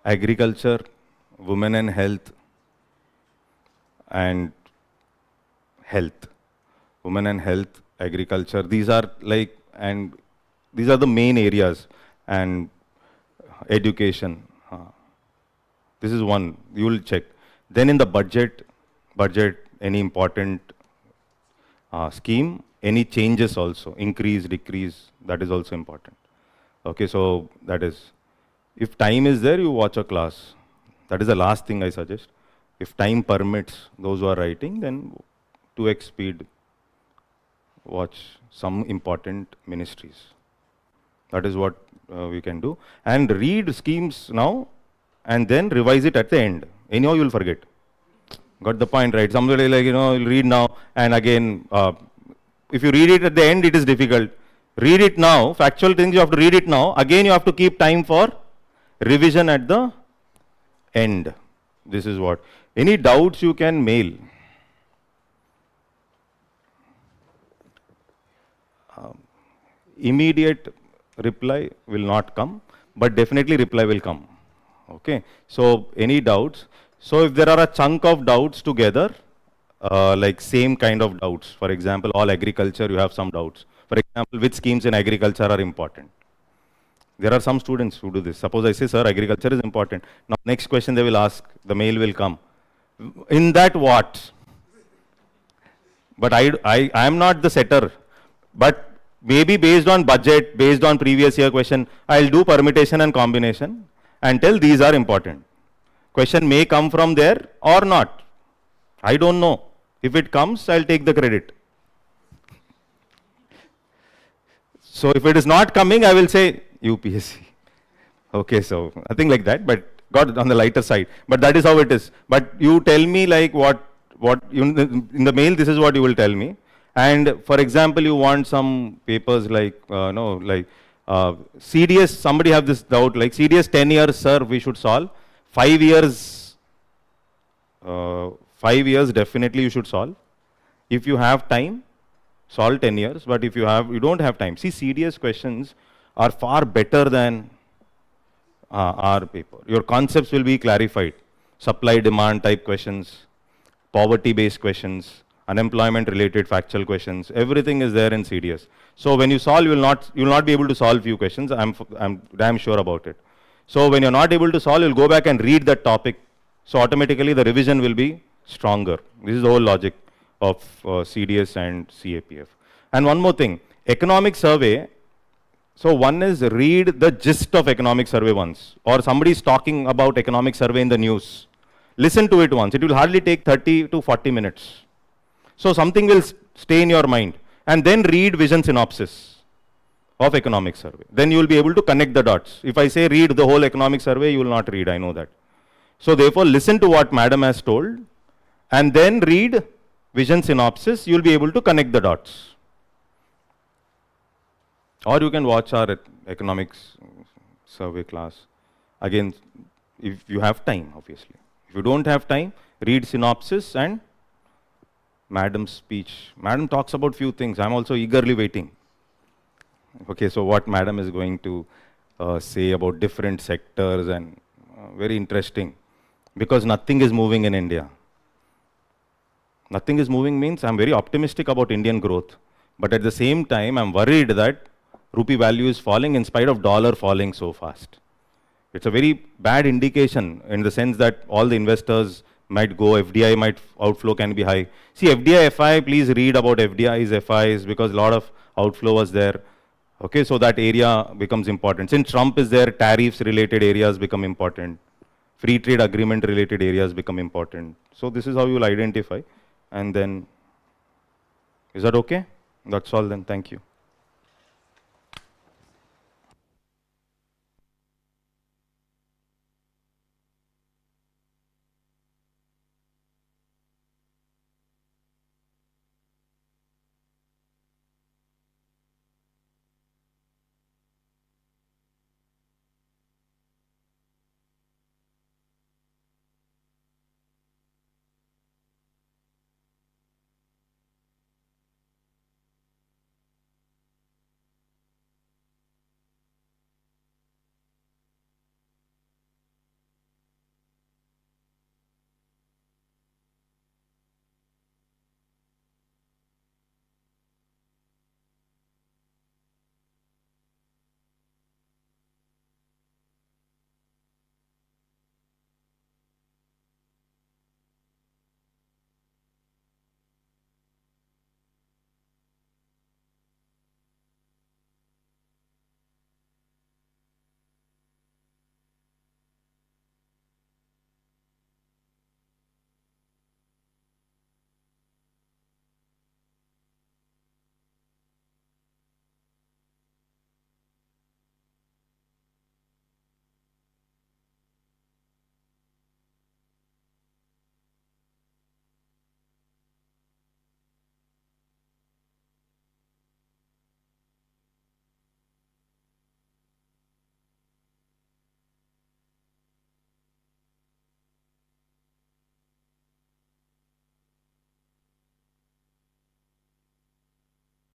Agriculture, women and health, and health. Women and health, agriculture, these are like, and these are the main areas, and education. This is one, you will check. Then in the budget, any important scheme, any changes also, increase, decrease, that is also important. Okay, so that is, if time is there, you watch a class. That is the last thing I suggest. If time permits those who are writing, then 2x speed, watch some important ministries. That is what we can do. And read schemes now and then revise it at the end. Anyhow, you will forget. Got the point, right? Somebody like, you'll read now and again, if you read it at the end, it is difficult. Read it now, factual things you have to read it now. Again, you have to keep time for revision at the end. This is what. Any doubts you can mail. Immediate reply will not come, but definitely reply will come. Okay. So any doubts. So if there are a chunk of doubts together, like same kind of doubts, for example, all agriculture, you have some doubts. For example, which schemes in agriculture are important? There are some students who do this. Suppose I say, sir, agriculture is important. Now, next question they will ask, the mail will come. In that what? But I am not the setter. But maybe based on budget, based on previous year question, I'll do permutation and combination and tell these are important. Question may come from there or not. I don't know. If it comes, I'll take the credit. So if it is not coming, I will say UPSC. Okay, so nothing like that, but got it on the lighter side. But that is how it is. But you tell me like what you, in the mail, this is what you will tell me. And for example, you want some papers like, CDS, somebody have this doubt, like CDS 10 years, sir, we should solve. 5 years, 5 years definitely you should solve. If you have time, solve 10 years, but if you don't have time. See, CDS questions are far better than our paper. Your concepts will be clarified. Supply demand type questions, poverty based questions, unemployment related factual questions, everything is there in CDS. So when you solve, you will not be able to solve few questions. I'm damn sure about it. So when you're not able to solve, you'll go back and read that topic. So automatically the revision will be stronger. This is the whole logic of CDS and CAPF. And one more thing, economic survey. So one is read the gist of economic survey once, or somebody is talking about economic survey in the news. Listen to it once. It will hardly take 30 to 40 minutes. So something will stay in your mind. And then read vision synopsis of economic survey. Then you will be able to connect the dots. If I say read the whole economic survey, you will not read, I know that. So therefore, listen to what madam has told and then read vision synopsis, you will be able to connect the dots. Or you can watch our economics survey class. Again, if you have time, obviously. If you don't have time, read synopsis and madam's speech. Madam talks about few things. I'm also eagerly waiting. Okay, so what madam is going to say about different sectors and very interesting. Because nothing is moving in India. Nothing is moving means I'm very optimistic about Indian growth. But at the same time, I'm worried that rupee value is falling in spite of dollar falling so fast. It's a very bad indication in the sense that all the investors might go, FDI outflow can be high. See, FDI, FI, please read about FDIs, FIs, because a lot of outflow was there. Okay, so that area becomes important. Since Trump is there, tariffs related areas become important. Free trade agreement related areas become important. So this is how you will identify. And then, is that okay? That's all then, thank you.